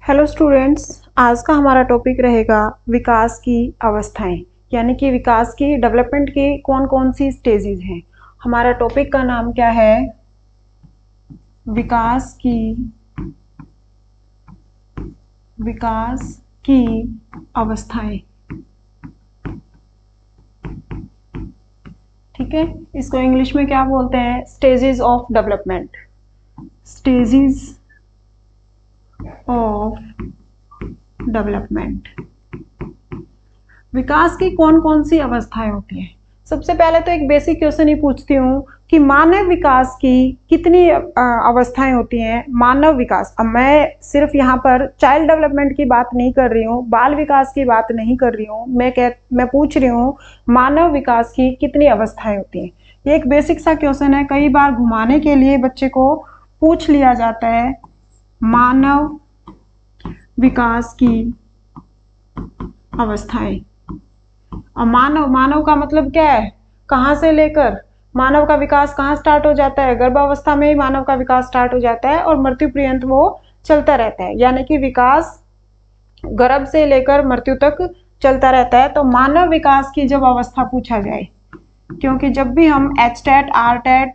Hello students, आज का हमारा टॉपिक रहेगा विकास की अवस्थाएं, यानी कि विकास की डेवलपमेंट की कौन कौन सी स्टेजेस हैं। हमारा टॉपिक का नाम क्या है? विकास की अवस्थाएं। ठीक है, इसको इंग्लिश में क्या बोलते हैं? Stages of development. Stages of development. विकास की कौन कौन सी अवस्थाएं होती हैं? सबसे पहले तो एक बेसिक क्वेश्चन ही पूछती हूँ कि मानव विकास की कितनी अवस्थाएं होती हैं? मानव विकास, अब मैं सिर्फ यहाँ पर चाइल्ड डेवलपमेंट की बात नहीं कर रही हूँ, बाल विकास की बात नहीं कर रही हूँ, मैं पूछ रही हूँ मानव विकास की कितनी अवस्थाएं होती हैं। ये एक बेसिक सा क्वेश्चन है, कई बार घुमाने के लिए बच्चे को पूछ लिया जाता है। मानव विकास की अवस्थाएं। और मानव का मतलब क्या है? कहाँ से लेकर मानव का विकास कहाँ स्टार्ट हो जाता है? गर्भावस्था में ही मानव का विकास स्टार्ट हो जाता है और मृत्यु पर्यंत वो चलता रहता है, यानी कि विकास गर्भ से लेकर मृत्यु तक चलता रहता है। तो मानव विकास की जब अवस्था पूछा जाए, क्योंकि जब भी हम HTET, RTET,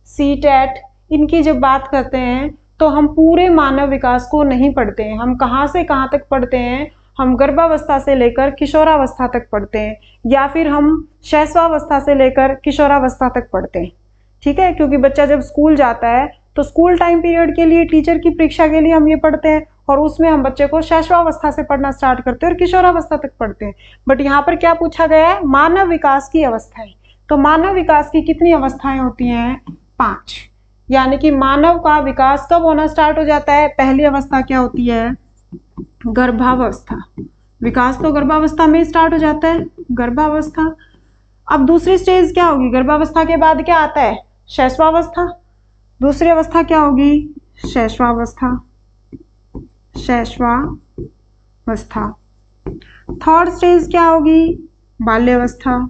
CTET इनकी जब बात करते हैं तो हम पूरे मानव विकास को नहीं पढ़ते हैं। हम कहाँ से कहाँ तक पढ़ते हैं? हम गर्भावस्था से लेकर किशोरावस्था तक पढ़ते हैं, या फिर हम शैशवावस्था से लेकर किशोरावस्था तक पढ़ते हैं। ठीक है, क्योंकि बच्चा जब स्कूल जाता है तो स्कूल टाइम पीरियड के लिए, टीचर की परीक्षा के लिए हम ये पढ़ते हैं, और उसमें हम बच्चे को शैशवावस्था से पढ़ना स्टार्ट करते हैं और किशोरावस्था तक पढ़ते हैं। बट यहाँ पर क्या पूछा गया है? मानव विकास की अवस्थाएं। तो मानव विकास की कितनी अवस्थाएं होती हैं? 5। यानी कि मानव का विकास कब होना स्टार्ट हो जाता है? पहली अवस्था क्या होती है? गर्भावस्था। विकास तो गर्भावस्था में स्टार्ट हो जाता है, गर्भावस्था। अब दूसरी स्टेज क्या होगी? गर्भावस्था के बाद क्या आता है? शैशवावस्था। दूसरी अवस्था क्या होगी? शैशवावस्था। शैशवावस्था। थर्ड स्टेज क्या होगी? बाल्यावस्था।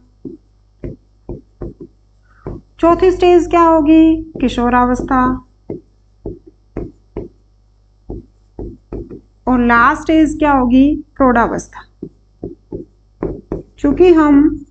चौथी स्टेज क्या होगी? किशोरावस्था। और लास्ट स्टेज क्या होगी? प्रौढ़ावस्था। चूंकि हम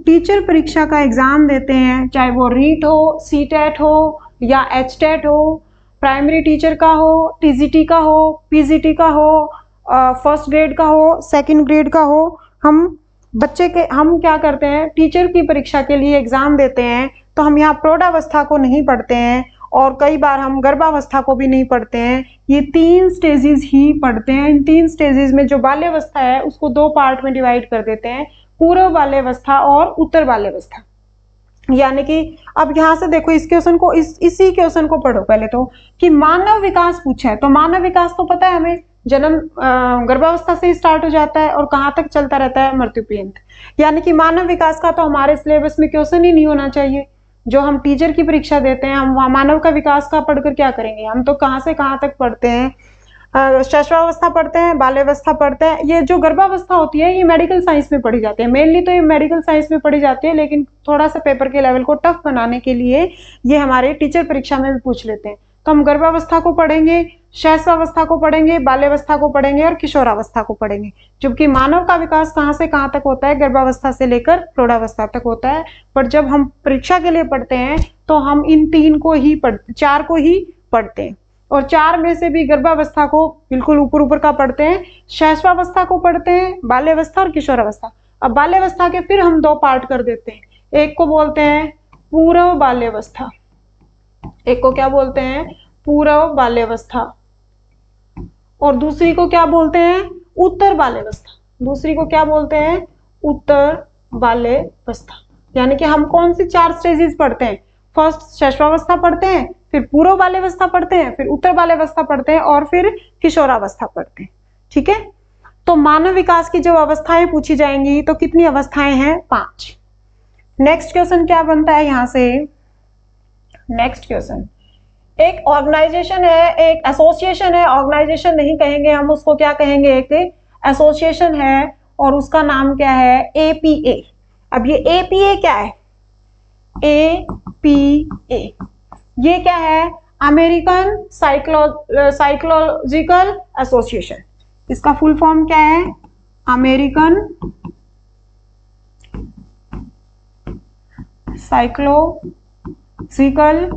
टीचर परीक्षा का एग्जाम देते हैं, चाहे वो रीट हो, CTET हो या HTET हो, प्राइमरी टीचर का हो, TGT का हो, PGT का हो, फर्स्ट ग्रेड का हो, सेकंड ग्रेड का हो, हम क्या करते हैं? टीचर की परीक्षा के लिए एग्जाम देते हैं, तो हम यहाँ प्रौढ़ावस्था को नहीं पढ़ते हैं और कई बार हम गर्भावस्था को भी नहीं पढ़ते हैं। ये 3 स्टेजेस ही पढ़ते हैं। इन 3 स्टेजेस में जो बाल्यावस्था है उसको 2 पार्ट में डिवाइड कर देते हैं, पूर्व बाल्यावस्था और उत्तर बाल्यावस्था। यानी कि अब यहाँ से देखो, इस क्वेश्चन को, इसी क्वेश्चन को पढ़ो पहले तो, कि मानव विकास पूछा है। तो मानव विकास तो पता है हमें, जन्म गर्भावस्था से स्टार्ट हो जाता है और कहाँ तक चलता रहता है? मृत्यु पर्यंत। यानी कि मानव विकास का तो हमारे सिलेबस में क्वेश्चन ही नहीं होना चाहिए। जो हम टीचर की परीक्षा देते हैं, हम मानव का विकास का पढ़कर क्या करेंगे? हम तो कहाँ से कहाँ तक पढ़ते हैं? शैशवावस्था पढ़ते हैं, बाल्यावस्था पढ़ते हैं। ये जो गर्भावस्था होती है ये मेडिकल साइंस में पढ़ी जाती है, मेनली तो ये मेडिकल साइंस में पढ़ी जाती है, लेकिन थोड़ा सा पेपर के लेवल को टफ बनाने के लिए ये हमारे टीचर परीक्षा में भी पूछ लेते हैं। तो हम गर्भावस्था को पढ़ेंगे, शैशवावस्था को पढ़ेंगे, बाल्यावस्था को पढ़ेंगे और किशोरावस्था को पढ़ेंगे। जबकि मानव का विकास कहाँ से कहाँ तक होता है? गर्भावस्था से लेकर प्रौढ़ावस्था तक होता है। पर जब हम परीक्षा के लिए पढ़ते हैं तो हम इन 4 को ही पढ़ते हैं, और 4 में से भी गर्भावस्था को बिल्कुल ऊपर का पढ़ते हैं, शैशवावस्था को पढ़ते हैं, बाल्यावस्था और किशोरावस्था। अब बाल्यावस्था के फिर हम 2 पार्ट कर देते हैं। एक को बोलते हैं पूर्व बाल्यावस्था, एक को क्या बोलते हैं? पूर्व बाल्यावस्था। और दूसरी को क्या बोलते हैं? उत्तर बाल्यावस्था। दूसरी को क्या बोलते हैं? उत्तर बाल्यावस्था। यानी कि हम कौन सी 4 स्टेजेस पढ़ते हैं? फर्स्ट शैशवावस्था पढ़ते हैं, फिर पूर्व बाल्यावस्था पढ़ते हैं, फिर उत्तर बाल्यावस्था पढ़ते हैं और फिर किशोरावस्था पढ़ते हैं। ठीक है, तो मानव विकास की जब अवस्थाएं पूछी जाएंगी तो कितनी अवस्थाएं हैं? 5। नेक्स्ट क्वेश्चन क्या बनता है यहाँ से? नेक्स्ट क्वेश्चन, एक ऑर्गेनाइजेशन है, एक एसोसिएशन है, ऑर्गेनाइजेशन नहीं कहेंगे हम उसको, क्या कहेंगे? एक एसोसिएशन है और उसका नाम क्या है? APA। अब ये APA क्या है? APA ये क्या है? American psychological association. इसका फुल फॉर्म क्या है? American psychological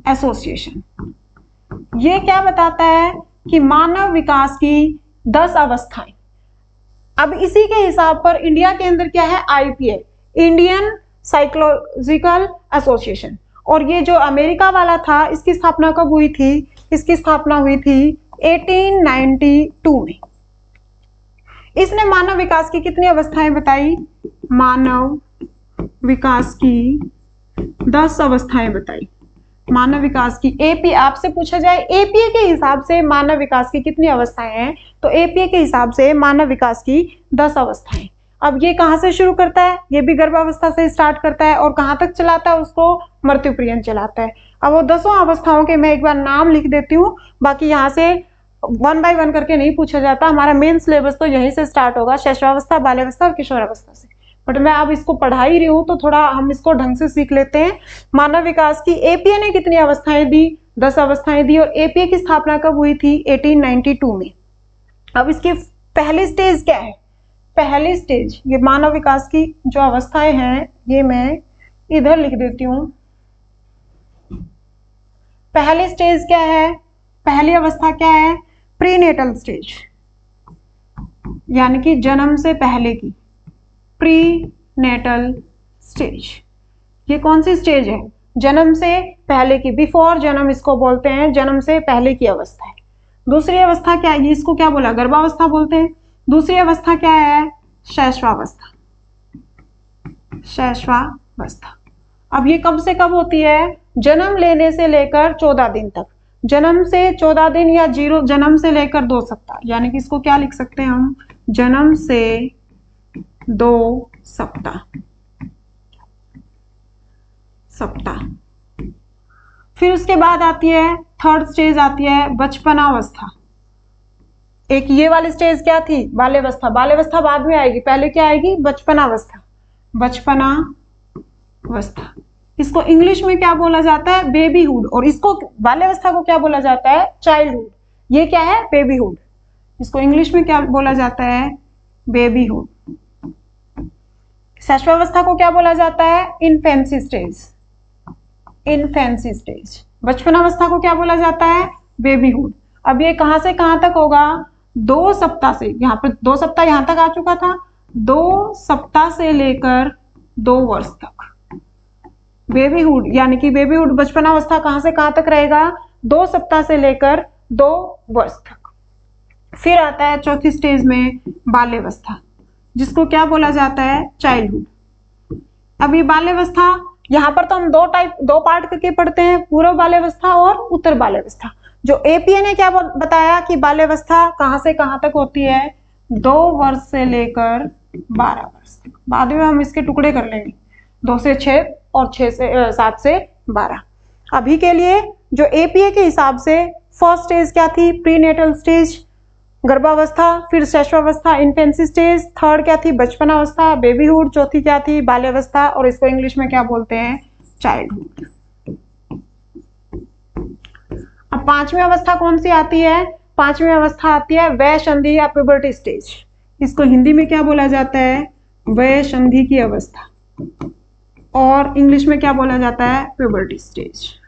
association. ये क्या बताता है कि मानव विकास की 10 अवस्थाएं। अब इसी के हिसाब पर इंडिया के अंदर क्या है? IPA, Indian psychological association. और ये जो अमेरिका वाला था, इसकी स्थापना कब हुई थी? इसकी स्थापना हुई थी 1892 में। इसने मानव विकास की कितनी अवस्थाएं बताई? मानव विकास की 10 अवस्थाएं बताई। मानव विकास की एपी, आपसे पूछा जाए एपीए के हिसाब से मानव विकास की कितनी अवस्थाएं हैं, तो एपीए के हिसाब से मानव विकास की 10 अवस्थाएं। अब ये कहां से शुरू करता है? ये भी गर्भावस्था से स्टार्ट करता है और कहां तक चलाता है उसको? मृत्यु पर्यंत चलाता है। अब वो 10 अवस्थाओं के मैं एक बार नाम लिख देती हूँ, बाकी यहाँ से 1 बाय 1 करके नहीं पूछा जाता। हमारा मेन सिलेबस तो यहीं से स्टार्ट होगा, शैशवावस्था, बाल्यावस्था और किशोरावस्था से। बट मैं अब इसको पढ़ा ही रही हूँ तो थोड़ा हम इसको ढंग से सीख लेते हैं। मानव विकास की एपीए ने कितनी अवस्थाएं दी? 10 अवस्थाएं दी। और एपीए की स्थापना कब हुई थी? 1892 में। अब इसकी पहली स्टेज क्या है? पहली स्टेज, ये मानव विकास की जो अवस्थाएं हैं, ये मैं इधर लिख देती हूँ। पहली स्टेज क्या है? पहली अवस्था क्या है? प्रीनेटल स्टेज, यानी कि जन्म से पहले की प्रीनेटल स्टेज। ये कौन सी स्टेज है? जन्म से पहले की, बिफोर जन्म इसको बोलते हैं, जन्म से पहले की अवस्था है। दूसरी अवस्था क्या है? इसको क्या बोला? गर्भावस्था बोलते हैं। दूसरी अवस्था क्या है? शैशवावस्था। शैशवावस्था। अब ये कब से कब होती है? जन्म लेने से लेकर 14 दिन तक। जन्म से 14 दिन या 0 जन्म से लेकर 2 सप्ताह, यानी कि इसको क्या लिख सकते हैं हम? जन्म से 2 सप्ताह। फिर उसके बाद आती है थर्ड स्टेज, आती है बचपनावस्था। एक ये वाली स्टेज क्या थी? बाल्यावस्था। बाल्यावस्था बाद में आएगी, पहले क्या आएगी? बचपनावस्था। बचपनावस्था, इसको इंग्लिश में क्या बोला जाता है? बेबीहुड। और इसको बाल्यावस्था को क्या बोला जाता है? चाइल्डहुड। ये क्या है? बेबीहुड। इसको इंग्लिश में क्या बोला जाता है? बेबीहुड। शैशवावस्था को क्या बोला जाता है? Infancy stage. Infancy stage. बचपनावस्था को क्या बोला जाता है? बेबीहुड। अब ये कहां से कहां तक होगा? 2 सप्ताह से, यहाँ पर 2 सप्ताह यहां तक आ चुका था, 2 सप्ताह से लेकर 2 वर्ष तक बेबीहुड, यानी कि बेबीहुड बचपनावस्था कहां से कहां तक रहेगा? 2 सप्ताह से लेकर 2 वर्ष तक। फिर आता है चौथी स्टेज में बाल्यावस्था, जिसको क्या बोला जाता है? चाइल्डहुड। अब ये बाल्यावस्था, यहाँ पर तो हम 2 पार्ट करके पढ़ते हैं, पूर्व बाल्यावस्था और उत्तर बाल्यावस्था। जो एपीए ने क्या बताया कि बाल्यावस्था कहां से कहां तक होती है? 2 वर्ष से लेकर 12 वर्ष तक। बाद में हम इसके टुकड़े कर लेंगे, 2 से 6 और 7 से 12। अभी के लिए जो एपीए के हिसाब से फर्स्ट स्टेज क्या थी? प्रीनेटल स्टेज, गर्भावस्था। फिर शैशवावस्था, इन्फेंसी स्टेज। थर्ड क्या थी? बचपनावस्था, बेबीहुड। चौथी क्या थी? बाल्यावस्था, और इसको इंग्लिश में क्या बोलते हैं? चाइल्डहुड। अब 5वीं अवस्था कौन सी आती है? 5वीं अवस्था आती है वयसंधि या प्यूबर्टी स्टेज। इसको हिंदी में क्या बोला जाता है? वयसंधि की अवस्था, और इंग्लिश में क्या बोला जाता है? Puberty stage.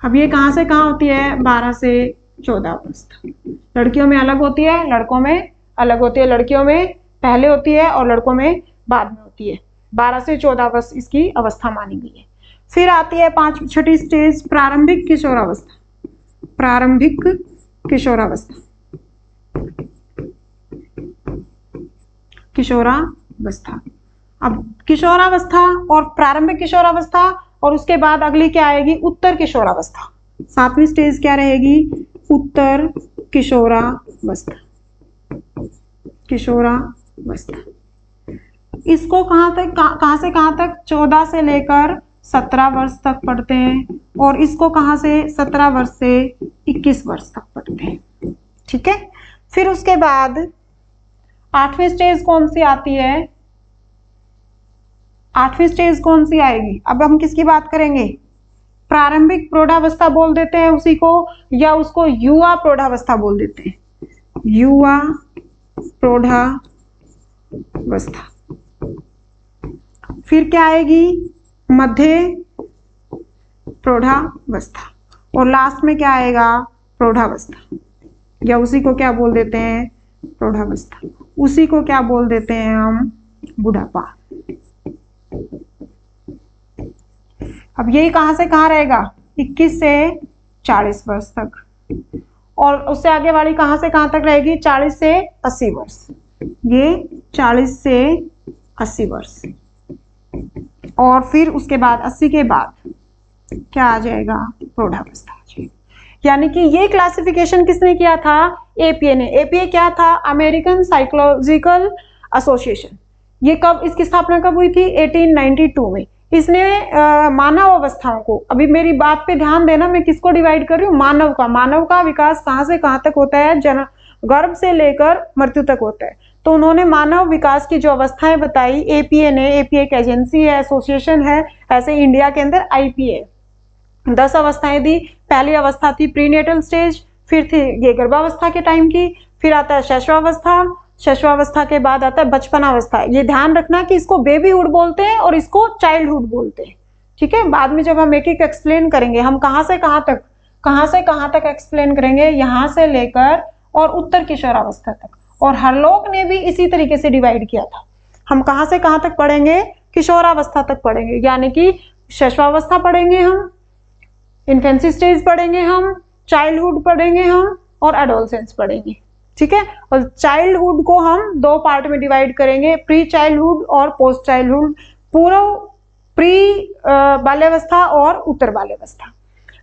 अब ये कहां से कहां होती है? 12 से 14 वर्ष तक। लड़कियों में अलग होती है, लड़कों में अलग होती है। लड़कियों में पहले होती है और लड़कों में बाद में होती है। 12 से 14 वर्ष इसकी अवस्था मानी गई है। फिर आती है छठी स्टेज, प्रारंभिक किशोरावस्था। प्रारंभिक किशोरावस्था। किशोरावस्था। अब किशोरावस्था और प्रारंभिक किशोरावस्था, और उसके बाद अगली क्या आएगी? उत्तर किशोरावस्था। 7वीं स्टेज क्या रहेगी? उत्तर किशोरावस्था। किशोरावस्था। इसको कहां से कहां तक? 14 से लेकर 17 वर्ष तक पढ़ते हैं, और इसको कहां से? 17 वर्ष से 21 वर्ष तक पढ़ते हैं। ठीक है। फिर उसके बाद 8वीं स्टेज कौन सी आती है? 8वीं स्टेज कौन सी आएगी? अब हम किसकी बात करेंगे? प्रारंभिक प्रौढ़ावस्था बोल देते हैं उसी को, या उसको युवा प्रौढ़ावस्था बोल देते हैं, युवा प्रौढ़ावस्था। फिर क्या आएगी? मध्य प्रौढ़ावस्था। और लास्ट में क्या आएगा? प्रौढ़ावस्था, या उसी को क्या बोल देते हैं? प्रौढ़ावस्था। उसी को क्या बोल देते हैं हम? बुढ़ापा। अब यही कहां से कहां रहेगा? 21 से 40 वर्ष तक। और उससे आगे वाली कहां से कहां तक रहेगी? 40 से 80 वर्ष। ये 40 से 80 वर्ष। और फिर उसके बाद 80 के बाद क्या आ जाएगा? प्रौढ़ावस्था आ जाएगी। यानी कि ये क्लासिफिकेशन किसने किया था? एपीए ने। एपीए क्या था? American psychological association. ये कब, इसकी स्थापना कब हुई थी? 1892 में। इसने मानव अवस्थाओं को, अभी मेरी बात पे ध्यान देना, मैं किसको डिवाइड कर रही हूँ? मानव का। मानव का विकास कहाँ से कहाँ तक होता है? गर्भ से लेकर मृत्यु तक होता है। तो उन्होंने मानव विकास की जो अवस्थाएं बताई एपीए ने, एपीए एक एजेंसी है, एसोसिएशन है, ऐसे इंडिया के अंदर आईपीए 10 अवस्थाएं दी। पहली अवस्था थी प्रीनेटल स्टेज, फिर थी ये गर्भावस्था के टाइम की, फिर आता है शैशवावस्था, शैशवावस्था के बाद आता है बचपनावस्था। ये ध्यान रखना कि इसको बेबीहुड बोलते हैं और इसको चाइल्डहुड बोलते हैं, ठीक है। बाद में जब हम एक एक एक्सप्लेन करेंगे, हम कहाँ से कहाँ तक एक्सप्लेन करेंगे, यहाँ से लेकर और उत्तर किशोरावस्था तक। और हरलोक ने भी इसी तरीके से डिवाइड किया था। हम कहाँ से कहाँ तक पढ़ेंगे? किशोरावस्था तक पढ़ेंगे, यानी कि शैशवावस्था पढ़ेंगे हम, इन्फेंसी स्टेज पढ़ेंगे हम, चाइल्डहुड पढ़ेंगे हम, और एडोलसेंस पढ़ेंगे, ठीक है। और चाइल्डहुड को हम 2 पार्ट में डिवाइड करेंगे, प्री चाइल्डहुड और पोस्ट चाइल्डहुड। पूर्व प्री बाल्यावस्था और उत्तर बाल्यावस्था।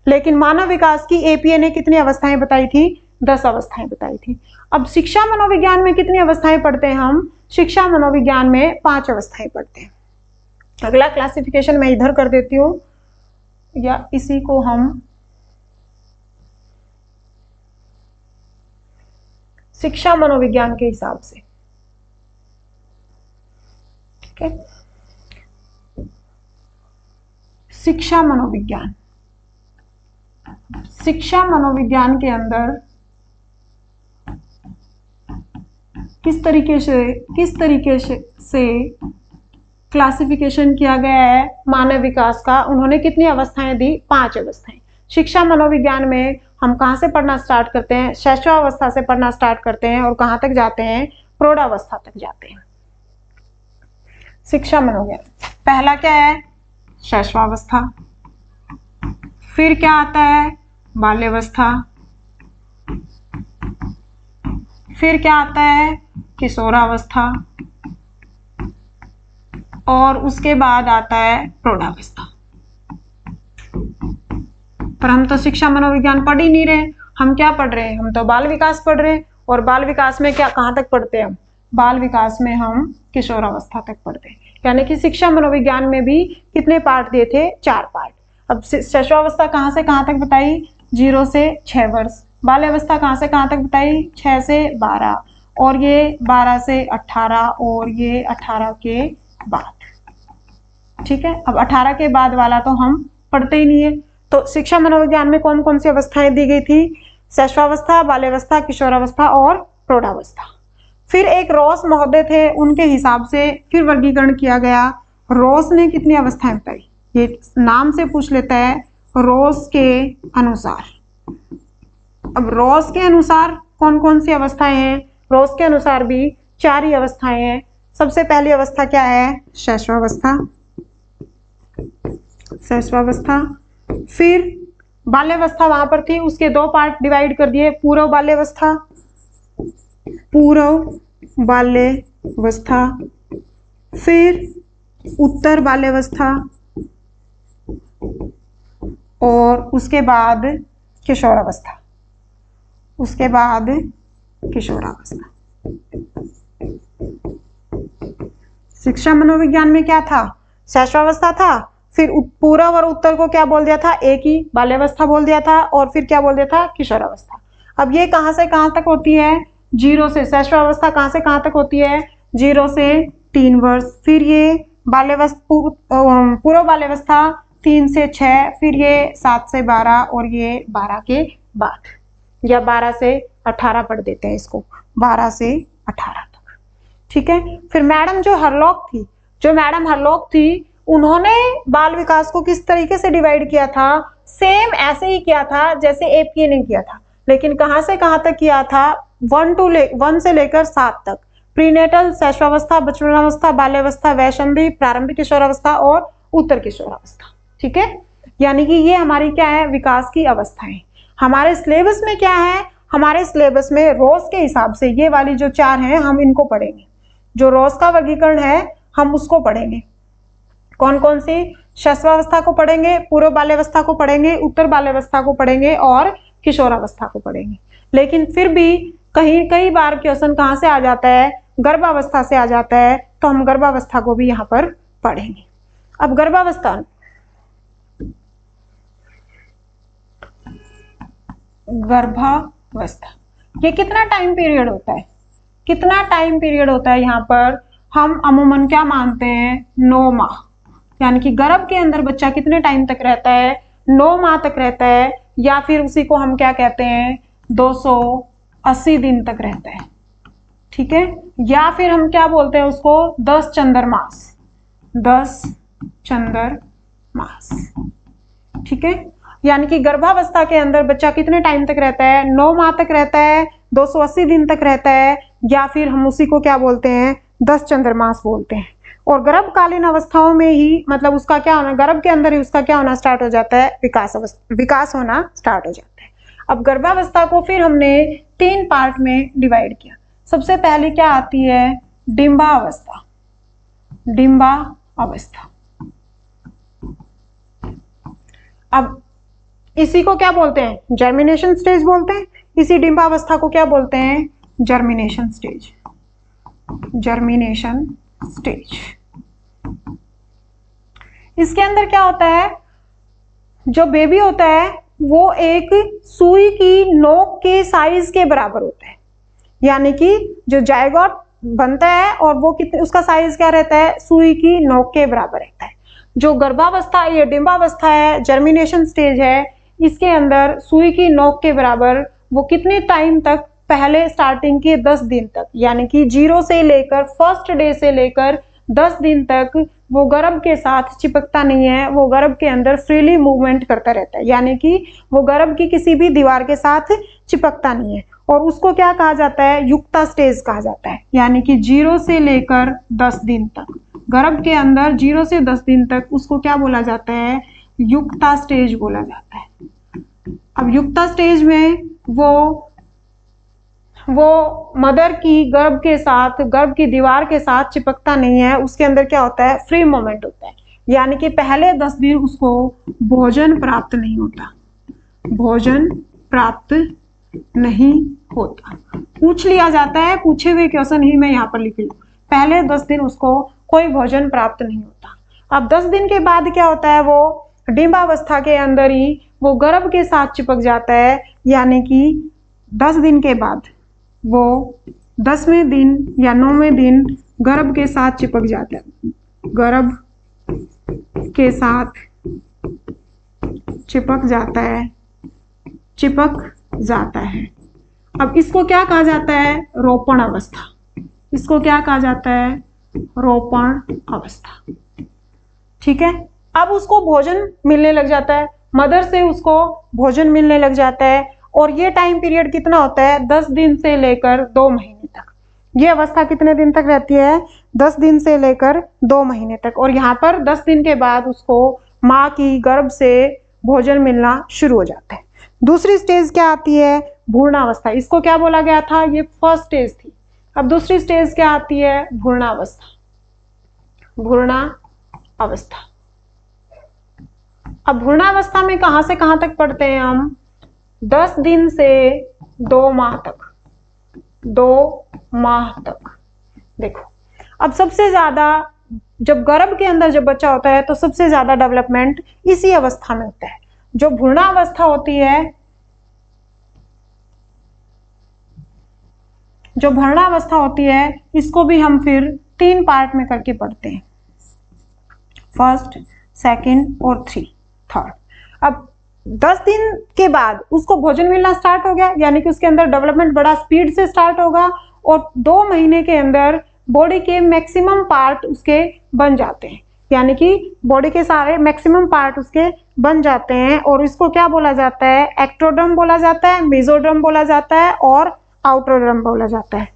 लेकिन मानव विकास की एपीए ने कितनी अवस्थाएं बताई थी? 10 अवस्थाएं बताई थी। अब शिक्षा मनोविज्ञान में कितनी अवस्थाएं पढ़ते हैं हम? शिक्षा मनोविज्ञान में 5 अवस्थाएं पढ़ते हैं। अगला क्लासिफिकेशन मैं इधर कर देती हूँ, या इसी को हम शिक्षा मनोविज्ञान के हिसाब से, ठीक है। शिक्षा मनोविज्ञान, शिक्षा मनोविज्ञान के अंदर किस तरीके से क्लासिफिकेशन किया गया है मानव विकास का? उन्होंने कितनी अवस्थाएं दी? 5 अवस्थाएं। शिक्षा मनोविज्ञान में हम कहाँ से पढ़ना स्टार्ट करते हैं? शैशवावस्था से पढ़ना स्टार्ट करते हैं और कहाँ तक जाते हैं? प्रौढ़ावस्था तक जाते हैं। शिक्षा मनोविज्ञान पहला क्या है? शैशवावस्था। फिर क्या आता है? बाल्यावस्था। फिर क्या आता है? किशोरावस्था। और उसके बाद आता है प्रौढ़ावस्था। पर हम तो शिक्षा मनोविज्ञान पढ़ ही नहीं रहे। हम क्या पढ़ रहे हैं? हम तो बाल विकास पढ़ रहे हैं। और बाल विकास में क्या, कहाँ तक पढ़ते हैं हम? बाल विकास में हम किशोरावस्था तक पढ़ते हैं। यानी कि शिक्षा मनोविज्ञान में भी कितने पार्ट दिए थे? 4 पार्ट। अब शैशवावस्था कहाँ से कहाँ तक बताई? 0 से 6 वर्ष। बाल्यावस्था कहाँ से कहाँ तक बताई? 6 से 12। और ये 12 से 18, और ये 18 के बाद, ठीक है। अब 18 के बाद वाला तो हम पढ़ते ही नहीं है। तो शिक्षा मनोविज्ञान में कौन कौन सी अवस्थाएं दी गई थी? शैशवावस्था, बाल्यावस्था, किशोरावस्था और प्रौढ़ावस्था। फिर एक रॉस महोदय थे, उनके हिसाब से फिर वर्गीकरण किया गया। रॉस ने कितनी अवस्थाएं बताई? ये नाम से पूछ लेता है, रॉस के अनुसार। अब रॉस के अनुसार कौन कौन सी अवस्थाएं हैं? रॉस के अनुसार भी 4 ही अवस्थाएं हैं। सबसे पहली अवस्था क्या है? शैशवावस्था। शैशवावस्था। फिर बाल्यावस्था वहां पर थी, उसके 2 पार्ट डिवाइड कर दिए, पूर्व बाल्यावस्था, पूर्व बाल्यावस्था, फिर उत्तर बाल्यावस्था, और उसके बाद किशोरावस्था। उसके बाद किशोरावस्था। शिक्षा मनोविज्ञान में क्या था? शैशवावस्था था, फिर पूर्व और उत्तर को क्या बोल दिया था? एक ही बाल्यावस्था बोल दिया था, और फिर क्या बोल दिया था? किशोरावस्था। अब ये कहां से कहां तक होती है? 0 से, शैशवावस्था कहां से कहां तक होती है? 0 से 3 वर्ष। फिर ये पूर्व बाल्यावस्था 3 से 6, फिर ये 7 से 12 और ये 12 के बाद, या 12 से 18 पढ़ देते हैं इसको, 12 से 18 तक। ठीक है। फिर मैडम जो हरलॉक थी उन्होंने बाल विकास को किस तरीके से डिवाइड किया था? सेम ऐसे ही किया था जैसे एपीए ने किया था, लेकिन कहां से कहां तक किया था? 1 से लेकर 7 तक, प्रीनेटल, शैशवावस्था, बचपनावस्था, बाल्यावस्था, वैशंदी, प्रारंभिक किशोरावस्था और उत्तर किशोरावस्था। ठीक है। यानी कि ये हमारी क्या है? विकास की अवस्थाएं। हमारे सिलेबस में क्या है? हमारे सिलेबस में रोज के हिसाब से ये वाली जो 4 हैं हम इनको पढ़ेंगे। जो रोज का वर्गीकरण है हम उसको पढ़ेंगे। कौन कौन सी? शैशवावस्था को पढ़ेंगे, पूर्व बाल्यावस्था को पढ़ेंगे, उत्तर बाल्यावस्था को पढ़ेंगे और किशोरावस्था को पढ़ेंगे। लेकिन फिर भी कई बार क्वेश्चन कहां से आ जाता है? गर्भावस्था से आ जाता है, तो हम गर्भावस्था को भी यहाँ पर पढ़ेंगे। अब गर्भावस्था ये कितना टाइम पीरियड होता है? कितना टाइम पीरियड होता है? यहाँ पर हम अमूमन क्या मानते हैं? 9 माह। यानी कि गर्भ के अंदर बच्चा कितने टाइम तक रहता है? 9 माह तक रहता है, या फिर उसी को हम क्या कहते हैं? 280 दिन तक रहता है। ठीक है। या फिर हम क्या बोलते हैं उसको? 10 चंद्रमास। 10 चंद्रमास। ठीक है। यानी कि गर्भावस्था के अंदर बच्चा कितने टाइम तक रहता है? 9 माह तक रहता है, 280 दिन तक रहता है, या फिर हम उसी को क्या बोलते हैं? 10 चंद्रमास बोलते हैं। और गर्भकालीन अवस्थाओं में ही मतलब उसका क्या होना? गर्भ के अंदर ही उसका क्या होना स्टार्ट हो जाता है? विकास होना स्टार्ट हो जाता है। अब गर्भावस्था को फिर हमने 3 पार्ट में डिवाइड किया। सबसे पहले क्या आती है? डिंबावस्था। डिंबावस्था। अब इसी को क्या बोलते हैं? जर्मिनेशन स्टेज बोलते हैं। इसी डिंबावस्था को क्या बोलते हैं? Germination stage. Germination stage. इसके अंदर क्या होता है? जो बेबी होता है वो एक सुई की नोक के साइज के बराबर होता है। यानी कि जो जायगोट बनता है और वो कितने, उसका साइज क्या रहता है? सुई की नोक के बराबर रहता है। जो गर्भावस्था, ये डिंबावस्था है, जर्मिनेशन स्टेज है, इसके अंदर सुई की नोक के बराबर वो कितने टाइम तक? पहले स्टार्टिंग के 10 दिन तक, यानी कि 0 से लेकर फर्स्ट डे से लेकर 10 दिन तक वो गर्भ के साथ चिपकता नहीं है, वो गर्भ के अंदर फ्रीली मूवमेंट करता रहता है। यानी कि वो गर्भ की किसी भी दीवार के साथ चिपकता नहीं है, और उसको क्या कहा जाता है? युक्ता स्टेज कहा जाता है। यानी कि 0 से लेकर 10 दिन तक, गर्भ के अंदर 0 से 10 दिन तक उसको क्या बोला जाता है? युक्ता स्टेज बोला जाता है। अब युक्ता स्टेज में वो मदर की गर्भ के साथ, गर्भ की दीवार के साथ चिपकता नहीं है, उसके अंदर क्या होता है? फ्री मूवमेंट होता है। यानी कि पहले 10 दिन उसको भोजन प्राप्त नहीं होता, भोजन प्राप्त नहीं होता। पूछ लिया जाता है, पूछे हुए क्वेश्चन ही मैं यहाँ पर लिख लूं, पहले 10 दिन उसको कोई भोजन प्राप्त नहीं होता। अब 10 दिन के बाद क्या होता है? वो डिंबावस्था के अंदर ही वो गर्भ के साथ चिपक जाता है। यानी कि 10 दिन के बाद वो 10वें दिन या 9वें दिन गर्भ के साथ चिपक जाता है, गर्भ के साथ चिपक जाता है। अब इसको क्या कहा जाता है? रोपण अवस्था। इसको क्या कहा जाता है? रोपण अवस्था। ठीक है। अब उसको भोजन मिलने लग जाता है, मदर से उसको भोजन मिलने लग जाता है, और ये टाइम पीरियड कितना होता है? 10 दिन से लेकर 2 महीने तक। ये अवस्था कितने दिन तक रहती है? 10 दिन से लेकर 2 महीने तक। और यहाँ पर 10 दिन के बाद उसको माँ की गर्भ से भोजन मिलना शुरू हो जाता है। दूसरी स्टेज क्या आती है? भ्रूणावस्था। इसको क्या बोला गया था? ये फर्स्ट स्टेज थी। अब दूसरी स्टेज क्या आती है? भ्रूणावस्था। भ्रूणावस्था। अब भ्रूणावस्था में कहां से कहां तक पढ़ते हैं हम? 10 दिन से 2 माह तक। 2 माह तक। देखो, अब सबसे ज्यादा जब गर्भ के अंदर जब बच्चा होता है तो सबसे ज्यादा डेवलपमेंट इसी अवस्था में होता है। जो भ्रूणावस्था होती है, जो भ्रूणावस्था होती है, इसको भी हम फिर 3 पार्ट में करके पढ़ते हैं। फर्स्ट, सेकंड और थर्ड। अब 10 दिन के बाद उसको भोजन मिलना स्टार्ट हो गया, यानी कि उसके अंदर डेवलपमेंट बड़ा स्पीड से स्टार्ट होगा और 2 महीने के अंदर बॉडी के मैक्सिमम पार्ट उसके बन जाते हैं, यानी कि बॉडी के सारे मैक्सिमम पार्ट उसके बन जाते हैं। और इसको क्या बोला जाता है? एक्टोडर्म बोला जाता है, मेसोडर्म बोला जाता है और आउटोडर्म बोला जाता है।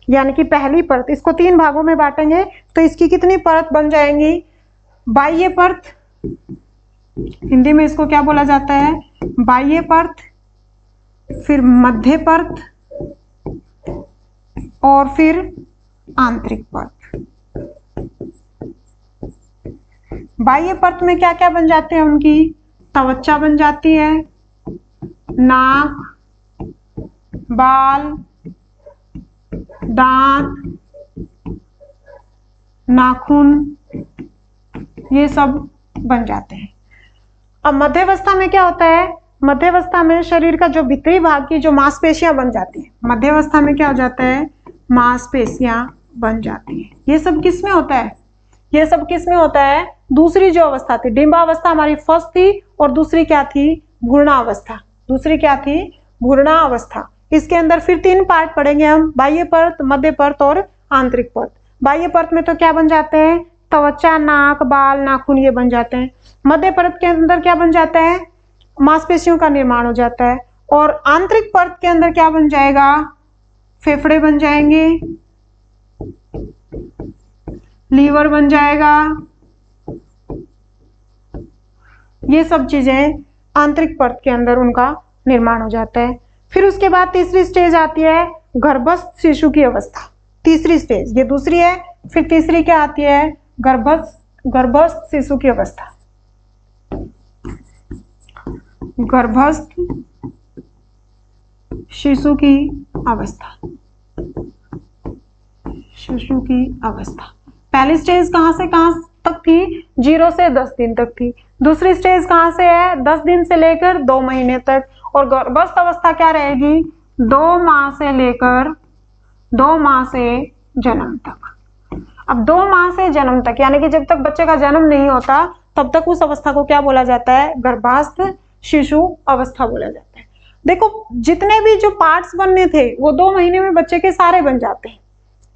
यानी कि पहली परत, इसको 3 भागों में बांटेंगे तो इसकी कितनी परत बन जाएंगी? बाह्य परत, हिंदी में इसको क्या बोला जाता है? बाह्य परत, फिर मध्य परत और फिर आंतरिक परत। बाह्य परत में क्या क्या बन जाते हैं उनकी? त्वचा बन जाती है, नाक, बाल, दांत, नाखून, ये सब बन जाते हैं। अब मध्यावस्था में क्या होता है? मध्यावस्था में शरीर का जो भीतरी भाग की जो मांसपेशियां बन जाती हैं, मध्यावस्था में क्या हो जाता है? मांसपेशियां बन जाती हैं। ये सब किस में होता है? ये सब किस में होता है? दूसरी जो अवस्था थी, डिंबावस्था हमारी फर्स्ट थी और दूसरी क्या थी? भ्रूणावस्था। दूसरी क्या थी? भ्रूणावस्था। इसके अंदर फिर 3 पार्ट पढ़ेंगे हम, बाह्य परत, मध्य परत और आंतरिक परत। बाह्य परत में तो क्या बन जाते हैं? त्वचा, नाक, बाल, नाखून, ये बन जाते हैं। मध्य परत के अंदर क्या बन जाता है? मांसपेशियों का निर्माण हो जाता है। और आंतरिक परत के अंदर क्या बन जाएगा? फेफड़े बन जाएंगे, लीवर बन जाएगा, ये सब चीजें आंतरिक परत के अंदर उनका निर्माण हो जाता है। फिर उसके बाद तीसरी स्टेज आती है गर्भस्थ शिशु की अवस्था। तीसरी स्टेज, ये दूसरी है, फिर तीसरी क्या आती है? गर्भस्थ शिशु की अवस्था। गर्भस्थ शिशु की अवस्था, शिशु की अवस्था। पहली स्टेज कहां से कहां तक थी? 0 से 10 दिन तक थी। दूसरी स्टेज कहां से है? 10 दिन से लेकर 2 महीने तक। और गर्भस्थ अवस्था क्या रहेगी? 2 माह से लेकर 2 माह से जन्म तक। अब 2 माह से जन्म तक, यानी कि जब तक बच्चे का जन्म नहीं होता तब तक उस अवस्था को क्या बोला जाता है? गर्भस्थ शिशु अवस्था बोला जाता है। देखो, जितने भी जो पार्ट्स बनने थे वो 2 महीने में बच्चे के सारे बन जाते हैं,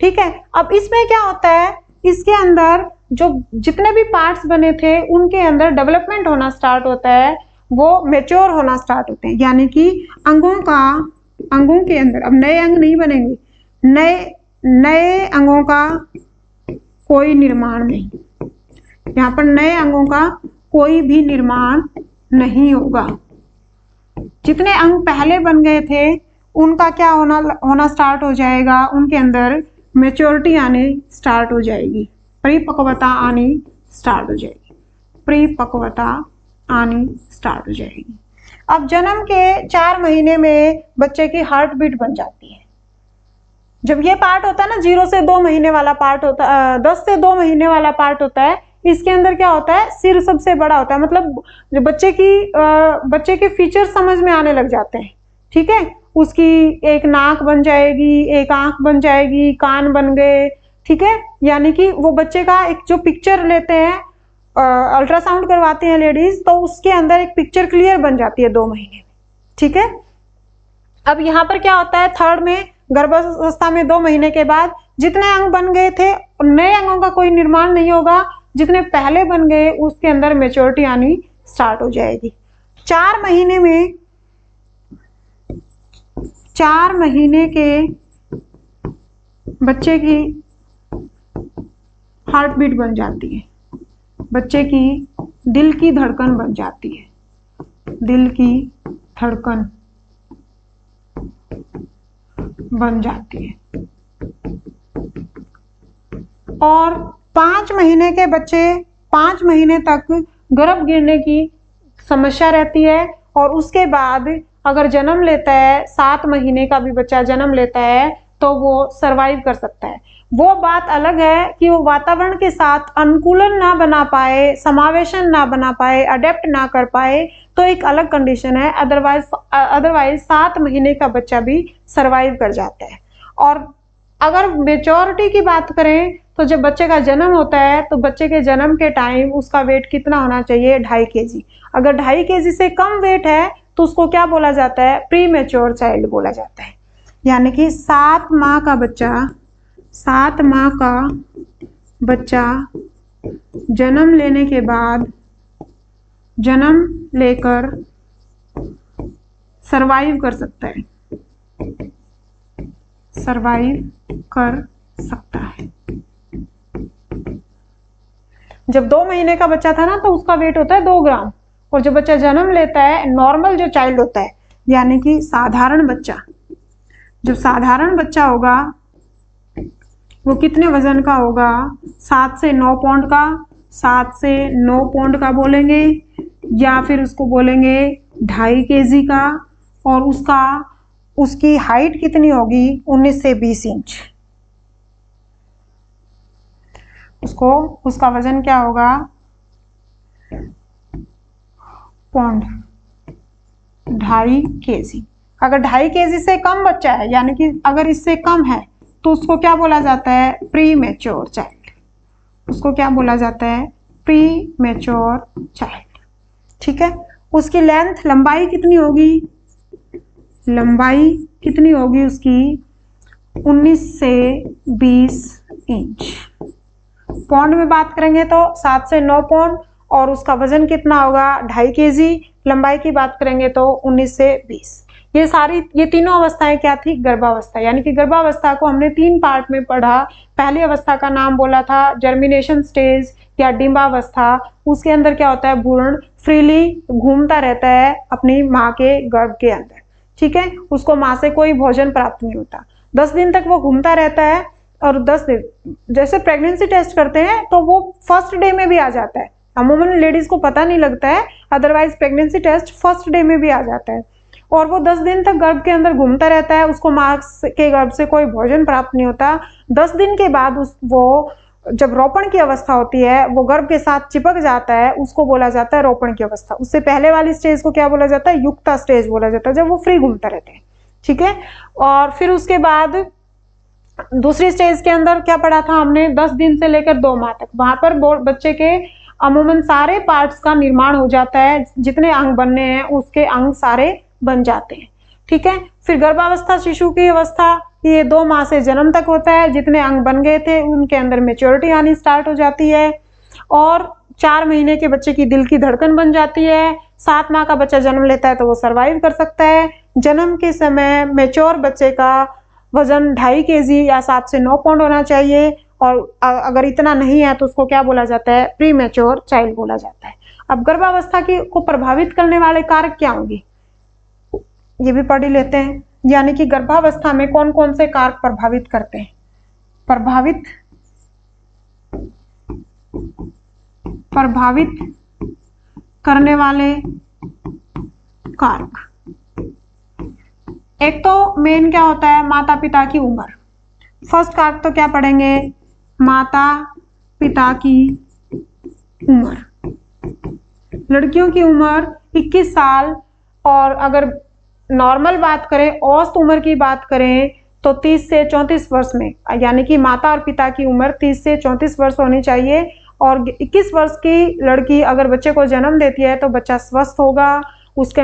ठीक है। अब इसमें क्या होता है? इसके अंदर जो जितने भी पार्ट्स बने थे उनके अंदर डेवलपमेंट होना स्टार्ट होता है, वो मैच्योर होना स्टार्ट होते हैं, यानी कि अंगों के अंदर अब नए अंग नहीं बनेंगे, नए अंगों का कोई निर्माण नहीं, यहाँ पर नए अंगों का कोई भी निर्माण नहीं होगा। जितने अंग पहले बन गए थे उनका क्या होना स्टार्ट हो जाएगा? उनके अंदर मैच्योरिटी आने स्टार्ट हो जाएगी, परिपक्वता आनी स्टार्ट हो जाएगी, परिपक्वता आनी स्टार्ट हो जाएगी। अब जन्म के 4 महीने में बच्चे की हार्ट बीट बन जाती है। जब ये पार्ट होता है ना, 0 से 2 महीने वाला पार्ट होता है, 10 से 2 महीने वाला पार्ट होता है, इसके अंदर क्या होता है? सिर सबसे बड़ा होता है, मतलब जो बच्चे के फीचर समझ में आने लग जाते हैं, ठीक है। उसकी एक नाक बन जाएगी, एक आंख बन जाएगी, कान बन गए, ठीक है। यानी कि वो बच्चे का एक जो पिक्चर लेते हैं, अल्ट्रासाउंड करवाते हैं लेडीज, तो उसके अंदर एक पिक्चर क्लियर बन जाती है 2 महीने में, ठीक है। अब यहाँ पर क्या होता है? थर्ड में, गर्भावस्था में 2 महीने के बाद जितने अंग बन गए थे, नए अंगों का कोई निर्माण नहीं होगा, जितने पहले बन गए उसके अंदर मैच्योरिटी आनी स्टार्ट हो जाएगी। 4 महीने के बच्चे की हार्ट बीट बन जाती है, बच्चे की दिल की धड़कन बन जाती है, दिल की धड़कन बन जाती है। और 5 महीने के बच्चे 5 महीने तक गर्भ गिरने की समस्या रहती है, और उसके बाद अगर जन्म लेता है, 7 महीने का भी बच्चा जन्म लेता है तो वो सरवाइव कर सकता है। वो बात अलग है कि वो वातावरण के साथ अनुकूलन ना बना पाए, समावेशन ना बना पाए, अडेप्ट ना कर पाए, तो एक अलग कंडीशन है। अदरवाइज 7 महीने का बच्चा भी सरवाइव कर जाता है। और अगर मेच्योरिटी की बात करें तो जब बच्चे का जन्म होता है तो बच्चे के जन्म के टाइम उसका वेट कितना होना चाहिए, 2.5 kg। अगर 2.5 kg से कम वेट है तो उसको क्या बोला जाता है, प्री मैच्योर चाइल्ड बोला जाता है। यानी कि 7 माह का बच्चा जन्म लेने के बाद, जन्म लेकर सरवाइव कर सकता है, सरवाइव कर सकता है। जब 2 महीने का बच्चा था ना तो उसका वेट होता है 2 ग्राम, और जब बच्चा जन्म लेता है, नॉर्मल जो चाइल्ड होता है यानी कि साधारण बच्चा, जब साधारण बच्चा होगा वो कितने वजन का होगा, 7 से 9 पाउंड का, 7 से 9 पाउंड का बोलेंगे, या फिर उसको बोलेंगे 2.5 kg का, और उसकी हाइट कितनी होगी, 19 से 20 इंच। उसका वजन क्या होगा, पाउंड, 2.5 kg। अगर 2.5 kg से कम बच्चा है, यानी कि अगर इससे कम है, तो उसको क्या बोला जाता है, प्री मैच्योर चाइल्ड। उसको क्या बोला जाता है, प्री मैच्योर चाइल्ड। ठीक है। उसकी लेंथ, लंबाई कितनी होगी, लंबाई कितनी होगी उसकी, 19 से 20 इंच। पाउंड में बात करेंगे तो 7 से 9 पाउंड, और उसका वजन कितना होगा, 2.5 kg। लंबाई की बात करेंगे तो 19 से 20। ये तीनों अवस्थाएं क्या थी, गर्भावस्था। यानी कि गर्भावस्था को हमने 3 पार्ट में पढ़ा। पहली अवस्था का नाम बोला था जर्मिनेशन स्टेज या डिंबावस्था। उसके अंदर क्या होता है, भ्रूण फ्रीली घूमता रहता है अपनी माँ के गर्भ के अंदर। ठीक है। उसको माँ से कोई भोजन प्राप्त नहीं होता, 10 दिन तक वो घूमता रहता है। और 10 दिन, जैसे प्रेगनेंसी टेस्ट करते हैं तो वो फर्स्ट डे में भी आ जाता है। अमूमन लेडीज को पता नहीं लगता है, otherwise pregnancy test first day में भी आ जाता है। और वो 10 दिन तक गर्भ के अंदर घूमता रहता है, उसको माँ के गर्भ से कोई भोजन प्राप्त नहीं होता। 10 दिन के बाद वो जब रोपण की अवस्था होती है, वो गर्भ के साथ चिपक जाता है, उसको बोला जाता है रोपण की अवस्था। उससे पहले वाली स्टेज को क्या बोला जाता है, युक्ता स्टेज बोला जाता है, जब वो फ्री घूमता रहते हैं। ठीक है। और फिर उसके बाद दूसरी स्टेज के अंदर क्या पढ़ा था हमने, 10 दिन से लेकर 2 माह तक। वहां पर बच्चे के अमूमन सारे पार्ट्स का निर्माण हो जाता है, जितने अंग बनने हैं उसके अंग सारे बन जाते हैं। ठीक है। फिर गर्भावस्था, शिशु की अवस्था, ये 2 माह से जन्म तक होता है। जितने अंग बन गए थे उनके अंदर मेच्योरिटी आनी स्टार्ट हो जाती है, और 4 महीने के बच्चे की दिल की धड़कन बन जाती है। 7 माह का बच्चा जन्म लेता है तो वो सरवाइव कर सकता है। जन्म के समय मेच्योर बच्चे का वजन 2.5 kg या 7 से 9 पाउंड होना चाहिए, और अगर इतना नहीं है तो उसको क्या बोला जाता है, प्री मैच्योर चाइल्ड बोला जाता है। अब गर्भावस्था को प्रभावित करने वाले कारक क्या होंगे, ये भी पढ़ लेते हैं। यानी कि गर्भावस्था में कौन कौन से कारक प्रभावित करते हैं, प्रभावित करने वाले कारक। एक तो मेन क्या होता है, माता पिता की उम्र। फर्स्ट कारक तो क्या पढ़ेंगे, माता पिता की उम्र। लड़कियों की उम्र 21 साल, और अगर नॉर्मल बात करें, औसत उम्र की बात करें तो 30 से 34 वर्ष में, यानी कि माता और पिता की उम्र 30 से 34 वर्ष होनी चाहिए। और 21 वर्ष की लड़की अगर बच्चे को जन्म देती है तो बच्चा स्वस्थ होगा, उसके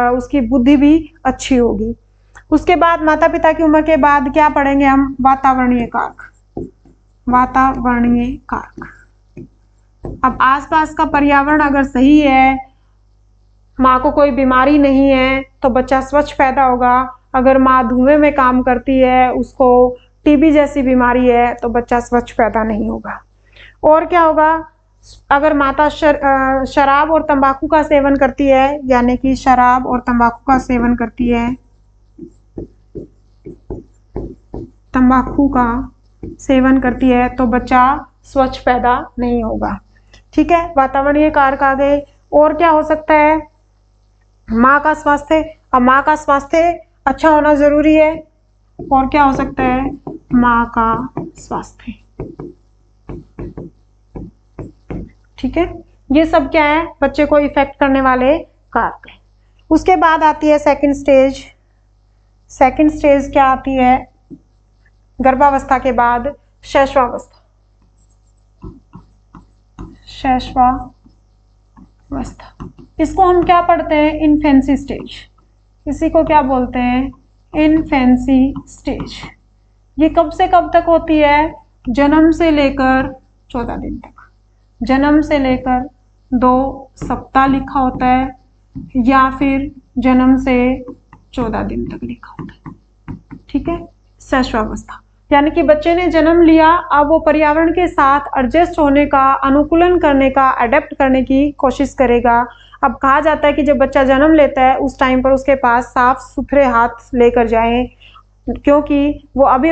उसकी बुद्धि भी अच्छी होगी। उसके बाद माता पिता की उम्र के बाद क्या पढ़ेंगे हम, वातावरणीय कारक। वातावरणीय कारक, अब आसपास का पर्यावरण अगर सही है, माँ को कोई बीमारी नहीं है तो बच्चा स्वच्छ पैदा होगा। अगर माँ धुएं में काम करती है, उसको टीबी जैसी बीमारी है, तो बच्चा स्वच्छ पैदा नहीं होगा। और क्या होगा, अगर माता शराब और तंबाकू का सेवन करती है, यानी कि शराब और तंबाकू का सेवन करती है, तंबाकू का सेवन करती है, तो बच्चा स्वच्छ पैदा नहीं होगा। ठीक है। वातावरणीय कारक आ गए। और क्या हो सकता है, माँ का स्वास्थ्य। अब माँ का स्वास्थ्य अच्छा होना जरूरी है। और क्या हो सकता है, माँ का स्वास्थ्य। ठीक है। ये सब क्या है, बच्चे को इफेक्ट करने वाले कारक हैं। उसके बाद आती है सेकंड स्टेज। सेकंड स्टेज क्या आती है, गर्भावस्था के बाद शैशवावस्था। शैशवावस्था। इसको हम क्या पढ़ते हैं? Infancy stage. इसी को क्या बोलते हैं? Infancy stage. ये कब से कब तक होती है? जन्म से लेकर 14 दिन तक। जन्म से लेकर 2 सप्ताह लिखा होता है, या फिर जन्म से 14 दिन तक लिखा होता है। ठीक है, शैशवावस्था यानी कि बच्चे ने जन्म लिया, अब वो पर्यावरण के साथ एडजस्ट होने का, अनुकूलन करने का, अडेप्ट करने की कोशिश करेगा। अब कहा जाता है कि जब बच्चा जन्म लेता है उस टाइम पर उसके पास साफ सुथरे हाथ लेकर जाएं, क्योंकि वो अभी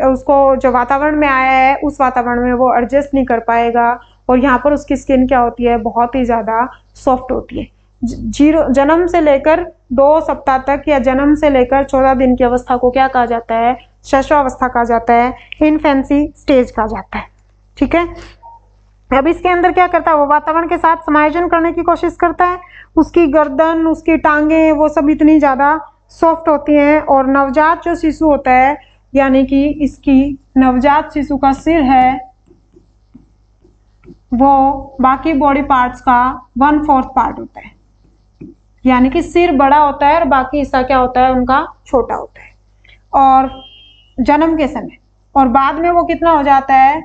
उसको जो वातावरण में आया है उस वातावरण में वो एडजस्ट नहीं कर पाएगा, और यहाँ पर उसकी स्किन क्या होती है? बहुत ही ज़्यादा सॉफ्ट होती है। जन्म से लेकर 2 सप्ताह तक या जन्म से लेकर 14 दिन की अवस्था को क्या कहा जाता है? शैशवावस्था कहा जाता है, इन्फेंसी स्टेज कहा जाता है। ठीक है, अब इसके अंदर क्या करता है? वो वातावरण के साथ समायोजन करने की कोशिश करता है। उसकी गर्दन, उसकी टांगे, वो सब इतनी ज़्यादा सॉफ्ट होती हैं, और नवजात जो शिशु होता है, यानी कि इसकी नवजात शिशु का सिर है वो बाकी बॉडी पार्ट्स का 1/4 पार्ट होता है, यानी कि सिर बड़ा होता है और बाकी हिस्सा क्या होता है? उनका छोटा होता है। और जन्म के समय, और बाद में वो कितना हो जाता है?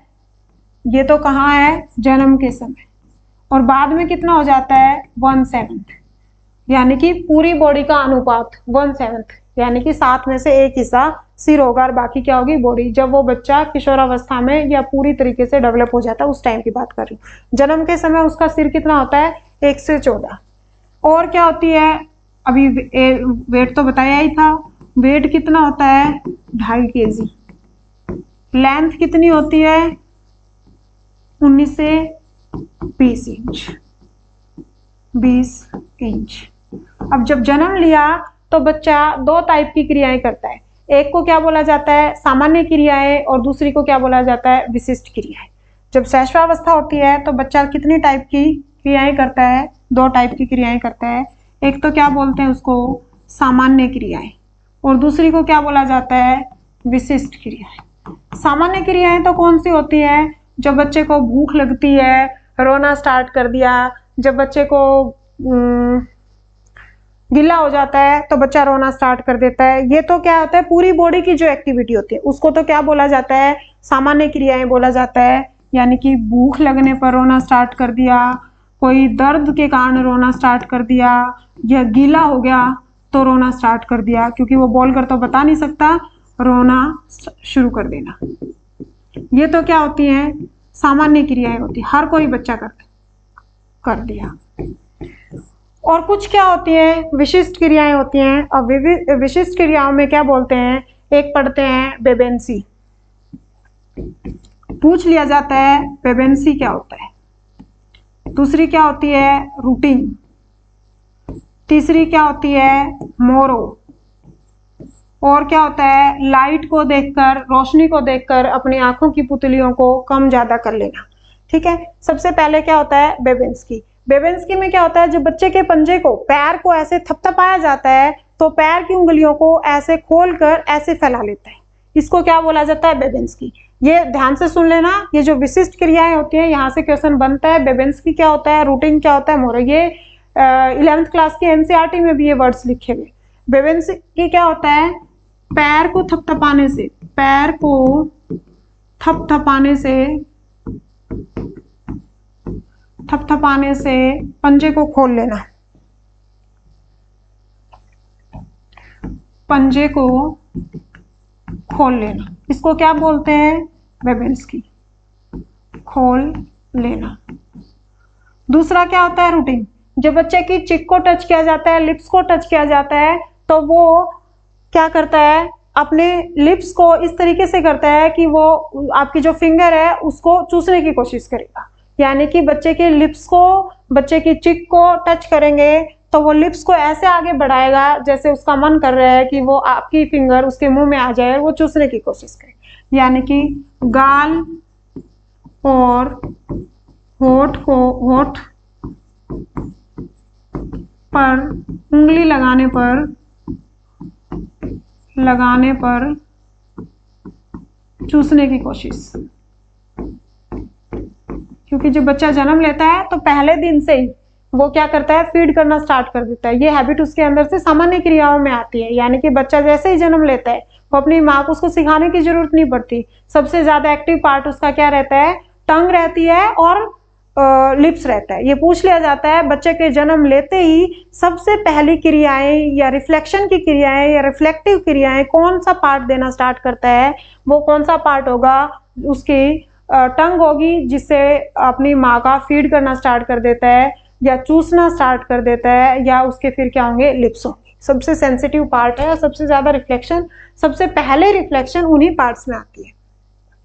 ये तो कहाँ है? जन्म के समय। और बाद में कितना हो जाता है? 1/7, यानी कि पूरी बॉडी का अनुपात 1/7, यानी कि 7 में से 1 हिस्सा सिर होगा और बाकी क्या होगी? बॉडी। जब वो बच्चा किशोरावस्था में या पूरी तरीके से डेवलप हो जाता है उस टाइम की बात कर रही हूँ। जन्म के समय उसका सिर कितना होता है? 1 से 14। और क्या होती है? अभी वेट तो बताया ही था। वेट कितना होता है? 2.5 kg। लेंथ कितनी होती है? 19 से 20 इंच। 20 इंच। अब जब जन्म लिया तो बच्चा 2 टाइप की क्रियाएं करता है। एक को क्या बोला जाता है? सामान्य क्रियाएं, और दूसरी को क्या बोला जाता है? विशिष्ट क्रियाएं। जब शैशवावस्था होती है तो बच्चा कितनी टाइप की क्रियाएं करता है? 2 टाइप की क्रियाएं करता है। एक तो क्या बोलते हैं उसको? सामान्य क्रियाएं, और दूसरी को क्या बोला जाता है? विशिष्ट क्रियाएं। सामान्य क्रियाएं तो कौन सी होती है? जब बच्चे को भूख लगती है, रोना स्टार्ट कर दिया, जब बच्चे को गिल्ला हो जाता है तो बच्चा रोना स्टार्ट कर देता है। ये तो क्या होता है? पूरी बॉडी की जो एक्टिविटी होती है उसको तो क्या बोला जाता है? सामान्य क्रियाएं बोला जाता है। यानी कि भूख लगने पर रोना स्टार्ट कर दिया, कोई दर्द के कारण रोना स्टार्ट कर दिया, या गीला हो गया तो रोना स्टार्ट कर दिया, क्योंकि वो बोलकर तो बता नहीं सकता, रोना शुरू कर देना। ये तो क्या होती है? सामान्य क्रियाएं होती है, हर कोई बच्चा कर दिया। और कुछ क्या होती है? विशिष्ट क्रियाएं होती हैं। और विशिष्ट क्रियाओं में क्या बोलते हैं? एक पढ़ते हैं बेबेंसी। पूछ लिया जाता है बेबेंसी क्या होता है। दूसरी क्या होती है? रूटीन। तीसरी क्या होती है? मोरो। और क्या होता है? लाइट को देखकर, रोशनी को देखकर अपनी आंखों की पुतलियों को कम ज्यादा कर लेना। ठीक है, सबसे पहले क्या होता है? बेबेंस्की। बेबेंस्की में क्या होता है? जब बच्चे के पंजे को, पैर को ऐसे थपथपाया जाता है तो पैर की उंगलियों को ऐसे खोलकर ऐसे फैला लेता है। इसको क्या बोला जाता है? बेबेंस्की। ये ध्यान से सुन लेना, ये जो विशिष्ट क्रियाएं होती हैं यहाँ से क्वेश्चन बनता है। बेबेंस्की क्या होता है? रूटीन क्या होता है? मोरो। ये 11th क्लास की एनसीईआरटी में भी ये वर्ड्स लिखे हुए। बेबेंस्की क्या होता है? पैर को थपथपाने से, पैर को थपथपाने से पंजे को खोल लेना, पंजे को खोल लेना। इसको क्या बोलते हैं? बेबेंस्की, खोल लेना। दूसरा क्या होता है? रूटीन। जब बच्चे की चिक को टच किया जाता है, लिप्स को टच किया जाता है, तो वो क्या करता है? अपने लिप्स को इस तरीके से करता है कि वो आपकी जो फिंगर है उसको चूसने की कोशिश करेगा। यानी कि बच्चे के लिप्स को, बच्चे की चिक को टच करेंगे तो वो लिप्स को ऐसे आगे बढ़ाएगा जैसे उसका मन कर रहा है कि वो आपकी फिंगर उसके मुंह में आ जाए और वो चूसने की कोशिश करे। यानी कि गाल और होठ पर उंगली लगाने पर चूसने की कोशिश, क्योंकि क्योंकि जब बच्चा जन्म लेता है तो पहले दिन से ही वो क्या करता है, फीड करना स्टार्ट कर देता है। ये हैबिट उसके अंदर से सामान्य क्रियाओं में आती है, यानी कि बच्चा जैसे ही जन्म लेता है वो अपनी माँ को उसको सिखाने की जरूरत नहीं पड़ती। सबसे ज्यादा एक्टिव पार्ट उसका क्या रहता है, टंग रहती है और लिप्स रहता है। ये पूछ लिया जाता है बच्चे के जन्म लेते ही सबसे पहली क्रियाएं या रिफ्लेक्शन की क्रियाएं या रिफ्लेक्टिव क्रियाएं कौन सा पार्ट देना स्टार्ट करता है, वो कौन सा पार्ट होगा, उसकी टंग होगी, जिससे अपनी माँ का फीड करना स्टार्ट कर देता है या चूसना स्टार्ट कर देता है, या उसके फिर क्या होंगे, लिप्स होंगे। सबसे सेंसिटिव पार्ट है और सबसे ज्यादा रिफ्लेक्शन, सबसे पहले रिफ्लेक्शन उन्हीं पार्ट्स में आती है।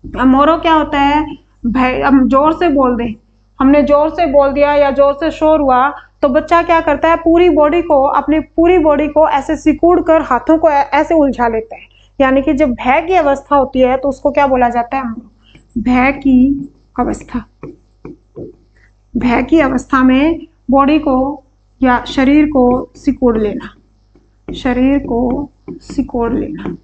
अब मोरो क्या होता है, हम जोर से बोल दें, हमने जोर से बोल दिया या जोर से शोर हुआ तो बच्चा क्या करता है, पूरी बॉडी को, अपनी पूरी बॉडी को ऐसे सिकुड़ कर हाथों को ऐसे उलझा लेता है। यानी कि जब भय की अवस्था होती है तो उसको क्या बोला जाता है, भय की अवस्था। भय की अवस्था में बॉडी को या शरीर को सिकोड़ लेना, शरीर को सिकोड़ लेना।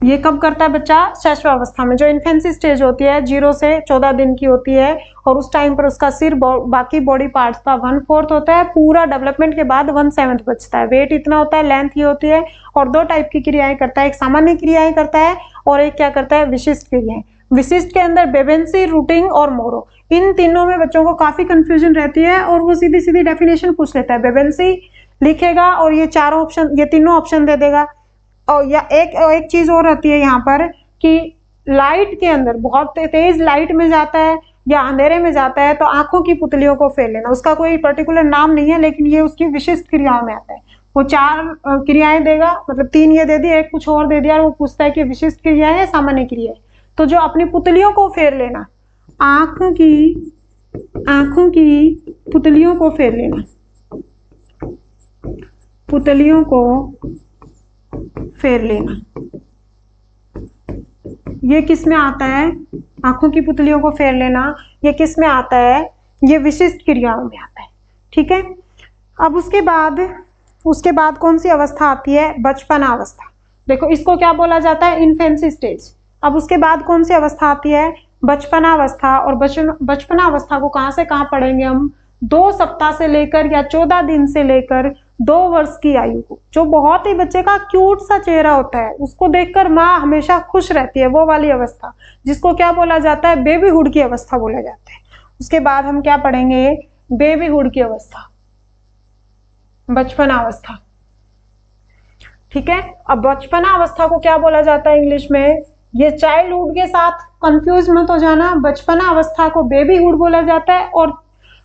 ये कब करता है बच्चा, शैशवावस्था में, जो इन्फेंसी स्टेज होती है 0 से 14 दिन की होती है, और उस टाइम पर उसका सिर बाकी बॉडी पार्ट्स का 1/4 होता है। पूरा डेवलपमेंट के बाद 1/7 बचता है। वेट इतना होता है, लेंथ ये होती है। और 2 टाइप की क्रियाएं करता है, एक सामान्य क्रियाएं करता है और एक क्या करता है, विशिष्ट क्रियाएं। विशिष्ट के अंदर बेबेंसी, रूटिंग और मोरो, इन तीनों में बच्चों को काफी कंफ्यूजन रहती है और वो सीधी सीधी डेफिनेशन पूछ लेता है। बेबेंसी लिखेगा और ये चारों ऑप्शन, ये तीनों ऑप्शन दे देगा। और या एक चीज और रहती है यहाँ पर कि लाइट के अंदर, बहुत तेज लाइट में जाता है या अंधेरे में जाता है तो आंखों की पुतलियों को फेर लेना। उसका कोई पर्टिकुलर नाम नहीं है, लेकिन ये उसकी विशिष्ट क्रियाओं में आता है। वो 4 क्रियाएं देगा, मतलब 3 ये दे दी, एक कुछ और दे दिया, और वो पूछता है कि विशिष्ट क्रिया है, सामान्य क्रिया है। तो जो अपनी पुतलियों को फेर लेना, आंखों की पुतलियों को फेर लेना, पुतलियों को फेर लेना, ये किस में आता है, आंखों की पुतलियों को फेर लेना, ये किस में आता है, ये विशिष्ट क्रियाओं में आता है। ठीक है। अब उसके बाद कौन सी अवस्था आती है, बचपना अवस्था। देखो इसको क्या बोला जाता है, इन्फेंसी स्टेज। अब उसके बाद कौन सी अवस्था आती है, बचपना अवस्था। और बचपना अवस्था को कहां से कहां पढ़ेंगे हम, 2 सप्ताह से लेकर या 14 दिन से लेकर 2 वर्ष की आयु को। जो बहुत ही बच्चे का क्यूट सा चेहरा होता है, उसको देखकर माँ हमेशा खुश रहती है, वो वाली अवस्था, जिसको क्या बोला जाता है, बेबीहुड की अवस्था बोला जाता है। उसके बाद हम क्या पढ़ेंगे, बेबीहुड की अवस्था, बचपना अवस्था। ठीक है। अब बचपना अवस्था को क्या बोला जाता है इंग्लिश में, ये चाइल्डहुड के साथ कंफ्यूज मत हो जाना। बचपना अवस्था को बेबीहुड बोला जाता है और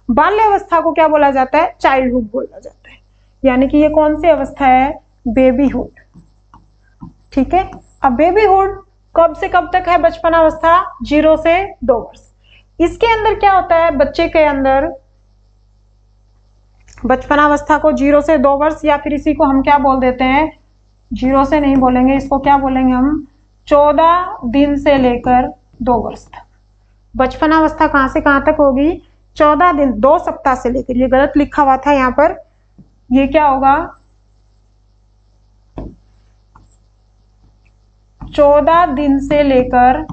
बाल्य अवस्था को क्या बोला जाता है, चाइल्डहुड बोला जाता है। यानी कि ये कौन सी अवस्था है, बेबीहुड। ठीक है। अब बेबीहुड कब से कब तक है, बचपना अवस्था 0 से 2 वर्ष। इसके अंदर क्या होता है, बच्चे के अंदर बचपना अवस्था को 0 से 2 वर्ष, या फिर इसी को हम क्या बोल देते हैं, 0 से नहीं बोलेंगे, इसको क्या बोलेंगे हम, 14 दिन से लेकर 2 वर्ष तक। बचपना अवस्था कहां से कहां तक होगी, 14 दिन, 2 सप्ताह से लेकर, ये गलत लिखा हुआ था यहाँ पर, ये क्या होगा, 14 दिन से लेकर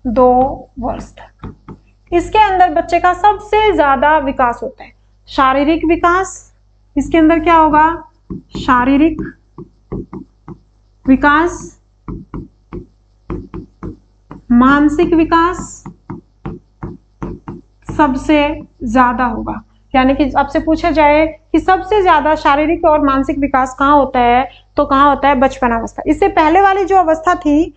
2 वर्ष तक। इसके अंदर बच्चे का सबसे ज्यादा विकास होता है, शारीरिक विकास। इसके अंदर क्या होगा, शारीरिक विकास, मानसिक विकास सबसे ज्यादा होगा। यानी कि आपसे पूछा जाए कि सबसे ज्यादा शारीरिक और मानसिक विकास कहाँ होता है, तो कहाँ होता है, बचपना अवस्था। इससे पहले वाली जो अवस्था थी,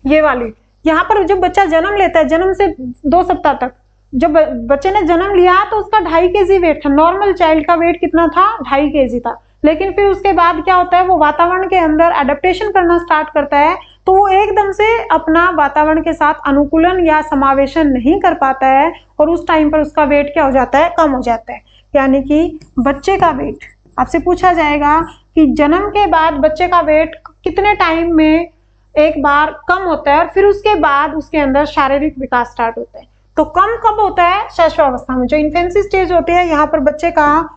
ये वाली, यहाँ पर जब बच्चा जन्म लेता है, जन्म से 2 सप्ताह तक, जब बच्चे ने जन्म लिया तो उसका 2.5 kg वेट था। नॉर्मल चाइल्ड का वेट कितना था, 2.5 kg था। लेकिन फिर उसके बाद क्या होता है, वो वातावरण के अंदर एडेप्टेशन करना स्टार्ट करता है, तो वो एकदम से अपना वातावरण के साथ अनुकूलन या समावेशन नहीं कर पाता है, और उस टाइम पर उसका वेट क्या हो जाता है, कम हो जाता है। यानी कि बच्चे का वेट, आपसे पूछा जाएगा कि जन्म के बाद बच्चे का वेट कितने टाइम में एक बार कम होता है, और फिर उसके बाद उसके अंदर शारीरिक विकास स्टार्ट होता है। तो कम कब होता है, शैशवावस्था में, जो इन्फेंसी स्टेज होती है। यहाँ पर बच्चे का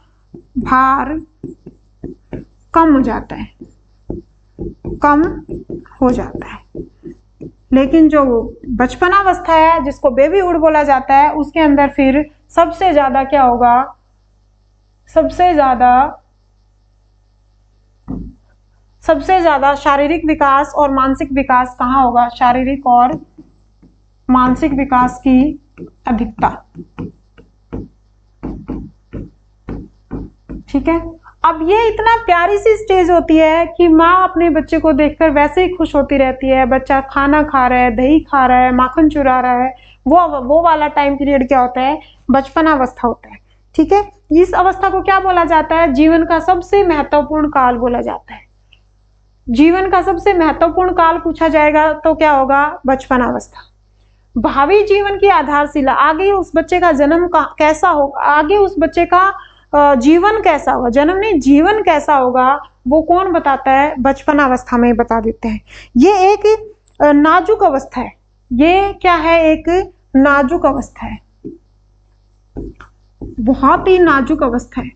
भार कम हो जाता है, कम हो जाता है। लेकिन जो बचपनावस्था है जिसको बेबीहुड बोला जाता है, उसके अंदर फिर सबसे ज्यादा क्या होगा, सबसे ज्यादा शारीरिक विकास और मानसिक विकास कहाँ होगा, शारीरिक और मानसिक विकास की अधिकता। ठीक है। अब ये इतना प्यारी सी स्टेज होती है कि माँ अपने बच्चे को देखकर वैसे ही खुश होती रहती है। बच्चा खाना खा रहा है, दही खा रहा है, माखन चुरा रहा है, वो वाला टाइम पीरियड क्या होता है, बचपनावस्था होता है। ठीक है। इस अवस्था को क्या बोला जाता है, जीवन का सबसे महत्वपूर्ण काल बोला जाता है। जीवन का सबसे महत्वपूर्ण काल पूछा जाएगा तो क्या होगा, बचपनावस्था। भावी जीवन की आधारशिला, आगे उस बच्चे का जन्म कैसा होगा, आगे उस बच्चे का जीवन कैसा होगा, जन्म नहीं जीवन कैसा होगा, वो कौन बताता है, बचपनावस्था में बता देते हैं। ये एक नाजुक अवस्था है। ये क्या है, एक नाजुक अवस्था है, बहुत ही नाजुक अवस्था है,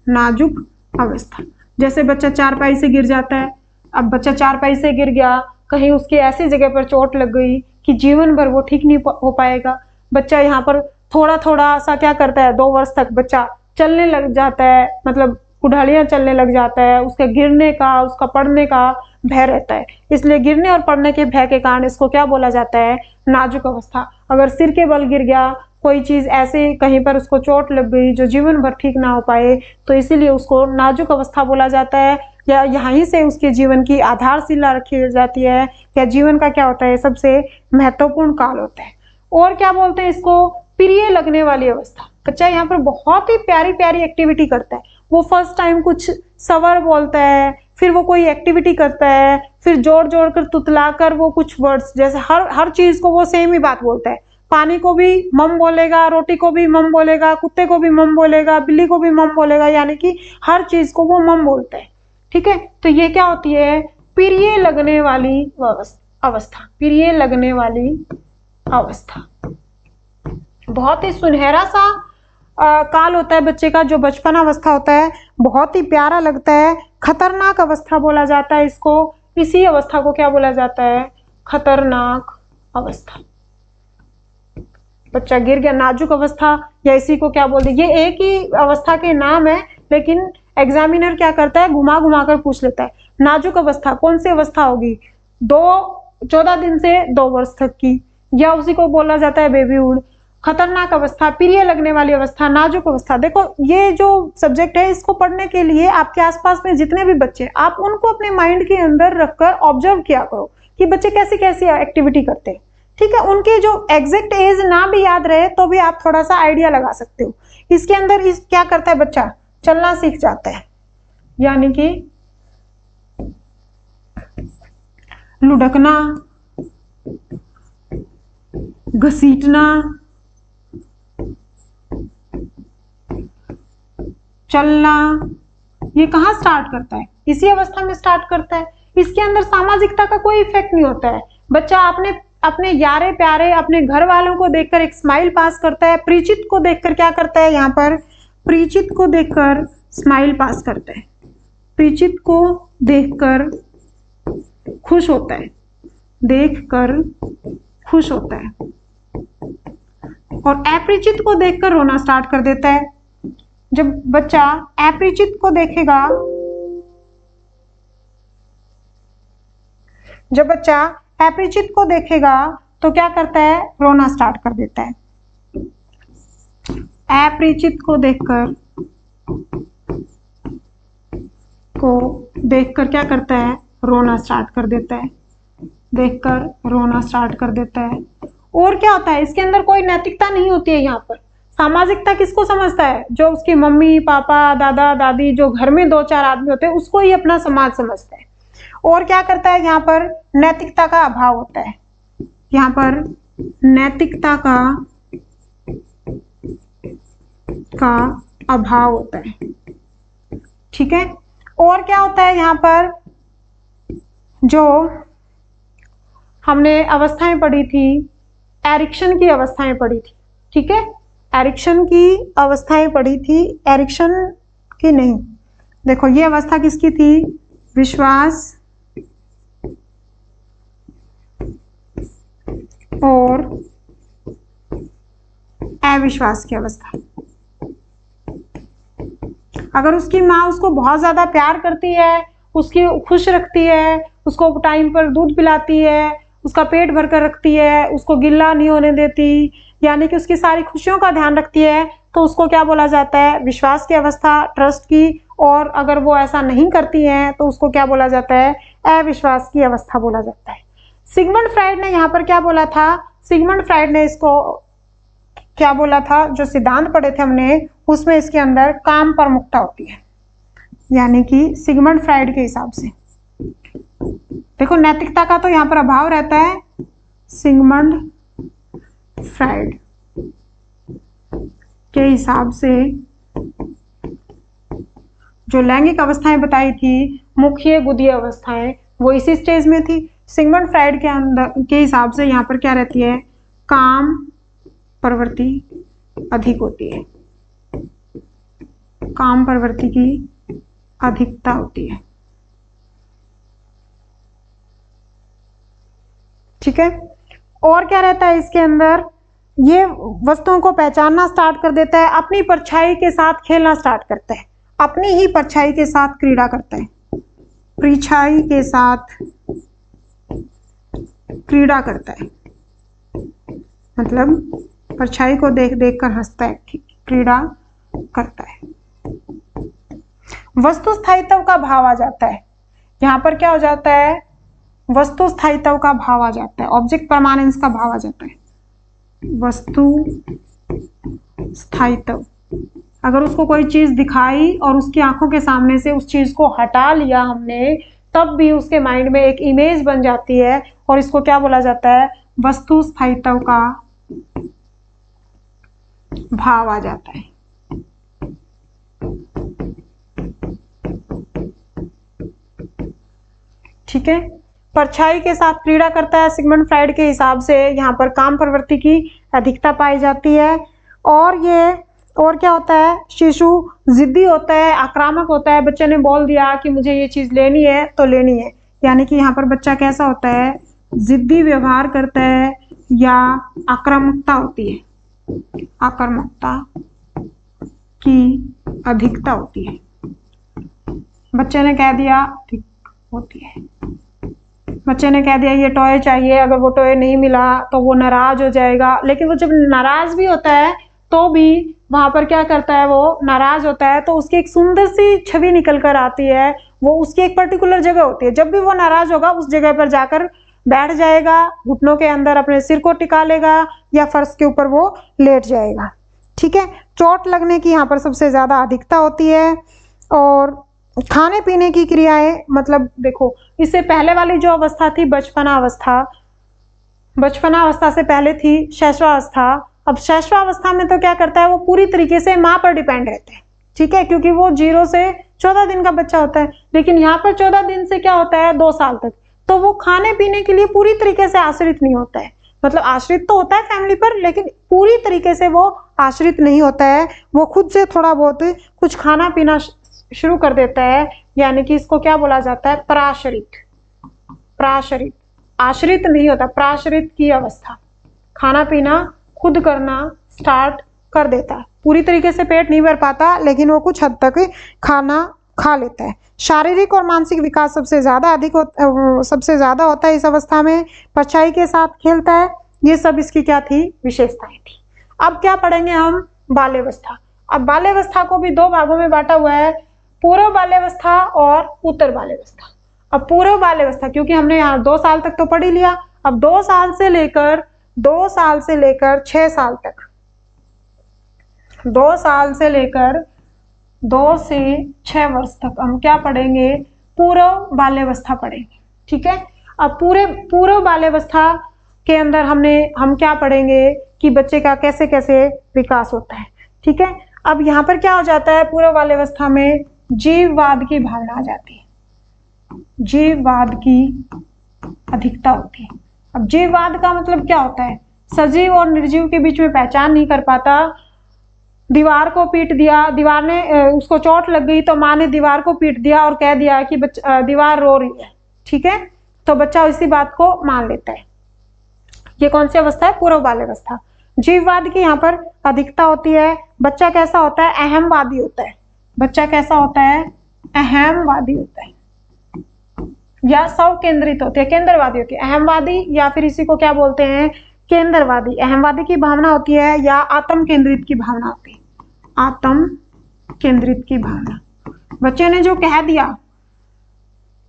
नाजुक अवस्था। जैसे बच्चा चारपाई से गिर जाता है। अब बच्चा चारपाई से गिर गया, कहीं उसकी ऐसी जगह पर चोट लग गई कि जीवन भर वो ठीक नहीं हो पाएगा। बच्चा यहाँ पर थोड़ा थोड़ा सा क्या करता है, 2 वर्ष तक बच्चा चलने लग जाता है, मतलब कुल्हाड़ियां चलने लग जाता है। उसके गिरने का, उसका पड़ने का भय रहता है। इसलिए गिरने और पड़ने के भय के कारण इसको क्या बोला जाता है, नाजुक अवस्था। अगर सिर के बल गिर गया, कोई चीज ऐसे कहीं पर उसको चोट लग गई जो जीवन भर ठीक ना हो पाए, तो इसीलिए उसको नाजुक अवस्था बोला जाता है। या यहीं से उसके जीवन की आधारशिला रखी जाती है। या जीवन का क्या होता है, सबसे महत्वपूर्ण काल होता है। और क्या बोलते हैं इसको, प्रिय लगने वाली अवस्था। बच्चा यहाँ पर बहुत ही प्यारी प्यारी एक्टिविटी करता है। वो फर्स्ट टाइम कुछ सवर बोलता है, फिर वो कोई एक्टिविटी करता है, फिर जोड़ जोड़ कर तुतला कर वो कुछ वर्ड्स, जैसे हर चीज को वो सेम ही बात बोलता है। पानी को भी मम बोलेगा, रोटी को भी मम बोलेगा, कुत्ते को भी मम बोलेगा, बिल्ली को भी मम बोलेगा, यानी कि हर चीज को वो मम बोलता है। ठीक है। तो ये क्या होती है, प्रिय लगने वाली अवस्था, प्रिय लगने वाली अवस्था। बहुत ही सुनहरा सा काल होता है बच्चे का, जो बचपन अवस्था होता है, बहुत ही प्यारा लगता है। खतरनाक अवस्था बोला जाता है इसको। इसी अवस्था को क्या बोला जाता है, खतरनाक अवस्था। बच्चा गिर गया, नाजुक अवस्था, या इसी को क्या बोलते हैं, ये एक ही अवस्था के नाम है, लेकिन एग्जामिनर क्या करता है, घुमा घुमा कर पूछ लेता है। नाजुक अवस्था कौन सी अवस्था होगी, 14 दिन से 2 वर्ष तक की, या उसी को बोला जाता है बेबीहुड। खतरनाक अवस्था, प्रिय लगने वाली अवस्था, नाजुक अवस्था। देखो ये जो सब्जेक्ट है, इसको पढ़ने के लिए आपके आसपास में जितने भी बच्चे, आप उनको अपने माइंड के अंदर रखकर ऑब्जर्व किया करो कि बच्चे कैसी कैसी एक्टिविटी करते हैं। ठीक है। उनके जो एग्जैक्ट एज ना भी याद रहे तो भी आप थोड़ा सा आइडिया लगा सकते हो। इसके अंदर क्या करता है बच्चा, चलना सीख जाता है, यानी कि लुढ़कना, घसीटना, चलना, ये कहाँ स्टार्ट करता है, इसी अवस्था में स्टार्ट करता है। इसके अंदर सामाजिकता का कोई इफेक्ट नहीं होता है। बच्चा अपने यारे प्यारे अपने घर वालों को देखकर एक स्माइल पास करता है। परिचित को देखकर क्या करता है, यहाँ पर परिचित को देखकर स्माइल पास करता है, परिचित को देखकर खुश होता है, देखकर खुश होता है, और अपरिचित को देखकर रोना स्टार्ट कर देता है। जब बच्चा अपरिचित को देखेगा, जब बच्चा अपरिचित को देखेगा तो क्या करता है, रोना स्टार्ट कर देता है। अपरिचित को देखकर क्या करता है, रोना स्टार्ट कर देता है, देखकर रोना स्टार्ट कर देता है। और क्या होता है, इसके अंदर कोई नैतिकता नहीं होती है। यहाँ पर सामाजिकता किसको समझता है, जो उसकी मम्मी पापा दादा दादी, जो घर में 2-4 आदमी होते हैं, उसको ही अपना समाज समझता है। और क्या करता है, यहाँ पर नैतिकता का अभाव होता है, यहाँ पर नैतिकता का अभाव होता है। ठीक है। और क्या होता है, यहाँ पर जो हमने अवस्थाएं पढ़ी थी, एरिक्शन की अवस्थाएं पढ़ी थी। ठीक है। एरिक्शन की अवस्थाएं पढ़ी थी, एरिक्शन की नहीं, देखो ये अवस्था किसकी थी, विश्वास और अविश्वास की अवस्था। अगर उसकी माँ उसको बहुत ज्यादा प्यार करती है, उसकी खुश रखती है, उसको टाइम पर दूध पिलाती है, उसका पेट भर कर रखती है, उसको गिल्ला नहीं होने देती, यानी कि उसकी सारी खुशियों का ध्यान रखती है, तो उसको क्या बोला जाता है, विश्वास की अवस्था, ट्रस्ट की। और अगर वो ऐसा नहीं करती है तो उसको क्या बोला जाता है, अविश्वास की अवस्था बोला जाता है। सिगमंड फ्राइड ने यहाँ पर क्या बोला था, सिगमंड फ्राइड ने इसको क्या बोला था, जो सिद्धांत पढ़े थे हमने उसमें इसके अंदर काम प्रमुखता होती है, यानी कि सिगमंड फ्राइड के हिसाब से। देखो नैतिकता का तो यहाँ पर अभाव रहता है, सिगमंड फ्राइड के हिसाब से जो लैंगिक अवस्थाएं बताई थी, मुख्य गुदीय अवस्थाएं, वो इसी स्टेज में थी। सिगमंड फ्राइड के अंदर के हिसाब से यहाँ पर क्या रहती है, काम प्रवृत्ति अधिक होती है, काम प्रवृत्ति की अधिकता होती है। ठीक है, और क्या रहता है इसके अंदर, ये वस्तुओं को पहचानना स्टार्ट कर देता है, अपनी परछाई के साथ खेलना स्टार्ट करता है, अपनी ही परछाई के साथ क्रीड़ा करता है, परछाई के साथ क्रीड़ा करता है, मतलब परछाई को देख देख कर हंसता है, क्रीड़ा करता है। वस्तु स्थायित्व का भाव आ जाता है, यहाँ पर क्या हो जाता है, वस्तु स्थायित्व का भाव आ जाता है, ऑब्जेक्ट परमानेंस का भाव आ जाता है। वस्तु स्थायित्व, अगर उसको कोई चीज दिखाई और उसकी आंखों के सामने से उस चीज को हटा लिया हमने, तब भी उसके माइंड में एक इमेज बन जाती है, और इसको क्या बोला जाता है, वस्तु स्थायित्व का भाव आ जाता है। ठीक है, परछाई के साथ क्रीड़ा करता है, सिगमंड फ्राइड के हिसाब से यहाँ पर काम प्रवृत्ति की अधिकता पाई जाती है। और क्या होता है, शिशु जिद्दी होता है, आक्रामक होता है, बच्चे ने बोल दिया कि मुझे ये चीज लेनी है तो लेनी है, यानी कि यहाँ पर बच्चा कैसा होता है, जिद्दी व्यवहार करता है या आक्रामकता होती है, आक्रामकता की अधिकता होती है। बच्चे ने कह दिया ठीक होती है, बच्चे ने कह दिया ये टॉय चाहिए, अगर वो टॉय नहीं मिला तो वो नाराज हो जाएगा, लेकिन वो जब नाराज भी होता है तो भी वहां पर क्या करता है, वो नाराज होता है तो उसकी एक सुंदर सी छवि निकल कर आती है, वो उसकी एक पर्टिकुलर जगह होती है, जब भी वो नाराज होगा उस जगह पर जाकर बैठ जाएगा, घुटनों के अंदर अपने सिर को टिका लेगा या फर्श के ऊपर वो लेट जाएगा। ठीक है, चोट लगने की यहाँ पर सबसे ज्यादा अधिकता होती है। और खाने पीने की क्रियाएं, मतलब देखो इससे पहले वाली जो अवस्था थी बचपना अवस्था, बचपना अवस्था से पहले थी शैशवावस्था। अब शैशवावस्था में तो क्या करता है, वो पूरी तरीके से माँ पर डिपेंड रहते हैं, ठीक है, क्योंकि वो 0 से 14 दिन का बच्चा होता है। लेकिन यहाँ पर 14 दिन से क्या होता है, 2 साल तक, तो वो खाने पीने के लिए पूरी तरीके से आश्रित नहीं होता है, मतलब आश्रित तो होता है फैमिली पर, लेकिन पूरी तरीके से वो आश्रित नहीं होता है, वो खुद से थोड़ा बहुत कुछ खाना पीना शुरू कर देता है, यानी कि इसको क्या बोला जाता है, प्राश्रित। प्राश्रित, आश्रित नहीं होता, प्राश्रित की अवस्था, खाना पीना खुद करना स्टार्ट कर देता है, पूरी तरीके से पेट नहीं भर पाता लेकिन वो कुछ हद तक खाना खा लेता है। शारीरिक और मानसिक विकास सबसे ज्यादा होता है इस अवस्था में, परछाई के साथ खेलता है, ये सब इसकी क्या थी, विशेषताएं थी। अब क्या पढ़ेंगे हम, बाल्यावस्था। अब बाल्यावस्था को भी 2 भागों में बांटा हुआ है, पूर्व बाल्यावस्था और उत्तर बाल्यावस्था। अब पूर्व बाल्यावस्था, क्योंकि हमने यहाँ 2 साल तक तो पढ़ ही लिया, अब 2 साल से लेकर 6 साल तक, 2 साल से लेकर 2 से 6 वर्ष तक हम क्या पढ़ेंगे, पूर्व बाल्यावस्था पढ़ेंगे। ठीक है, अब पूर्व बाल्यावस्था के अंदर हम क्या पढ़ेंगे कि बच्चे का कैसे कैसे विकास होता है। ठीक है, अब यहाँ पर क्या हो जाता है, पूर्व बाल्यावस्था में जीववाद की भावना आ जाती है, जीववाद की अधिकता होती है। अब जीववाद का मतलब क्या होता है, सजीव और निर्जीव के बीच में पहचान नहीं कर पाता, दीवार को पीट दिया, दीवार ने उसको चोट लग गई तो माँ ने दीवार को पीट दिया और कह दिया कि दीवार रो रही है, ठीक है, तो बच्चा इसी बात को मान लेता है। ये कौन सी अवस्था है? पूर्व बाल अवस्था। जीववाद की यहाँ पर अधिकता होती है। बच्चा कैसा होता है? अहमवादी होता है। बच्चा कैसा होता है? अहमवादी होता है या स्व केंद्रित होती है, केंद्रवादी होती है। अहमवादी या फिर इसी को क्या बोलते हैं? केंद्रवादी। अहमवादी की भावना होती है या आत्म केंद्रित की भावना होती है, आत्म केंद्रित की भावना। बच्चे ने जो कह दिया,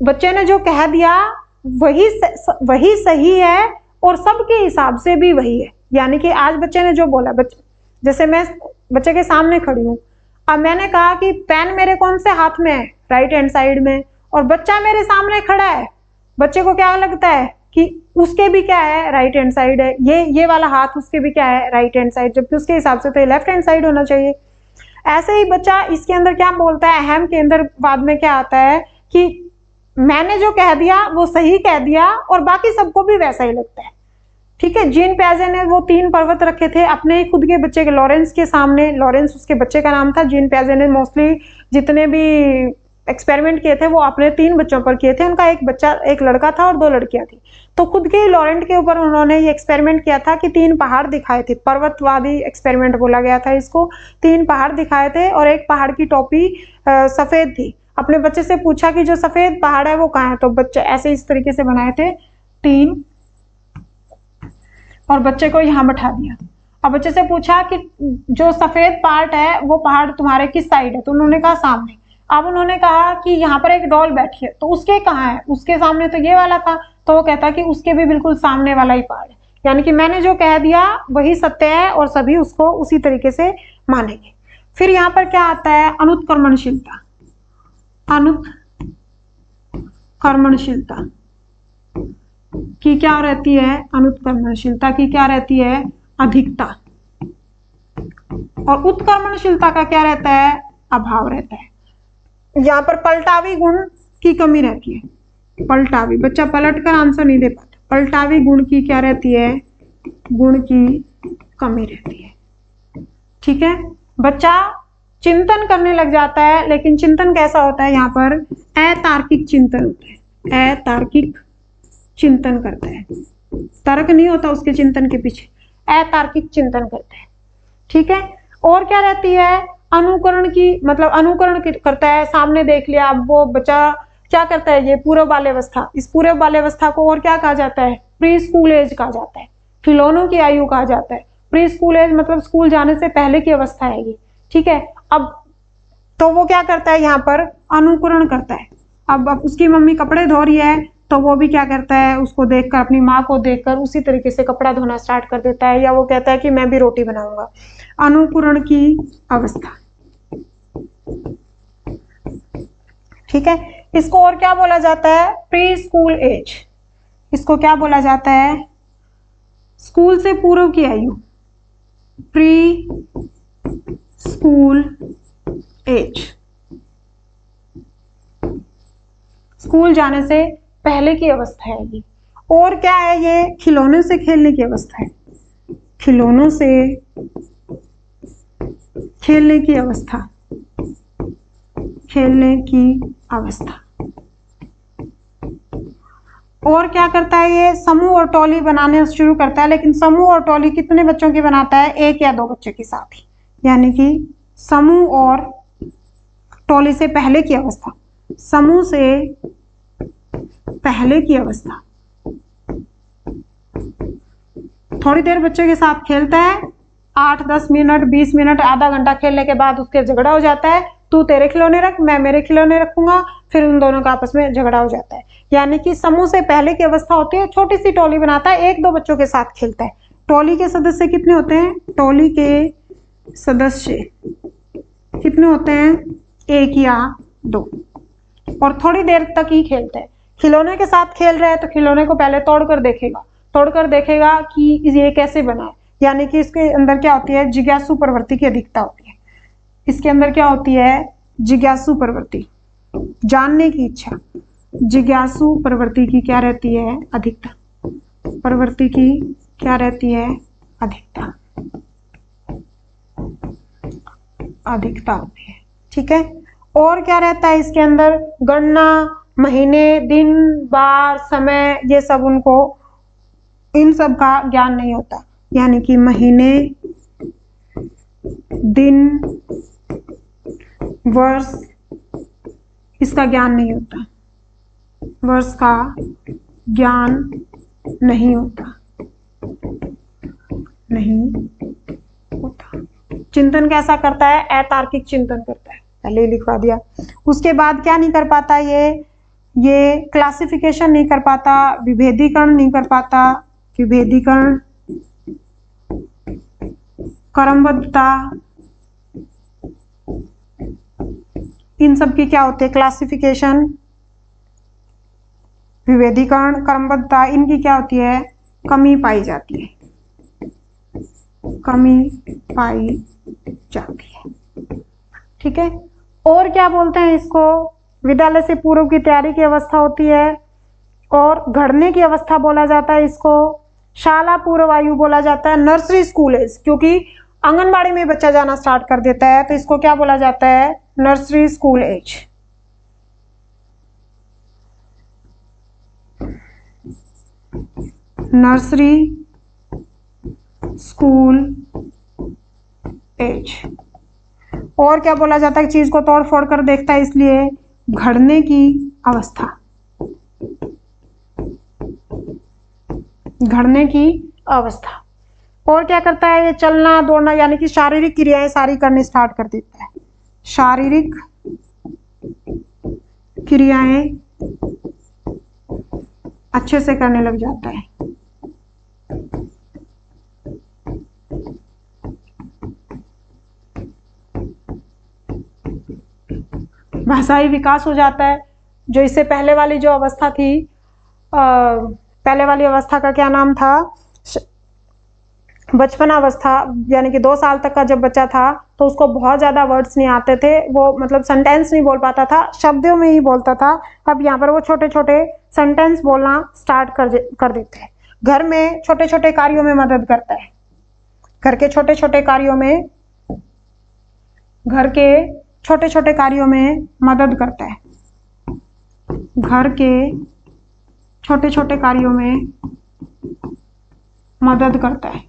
बच्चे ने जो कह दिया वही सही है और सबके हिसाब से भी वही है। यानी कि आज बच्चे ने जो बोला, जैसे मैं बच्चे के सामने खड़ी हूँ, अब मैंने कहा कि पेन मेरे कौन से हाथ में है? राइट हैंड साइड में, और बच्चा मेरे सामने खड़ा है। बच्चे को क्या लगता है कि उसके भी क्या है? राइट हैंड साइड है। ये वाला हाथ उसके भी क्या है? राइट हैंड साइड, जबकि उसके हिसाब से तो ये लेफ्ट हैंड साइड होना चाहिए। ऐसे ही बच्चा इसके अंदर क्या बोलता है? अहम केंद्रवाद में क्या आता है कि मैंने जो कह दिया वो सही कह दिया और बाकी सबको भी वैसा ही लगता है, ठीक है। जीन पियाजे ने वो 3 पर्वत रखे थे अपने ही खुद के बच्चे के, लॉरेंस के सामने। लॉरेंस उसके बच्चे का नाम था। जीन पियाजे ने मोस्टली जितने भी एक्सपेरिमेंट किए थे वो अपने 3 बच्चों पर किए थे। उनका एक लड़का था और 2 लड़कियां थी। तो खुद के लॉरेंट के ऊपर उन्होंने ये एक्सपेरिमेंट किया था कि 3 पहाड़ दिखाए थे। पर्वतवादी एक्सपेरिमेंट बोला गया था इसको। 3 पहाड़ दिखाए थे और एक पहाड़ की टोपी सफेद थी। अपने बच्चे से पूछा कि जो सफेद पहाड़ है वो कहाँ है? तो बच्चे ऐसे इस तरीके से बनाए थे 3 और बच्चे को यहाँ बैठा दिया। अब बच्चे से पूछा कि जो सफेद पार्ट है वो पहाड़ तुम्हारे किस साइड है? तो उन्होंने कहा सामने। अब उन्होंने कहा कि यहाँ पर एक डॉल बैठी है, तो उसके कहाँ है? उसके सामने तो ये वाला था। तो वो कहता कि उसके भी बिल्कुल सामने वाला ही पहाड़ है। यानी कि मैंने जो कह दिया वही सत्य है और सभी उसको उसी तरीके से मानेंगे। फिर यहाँ पर क्या आता है? अनुत्क्रमणशीलता। अनुत्क्रमणशीलता की क्या रहती है? अनुत्क्रमणशीलता की क्या रहती है? अधिकता। और उत्क्रमणशीलता का क्या रहता है? अभाव रहता है। यहाँ पर पलटावी गुण की कमी रहती है। पलटावी, बच्चा पलट कर आंसर नहीं दे पाता। पलटावी गुण की क्या रहती है? गुण की कमी रहती है, ठीक है। बच्चा चिंतन करने लग जाता है, लेकिन चिंतन कैसा होता है? यहाँ पर अतार्किक चिंतन होता है। अतार्किक चिंतन करता है, तर्क नहीं होता उसके चिंतन के पीछे, अतार्किक चिंतन करता है, ठीक है। और क्या रहती है? अनुकरण की, मतलब अनुकरण करता है। सामने देख लिया, अब वो बच्चा क्या करता है? ये पूर्व बाल्यावस्था। इस पूर्व बाल्यावस्था को और क्या कहा जाता है? प्री स्कूल एज कहा जाता है, खिलौनों की आयु कहा जाता है। प्री स्कूल एज मतलब स्कूल जाने से पहले की अवस्था है ये, ठीक है। अब तो वो क्या करता है? यहाँ पर अनुकरण करता है। अब उसकी मम्मी कपड़े धो रही है तो वो भी क्या करता है? उसको देखकर, अपनी माँ को देखकर उसी तरीके से कपड़ा धोना स्टार्ट कर देता है। या वो कहता है कि मैं भी रोटी बनाऊंगा। अनुकरण की अवस्था, ठीक है। इसको और क्या बोला जाता है? Preschool age. इसको क्या बोला जाता है? स्कूल से पूर्व की आयु, प्री स्कूल एज। स्कूल जाने से पहले की अवस्था है ये। और क्या है? ये खिलौनों से खेलने की अवस्था है। खिलौनों से खेलने की अवस्था, खेलने की अवस्था। और क्या करता है? ये समूह और टोली बनाने शुरू करता है। लेकिन समूह और टोली कितने बच्चों की बनाता है? 1 या 2 बच्चे के साथ ही। यानी कि समूह और टोली से पहले की अवस्था, समूह से पहले की अवस्था। थोड़ी देर बच्चे के साथ खेलता है, 8-10 मिनट, 20 मिनट, आधा घंटा खेलने के बाद उसके झगड़ा हो जाता है। तू तेरे खिलौने रख, मैं मेरे खिलौने रखूंगा। फिर उन दोनों का आपस में झगड़ा हो जाता है। यानी कि समूह से पहले की अवस्था होती है। छोटी सी टोली बनाता है, 1-2 बच्चों के साथ खेलता है। टोली के सदस्य कितने होते हैं? टोली के सदस्य कितने होते हैं? 1 या 2। और थोड़ी देर तक ही खेलते हैं। खिलौने के साथ खेल रहे हैं तो खिलौने को पहले तोड़कर देखेगा कि ये कैसे बना है। यानी कि इसके अंदर क्या होती है? जिज्ञासु प्रवृत्ति की अधिकता होती है। इसके अंदर क्या होती है? जिज्ञासु प्रवृत्ति, जानने की इच्छा। जिज्ञासु प्रवृत्ति की क्या रहती है? अधिकता। प्रवृत्ति की क्या रहती है? अधिकता। अधिकता होती है। ठीक है, और क्या रहता है इसके अंदर? गणना, महीने, दिन, बार, समय, ये सब उनको, इन सब का ज्ञान नहीं होता। यानी कि महीने, दिन, वर्ष, इसका ज्ञान नहीं होता, वर्ष का ज्ञान नहीं होता, नहीं होता। चिंतन कैसा करता है? अतार्किक चिंतन करता है, पहले ही लिखवा दिया। उसके बाद क्या नहीं कर पाता ये क्लासिफिकेशन नहीं कर पाता, विभेदीकरण नहीं कर पाता, विभेदीकरण, क्रमबद्धता, इन सब की क्या होती है? क्लासिफिकेशन, विभेदीकरण, क्रमबद्धता, इनकी क्या होती है? कमी पाई जाती है, कमी पाई जाती है। ठीक है, और क्या बोलते हैं इसको? विद्यालय से पूर्व की तैयारी की अवस्था होती है, और घड़ने की अवस्था बोला जाता है इसको, शाला पूर्व आयु बोला जाता है, नर्सरी स्कूल एज, क्योंकि आंगनबाड़ी में बच्चा जाना स्टार्ट कर देता है तो इसको क्या बोला जाता है? Nursery school age. Nursery school age. और क्या बोला जाता है? चीज को तोड़ फोड़ कर देखता है, इसलिए घड़ने की अवस्था, घड़ने की अवस्था। और क्या करता है? ये चलना, दौड़ना, यानी कि शारीरिक क्रियाएं सारी करने स्टार्ट कर देता है, शारीरिक क्रियाएं अच्छे से करने लग जाता है। भाषाई विकास हो जाता है। जो इससे पहले वाली जो अवस्था थी, पहले वाली अवस्था का क्या नाम था? बचपना अवस्था, यानी कि 2 साल तक का जब बच्चा था तो उसको बहुत ज्यादा वर्ड्स नहीं आते थे, वो मतलब सेंटेंस नहीं बोल पाता था, शब्दों में ही बोलता था। अब यहाँ पर वो छोटे छोटे सेंटेंस बोलना स्टार्ट कर देते हैं। घर में छोटे छोटे कार्यों में मदद करता है, घर के छोटे छोटे कार्यों में, घर के छोटे छोटे कार्यों में मदद करता है, घर के छोटे छोटे कार्यों में मदद करता है।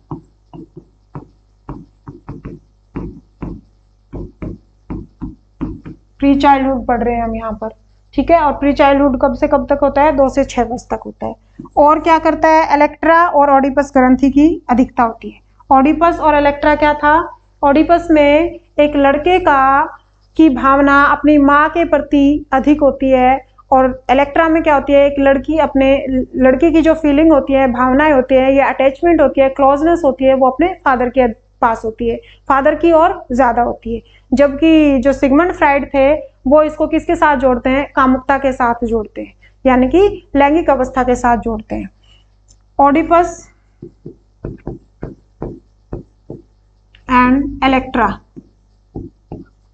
प्री चाइल्डहुड पढ़ रहे हैं हम यहाँ पर, ठीक है। और प्री चाइल्डहुड कब से कब तक होता है? 2 से 6 वर्ष तक होता है। और क्या करता है? इलेक्ट्रा और ऑडिपस ग्रंथि की अधिकता होती है। ऑडिपस और इलेक्ट्रा क्या था? ऑडिपस में एक लड़के की भावना अपनी माँ के प्रति अधिक होती है, और इलेक्ट्रा में क्या होती है? एक लड़की अपने लड़के की जो फीलिंग होती है, भावनाएं होती है, ये अटैचमेंट होती है, क्लोजनेस होती है, वो अपने फादर के पास होती है, फादर की और ज्यादा होती है। जबकि जो सिगमंड फ्राइड थे वो इसको किसके साथ जोड़ते हैं? कामुकता के साथ जोड़ते हैं, यानी कि लैंगिक अवस्था के साथ जोड़ते हैं। ऑडिपस एंड इलेक्ट्रा,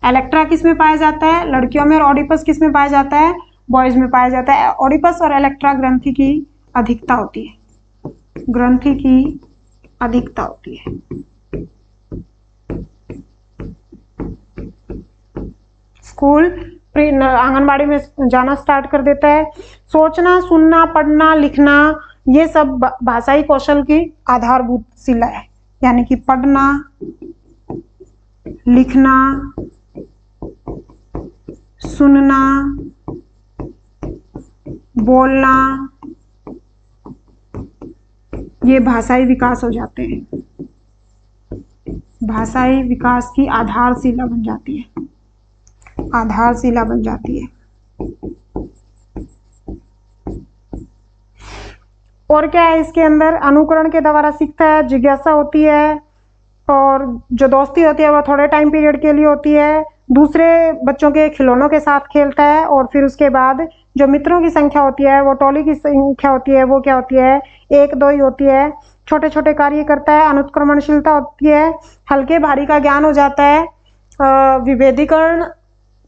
इलेक्ट्रा किस में पाया जाता है? लड़कियों में। और ऑडिपस किस में पाया जाता है? बॉयज में पाया जाता है। ऑडिपस और इलेक्ट्रा ग्रंथि की अधिकता होती है, ग्रंथि की अधिकता होती है। स्कूल आंगनबाड़ी में जाना स्टार्ट कर देता है। सोचना, सुनना, पढ़ना, लिखना, ये सब भाषाई कौशल की आधारभूत शिला है, यानी कि पढ़ना, लिखना, सुनना, बोलना, ये भाषाई विकास हो जाते हैं, भाषाई विकास की आधारशिला बन जाती है, आधारशिला बन जाती है। और क्या है इसके अंदर? अनुकरण के द्वारा सीखता है, जिज्ञासा होती है, और जो दोस्ती होती है वो थोड़े टाइम पीरियड के लिए होती है, दूसरे बच्चों के खिलौनों के साथ खेलता है, और फिर उसके बाद जो मित्रों की संख्या होती है, वो टोली की संख्या होती है, वो क्या होती है? 1-2 ही होती है। छोटे छोटे कार्य करता है, अनुत्क्रमणशीलता होती है, हल्के भारी का ज्ञान हो जाता है, विभेदीकरण,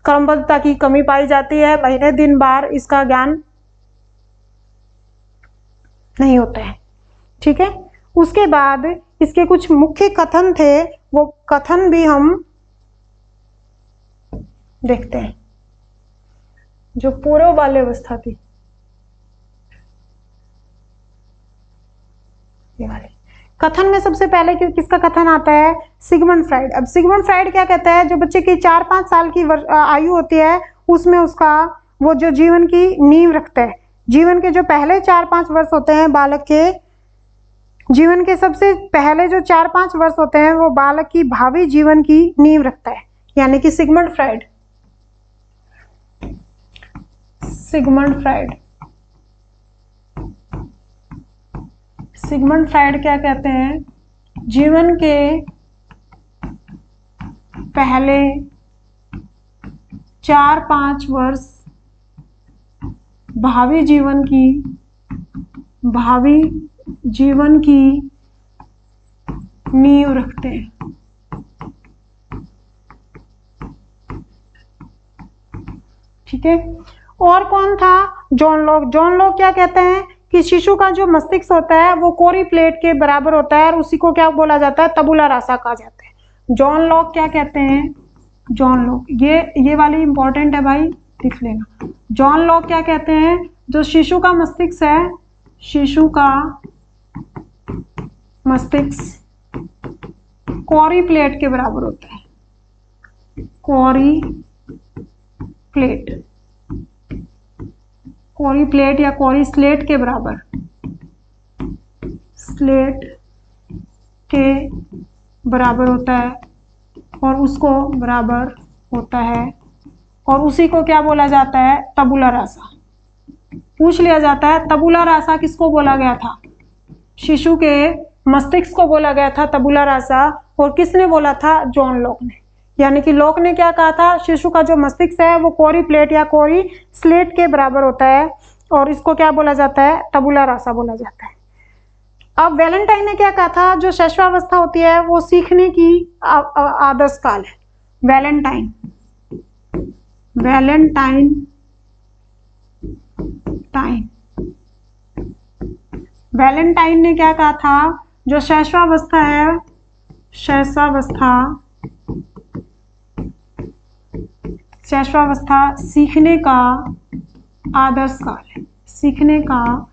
क्रमबद्धता की कमी पाई जाती है, महीने, दिन, बार, इसका ज्ञान नहीं होता है, ठीक है। उसके बाद इसके कुछ मुख्य कथन थे, वो कथन भी हम देखते हैं। जो पूर्व बाल्यावस्था थी, ये वाली। कथन में सबसे पहले किसका कथन आता है? Sigmund Freud. अब सिगमंड फ्राइड क्या कहता है? जो बच्चे की 4-5 साल की आयु होती है उसमें उसका वो जो जीवन की नींव रखता है, जीवन के जो पहले 4-5 वर्ष होते हैं बालक के, जीवन के सबसे पहले जो 4-5 वर्ष होते हैं वो बालक की भावी जीवन की नींव रखता है, यानी कि Sigmund Freud. Sigmund Freud, Sigmund Freud क्या कहते हैं? जीवन के पहले 4-5 वर्ष भावी जीवन की नींव रखते हैं। ठीक है। और कौन था? John Locke. जॉन लॉक क्या कहते हैं कि शिशु का जो मस्तिष्क होता है वो कोरी प्लेट के बराबर होता है और उसी को क्या बोला जाता है? तबुला रासा कहा जाता है। जॉन लॉक क्या कहते हैं? जॉन लॉक, ये वाली इंपॉर्टेंट है भाई, लिख लेना। जॉन लॉक क्या कहते हैं? जो शिशु का मस्तिष्क है, शिशु का मस्तिष्क कोरी प्लेट के बराबर होता है। कोरी प्लेट या कोरी स्लेट के बराबर, स्लेट के बराबर होता है और उसको बराबर होता है और उसी को क्या बोला जाता है? तबुला रासा। पूछ लिया जाता है तबुला रासा किसको बोला गया था? शिशु के मस्तिष्क को बोला गया था तबुला रासा, और किसने बोला था? जॉन लॉक ने। यानी कि लॉक ने क्या कहा था? शिशु का जो मस्तिष्क है वो कोरी प्लेट या कोरी स्लेट के बराबर होता है और इसको क्या बोला जाता है? तबुला रासा बोला जाता है। अब वैलेंटाइन ने क्या कहा था? जो शैशवावस्था होती है वो सीखने की आदर्श काल है। वैलेंटाइन ने क्या कहा था? जो शैशवावस्था है, शैशवावस्था सीखने का आदर्श काल है, सीखने का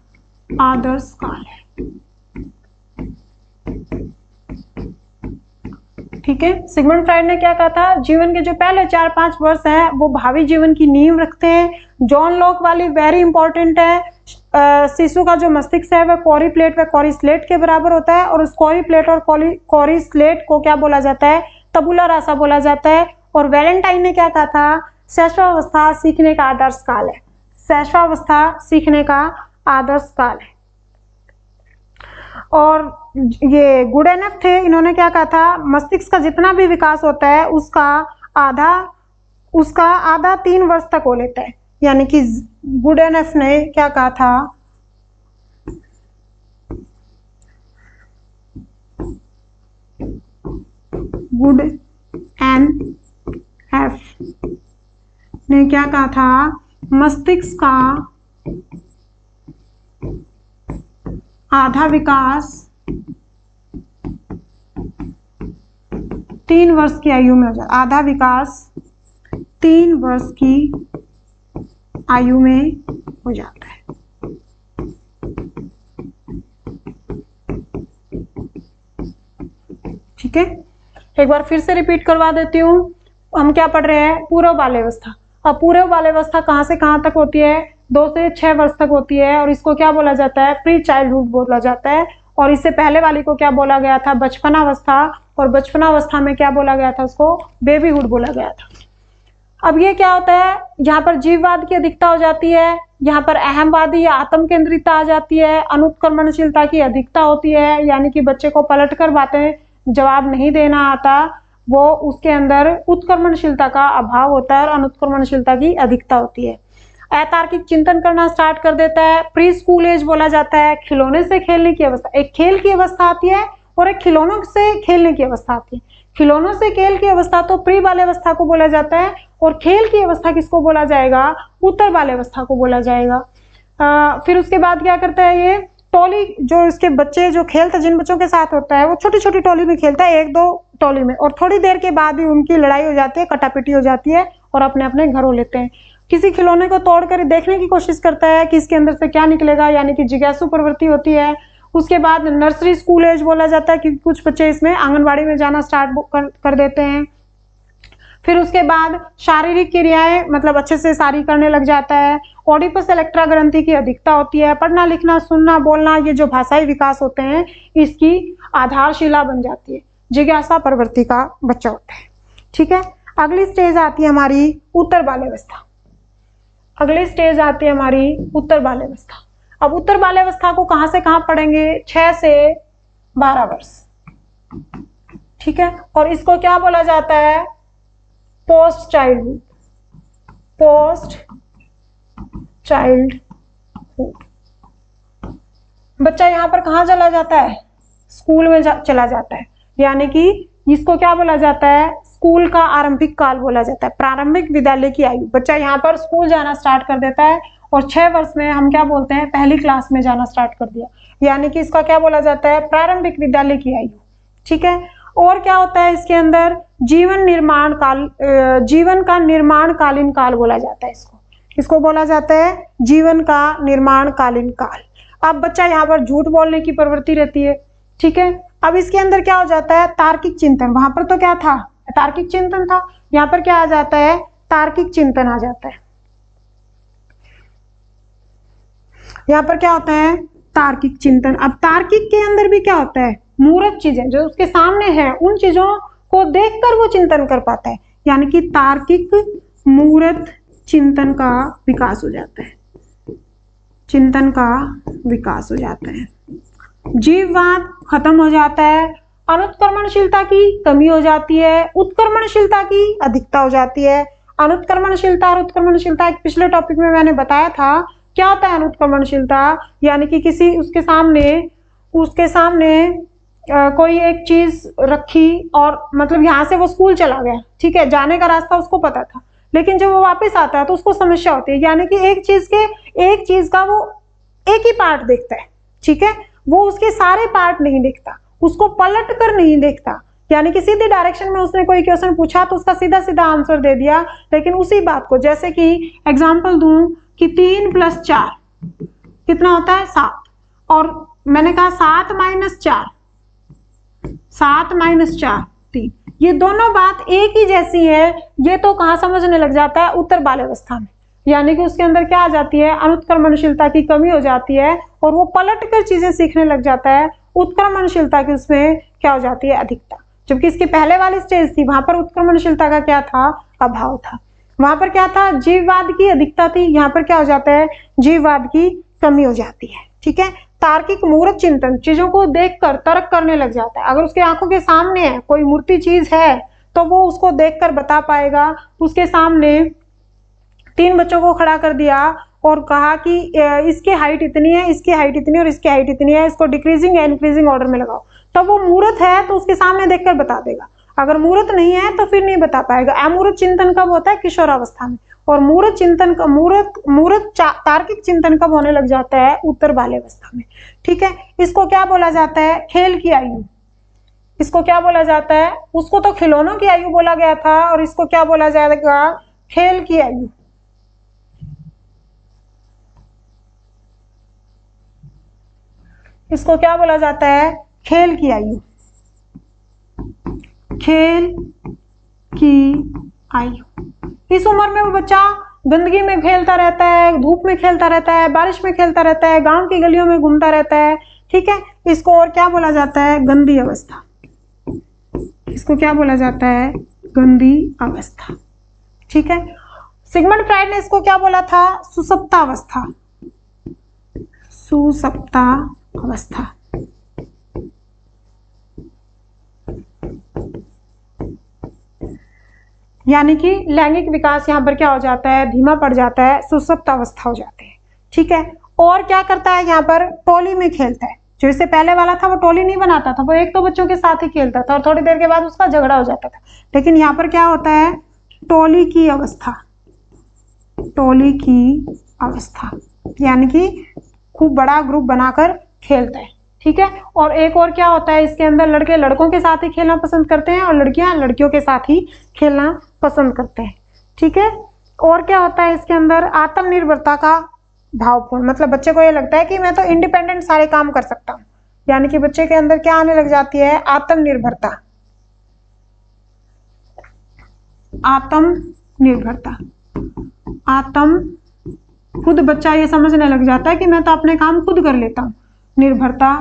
आदर्श काल है। ठीक है। सिगमंड फ्राइड ने क्या कहा था? जीवन के जो पहले 4-5 वर्ष हैं वो भावी जीवन की नींव रखते हैं। जॉन लॉक वाली वेरी इंपॉर्टेंट है। शिशु का जो मस्तिष्क है वह कोरी प्लेट व कोरी स्लेट के बराबर होता है और उस कोरी प्लेट और कोरी स्लेट को क्या बोला जाता है? तबुला रासा बोला जाता है। और वैलेंटाइन ने क्या कहा था? शैशवावस्था सीखने का आदर्श काल है, शैशवावस्था सीखने का आदर्श काल है। और ये गुडेनफ थे, इन्होंने क्या कहा था? मस्तिष्क का जितना भी विकास होता है उसका आधा 3 वर्ष तक हो लेता है। यानी कि गुडेनफ ने क्या कहा था? गुडेनफ ने क्या कहा था? मस्तिष्क का आधा विकास 3 वर्ष की आयु में हो जाता है। आधा विकास 3 वर्ष की आयु में हो जाता है। ठीक है। एक बार फिर से रिपीट करवा देती हूँ। हम क्या पढ़ रहे हैं? पूर्व बाल्यावस्था। अब पूर्व बाल्यावस्था कहाँ से कहाँ तक होती है? 2 से 6 वर्ष तक होती है और इसको क्या बोला जाता है? प्री चाइल्डहुड बोला जाता है। और इससे पहले वाली को क्या बोला गया था? बचपनावस्था। और बचपनावस्था में क्या बोला गया था? उसको बेबीहुड बोला गया था। अब ये क्या होता है? यहाँ पर जीववाद की अधिकता हो जाती है, यहाँ पर अहमवादी या आत्म केंद्रितता आ जाती है, अनुत्क्रमणशीलता की अधिकता होती है, यानी कि बच्चे को पलटकर बातें जवाब नहीं देना आता, वो उसके अंदर उत्क्रमणशीलता का अभाव होता है और अनुत्क्रमणशीलता की अधिकता होती है। अतार्किक चिंतन करना स्टार्ट कर देता है। प्री स्कूल एज बोला जाता है। खिलौने से खेलने की अवस्था, एक खेल की अवस्था आती है और एक खिलौनों से खेलने की अवस्था आती है। खिलौनों से खेल की अवस्था तो प्री बाल्यावस्था को बोला जाता है और खेल की अवस्था किसको बोला जाएगा? उत्तर बाल्यावस्था को बोला जाएगा। फिर उसके बाद क्या करता है? ये टोली, जो इसके बच्चे जो खेलते, जिन बच्चों के साथ होता है वो छोटी छोटी टोली में खेलता है, 1-2 टोली में, और थोड़ी देर के बाद ही उनकी लड़ाई हो जाती है, कटापिटी हो जाती है और अपने अपने घरों लेते हैं। किसी खिलौने को तोड़कर देखने की कोशिश करता है कि इसके अंदर से क्या निकलेगा, यानी कि जिज्ञासु प्रवृत्ति होती है। उसके बाद नर्सरी स्कूल एज बोला जाता है कि कुछ बच्चे इसमें आंगनबाड़ी में जाना स्टार्ट कर देते हैं। फिर उसके बाद शारीरिक क्रियाएं मतलब अच्छे से सारी करने लग जाता है। ओडिपस इलेक्ट्रा ग्रंथि की अधिकता होती है। पढ़ना लिखना सुनना बोलना ये जो भाषाई विकास होते हैं इसकी आधारशिला बन जाती है। जिज्ञासा प्रवृत्ति का बच्चा होता है। ठीक है, अगली स्टेज आती है हमारी उत्तर बाल्यावस्था। अगली स्टेज आती है हमारी उत्तर बाल्यावस्था। अब उत्तर बाल्यावस्था को कहां से कहां पढ़ेंगे, 6 से 12 वर्ष। ठीक है, और इसको क्या बोला जाता है, पोस्ट चाइल्डहुड। पोस्ट चाइल्डहुड बच्चा यहाँ पर कहाँ चला जाता है, स्कूल में चला जाता है, यानी कि इसको क्या बोला जाता है, स्कूल का आरंभिक काल बोला जाता है, प्रारंभिक विद्यालय की आयु। बच्चा यहाँ पर स्कूल जाना स्टार्ट कर देता है और 6 वर्ष में हम क्या बोलते हैं, पहली क्लास में जाना स्टार्ट कर दिया, यानी कि इसका क्या बोला जाता है, प्रारंभिक विद्यालय की आयु। ठीक है, और क्या होता है इसके अंदर, जीवन निर्माण काल, जीवन का निर्माण कालीन काल बोला जाता है इसको बोला जाता है जीवन का निर्माण कालीन काल। अब बच्चा यहाँ पर झूठ बोलने की प्रवृत्ति रहती है। ठीक है, अब इसके अंदर क्या हो जाता है, तार्किक चिंतन। वहां पर तो क्या था, तार्किक चिंतन था, यहाँ पर क्या आ जाता है, तार्किक चिंतन आ जाता है। यहाँ पर क्या होता है, तार्किक चिंतन। अब तार्किक के अंदर भी क्या होता है, मूर्त चीजें जो उसके सामने है उन चीजों को देखकर वो चिंतन कर पाता है, यानी कि तार्किक मूर्त चिंतन का विकास हो जाता है, चिंतन का विकास हो जाता है। जीववाद खत्म हो जाता है, अनुत्क्रमणशीलता की कमी हो जाती है, उत्क्रमणशीलता की अधिकता हो जाती है। अनुत्क्रमणशीलता और उत्क्रमणशीलता एक पिछले टॉपिक में मैंने बताया था। क्या होता है अनुत्क्रमणशीलता, यानी कि किसी उसके सामने कोई एक चीज रखी और मतलब यहाँ से वो स्कूल चला गया, ठीक है, जाने का रास्ता उसको पता था, लेकिन जब वो वापस आता है तो उसको समस्या होती है, यानी कि एक चीज का वो एक ही पार्ट देखता है। ठीक है, वो उसके सारे पार्ट नहीं देखता, उसको पलट कर नहीं देखता, यानी कि सीधी डायरेक्शन में उसने कोई क्वेश्चन पूछा तो उसका सीधा सीधा आंसर दे दिया, लेकिन उसी बात को, जैसे कि एग्जांपल दूं कि 3 + 4 कितना होता है, 7, और मैंने कहा 7 - 4, 7 - 4 3, ये दोनों बात एक ही जैसी है। ये तो कहाँ समझने लग जाता है, उत्तर बाल्यावस्था में, यानी कि उसके अंदर क्या आ जाती है, अनुत्क्रमणशीलता की कमी हो जाती है और वो पलट कर चीजें सीखने लग जाता है। उत्क्रमणशीलता की उसमें क्या हो जाती है, अधिकता। जबकि इसकी पहले वाली स्टेज थी, वहां पर उत्क्रमणशीलता का क्या था, अभाव था। वहां पर क्या था, जीववाद की अधिकता थी, यहाँ पर क्या हो जाता है, जीववाद की कमी हो जाती है। ठीक है, तार्किक मूर्त चिंतन, चीजों को देखकर तर्क करने लग जाता है। अगर उसके आंखों के सामने है कोई मूर्ति चीज है तो वो उसको देखकर बता पाएगा। उसके सामने 3 बच्चों को खड़ा कर दिया और कहा कि इसकी हाइट इतनी है, इसकी हाइट इतनी और इसकी हाइट इतनी है, इसको डिक्रीजिंग या इंक्रीजिंग ऑर्डर में लगाओ, तो वो मूर्त है तो उसके सामने देखकर बता देगा। अगर मूर्त नहीं है तो फिर नहीं बता पाएगा। अमूर्त चिंतन कब होता है, किशोरावस्था में, और मूर्त चिंतन का तार्किक चिंतन कब होने लग जाता है, उत्तर बाल्यावस्था में। ठीक है, इसको क्या बोला जाता है, खेल की आयु। इसको क्या बोला जाता है, उसको तो खिलौनों की आयु बोला गया था और इसको क्या बोला जाएगा, खेल की आयु। इसको क्या बोला जाता है, खेल की आयु, खेल की आयु। इस उम्र में वो बच्चा गंदगी में खेलता रहता है, धूप में खेलता रहता है, बारिश में खेलता रहता है, गांव की गलियों में घूमता रहता है। ठीक है, इसको और क्या बोला जाता है, गंदी अवस्था। इसको क्या बोला जाता है, गंदी अवस्था। ठीक है, सिगमंड फ्राइड ने इसको क्या बोला था, सुसप्तावस्था, सुसप्तावस्था। यानी कि लैंगिक विकास यहाँ पर क्या हो जाता है, धीमा पड़ जाता है, सुसप्तावस्था हो जाते हैं। ठीक है, और क्या करता है, यहाँ पर टोली में खेलता है। जो इससे पहले वाला था वो टोली नहीं बनाता था, वो एक दो बच्चों के साथ ही खेलता था और थोड़ी देर के बाद उसका झगड़ा हो जाता था। लेकिन यहाँ पर क्या होता है, टोली की अवस्था, टोली की अवस्था, यानी कि खूब बड़ा ग्रुप बनाकर खेलता है। ठीक है, और एक और क्या होता है, इसके अंदर लड़के लड़कों के साथ ही खेलना पसंद करते हैं और लड़कियां लड़कियों के साथ ही खेलना पसंद करते हैं। ठीक है। और क्या होता है इसके अंदर, आत्मनिर्भरता का भावपूर्ण, मतलब बच्चे को ये लगता है कि मैं तो इंडिपेंडेंट सारे काम कर सकता हूँ, यानी कि बच्चे के अंदर क्या आने लग जाती है, आत्मनिर्भरता। आत्मनिर्भरता, खुद बच्चा ये समझने लग जाता है कि मैं तो अपने काम खुद कर लेता हूँ। निर्भरता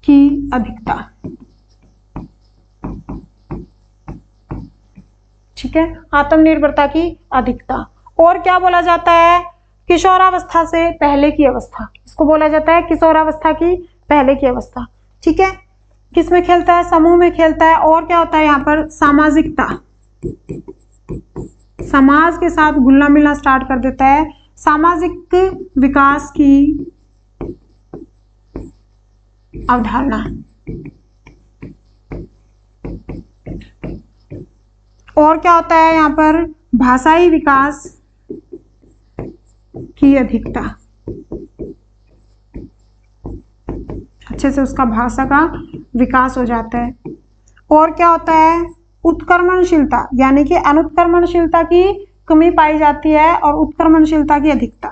की अधिकता, ठीक है, आत्मनिर्भरता की अधिकता। और क्या बोला जाता है, किशोरावस्था से पहले की अवस्था, इसको बोला जाता है किशोरावस्था की पहले की अवस्था। ठीक है, किस में खेलता है, समूह में खेलता है। और क्या होता है यहाँ पर, सामाजिकता, समाज के साथ घुलना मिलना स्टार्ट कर देता है। सामाजिक विकास की अवधारणा, और क्या होता है यहाँ पर, भाषाई विकास की अधिकता, अच्छे से उसका भाषा का विकास हो जाता है। और क्या होता है, उत्क्रमणशीलता, यानी कि अनुत्क्रमणशीलता की कमी पाई जाती है और उत्क्रमणशीलता की अधिकता,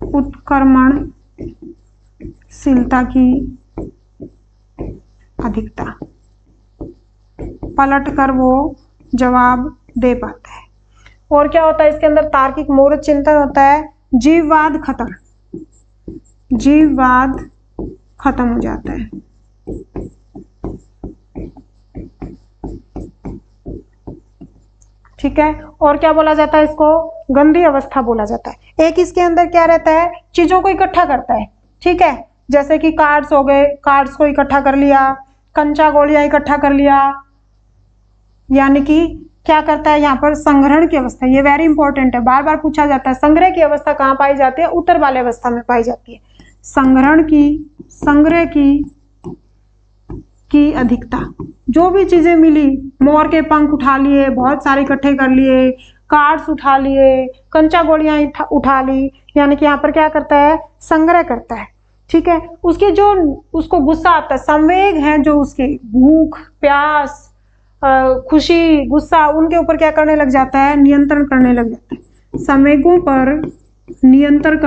उत्क्रमणशीलता की अधिकता, पलट कर वो जवाब दे पाता है। और क्या होता है इसके अंदर, तार्किक मूर्त चिंतन होता है। जीववाद खत्म, जीववाद खत्म हो जाता है। ठीक है, और क्या बोला जाता है इसको, गंदी अवस्था बोला जाता है। एक इसके अंदर क्या रहता है, चीजों को इकट्ठा करता है। ठीक है, जैसे कि कार्ड्स हो गए, कार्ड्स को इकट्ठा कर लिया, कंचा गोलियां इकट्ठा कर लिया, यानी कि क्या करता है यहाँ पर, संग्रहण की अवस्था। ये वेरी इंपॉर्टेंट है, बार बार पूछा जाता है। संग्रह की अवस्था कहाँ पाई जाती है, उत्तर वाले अवस्था में पाई जाती है। संग्रहण की, संग्रह की अधिकता, जो भी चीजें मिली, मोर के पंख उठा लिए, बहुत सारे इकट्ठे कर लिए, कार्ड्स उठा लिए, कंचा गोलियां उठा ली, यानी कि यहाँ पर क्या करता है, संग्रह करता है। ठीक है, उसके जो उसको गुस्सा आता है, संवेग है जो उसके, भूख, प्यास, खुशी, गुस्सा, उनके ऊपर क्या करने लग जाता है, नियंत्रण करने लग जाता है। संवेगों पर नियंत्रण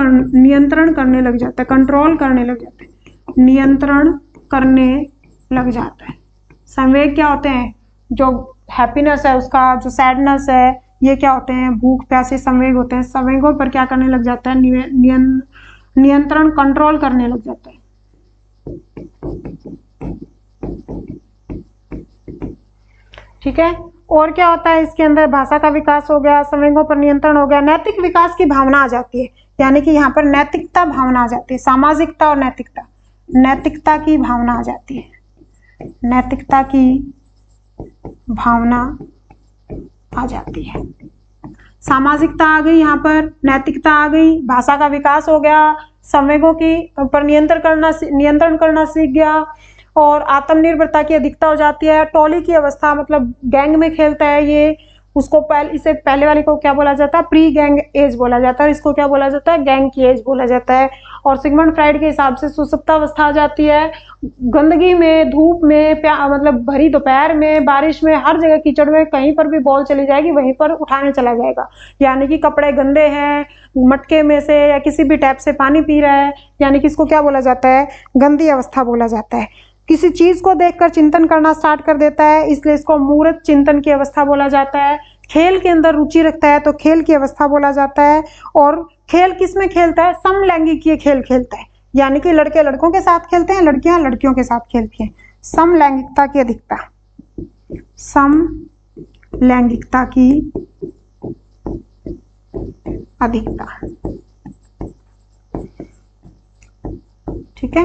करने लग जाता है, कंट्रोल करने लग जाता है, नियंत्रण करने लग जाता है। संवेग क्या होते हैं, जो हैप्पीनेस है उसका, जो सैडनेस है, ये क्या होते हैं, भूख प्यासे संवेग होते हैं। संवेगों पर क्या करने लग जाता है, नियंत्रण, कंट्रोल करने लग जाता है। ठीक है, और क्या होता है इसके अंदर, भाषा का विकास हो गया, संवेगों पर नियंत्रण हो गया, नैतिक विकास की भावना आ जाती है, यानी कि यहाँ पर नैतिकता भावना आ जाती है। सामाजिकता और नैतिकता, नैतिकता की भावना आ जाती है, नैतिकता की भावना आ जाती है। सामाजिकता आ गई, यहाँ पर नैतिकता आ गई, भाषा का विकास हो गया, संवेगों की पर नियंत्रण करना सीख गया, और आत्मनिर्भरता की अधिकता हो जाती है। टोली की अवस्था, मतलब गैंग में खेलता है ये, उसको इसे पहले वाले को क्या बोला जाता है, प्री गैंग एज बोला जाता है, इसको क्या बोला जाता है, गैंग की एज बोला जाता है। और सिगमंड फ्राइड के हिसाब से सुसुप्तावस्था आ जाती है। गंदगी में, धूप में, मतलब भरी दोपहर में, बारिश में, हर जगह कीचड़ में, कहीं पर भी बॉल चली जाएगी वहीं पर उठाने चला जाएगा, यानी कि कपड़े गंदे हैं, मटके में से या किसी भी टैप से पानी पी रहा है, यानी कि इसको क्या बोला जाता है, गंदी अवस्था बोला जाता है। किसी चीज को देखकर चिंतन करना स्टार्ट कर देता है, इसलिए इसको मूर्त चिंतन की अवस्था बोला जाता है। खेल के अंदर रुचि रखता है तो खेल की अवस्था बोला जाता है। और खेल किस में खेलता है, समलैंगिक खेल खेलता है, यानी कि लड़के लड़कों के साथ खेलते हैं, लड़कियां लड़कियों के साथ खेलती हैं। समलैंगिकता की अधिकता, समलैंगिकता की अधिकता। ठीक है,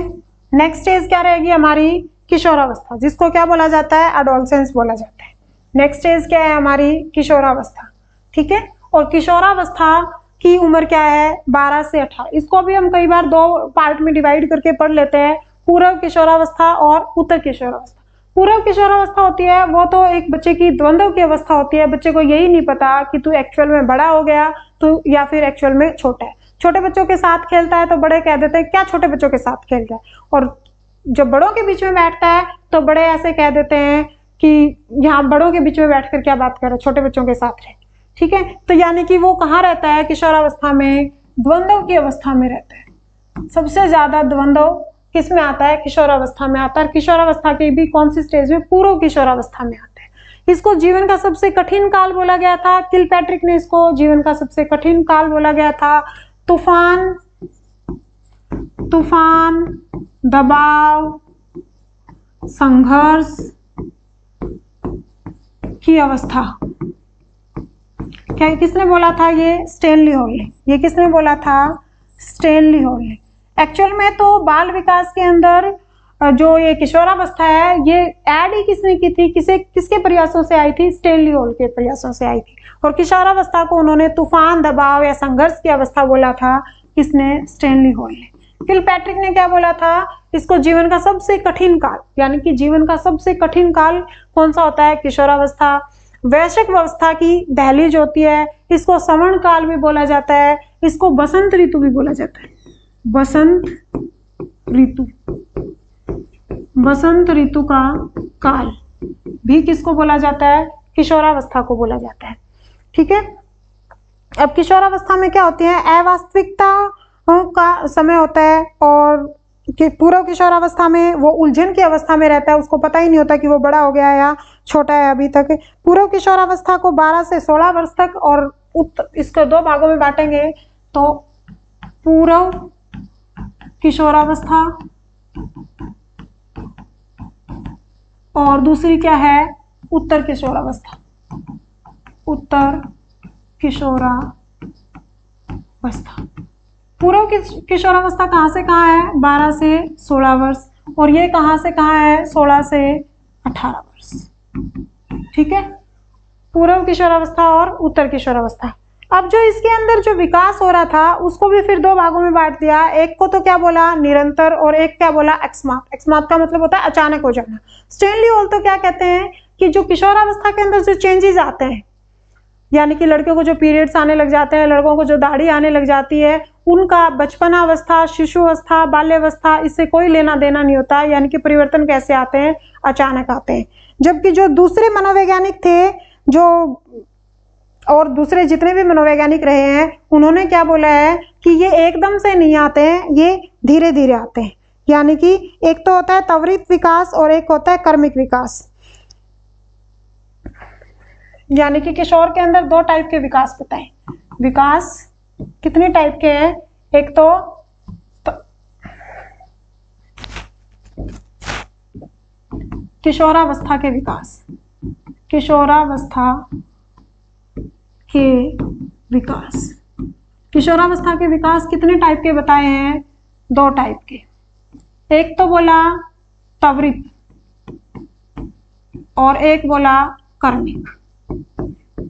नेक्स्ट स्टेज क्या रहेगी हमारी, किशोरावस्था, जिसको क्या बोला जाता है, एडोलसेंस बोला जाता है। नेक्स्ट स्टेज क्या है हमारी, किशोरावस्था। ठीक है, और किशोरावस्था की उम्र क्या है, 12 से 18। इसको भी हम कई बार दो पार्ट में डिवाइड करके पढ़ लेते हैं, पूर्व किशोरावस्था और उत्तर किशोरावस्था। पूर्व किशोरावस्था होती है वो तो एक बच्चे की द्वंद्व की अवस्था होती है, बच्चे को यही नहीं पता कि तू एक्चुअल में बड़ा हो गया तो या फिर एक्चुअल में छोटा है। छोटे बच्चों के साथ खेलता है तो बड़े कह देते हैं क्या छोटे बच्चों के साथ खेल रहा है, और जब बड़ों के बीच में बैठता है तो बड़े ऐसे कह देते हैं कि यहाँ बड़ों के बीच में बैठकर क्या बात कर रहे, छोटे बच्चों के साथ रहे, ठीक है। तो यानी कि वो कहाँ रहता है, किशोरावस्था में द्वंद्व की अवस्था में रहता है। सबसे ज्यादा द्वंद्व किस में आता है, किशोरावस्था में आता है। किशोरावस्था की भी कौन सी स्टेज में, पूर्व किशोरावस्था में आता है। इसको जीवन का सबसे कठिन काल बोला गया था, किलपैट्रिक ने इसको जीवन का सबसे कठिन काल बोला गया था। तूफान, तूफान, दबाव, संघर्ष की अवस्था। क्या किसने बोला था, ये स्टेनली हॉल ने। ये किसने बोला था, स्टेनली हॉल ने। एक्चुअल में तो बाल विकास के अंदर जो ये किशोरावस्था है, ये ऐड ही किसने की थी, किसके प्रयासों से आई थी, स्टेनली हॉल के प्रयासों से आई थी। और किशोरावस्था को उन्होंने तूफान, दबाव या संघर्ष की अवस्था बोला था, किसने, स्टेनली हॉल ने। किलपैट्रिक ने क्या बोला था, इसको जीवन का सबसे कठिन काल, यानी कि जीवन का सबसे कठिन काल कौन सा होता है, किशोरावस्था। वैश्विक अवस्था की दहलीज होती है, इसको सवर्ण काल भी बोला जाता है, इसको बसंत ऋतु भी बोला जाता है। बसंत ऋतु, बसंत ऋतु का काल भी किसको बोला जाता है, किशोरावस्था को बोला जाता है, ठीक है। अब किशोरावस्था में क्या होती है, अवास्तविकता का समय होता है, और कि पूर्व किशोरावस्था में वो उलझन की अवस्था में रहता है, उसको पता ही नहीं होता कि वो बड़ा हो गया या छोटा है अभी तक। पूर्व किशोरावस्था को 12 से 16 वर्ष तक, और इसको दो भागों में बांटेंगे, तो पूर्व किशोरावस्था और दूसरी क्या है, उत्तर किशोरावस्था। उत्तर किशोरावस्था। पूर्व किशोरावस्था कहाँ से कहाँ है, 12 से 16 वर्ष, और ये कहाँ से कहाँ है, 16 से 18 वर्ष, ठीक है। पूर्व किशोरावस्था और उत्तर किशोरावस्था। अब जो इसके अंदर जो विकास हो रहा था, उसको भी फिर दो भागों में बांट दिया। एक को तो क्या बोला, निरंतर, और एक क्या बोला, अकस्मात। अकस्मात का मतलब होता है अचानक हो जाना। स्टेनली हॉल तो क्या कहते हैं कि जो किशोरावस्था के अंदर जो चेंजेस आते हैं, यानी कि लड़कियों को जो पीरियड्स आने लग जाते हैं, लड़कों को जो दाढ़ी आने लग जाती है, उनका बचपनावस्था, शिशुअवस्था, बाल्यावस्था, इससे कोई लेना देना नहीं होता। यानी कि परिवर्तन कैसे आते हैं, अचानक आते हैं। जबकि जो दूसरे मनोवैज्ञानिक थे, जो और दूसरे जितने भी मनोवैज्ञानिक रहे हैं, उन्होंने क्या बोला है कि ये एकदम से नहीं आते हैं, ये धीरे धीरे आते हैं। यानी कि एक तो होता है त्वरित विकास और एक होता है क्रमिक विकास। यानी कि किशोर के अंदर दो टाइप के विकास बताएं। विकास कितने टाइप के हैं, एक तो किशोरावस्था के विकास, किशोरावस्था के विकास। किशोरावस्था के विकास कितने टाइप के बताए हैं, दो टाइप के। एक तो बोला त्वरित और एक बोला क्रमिक।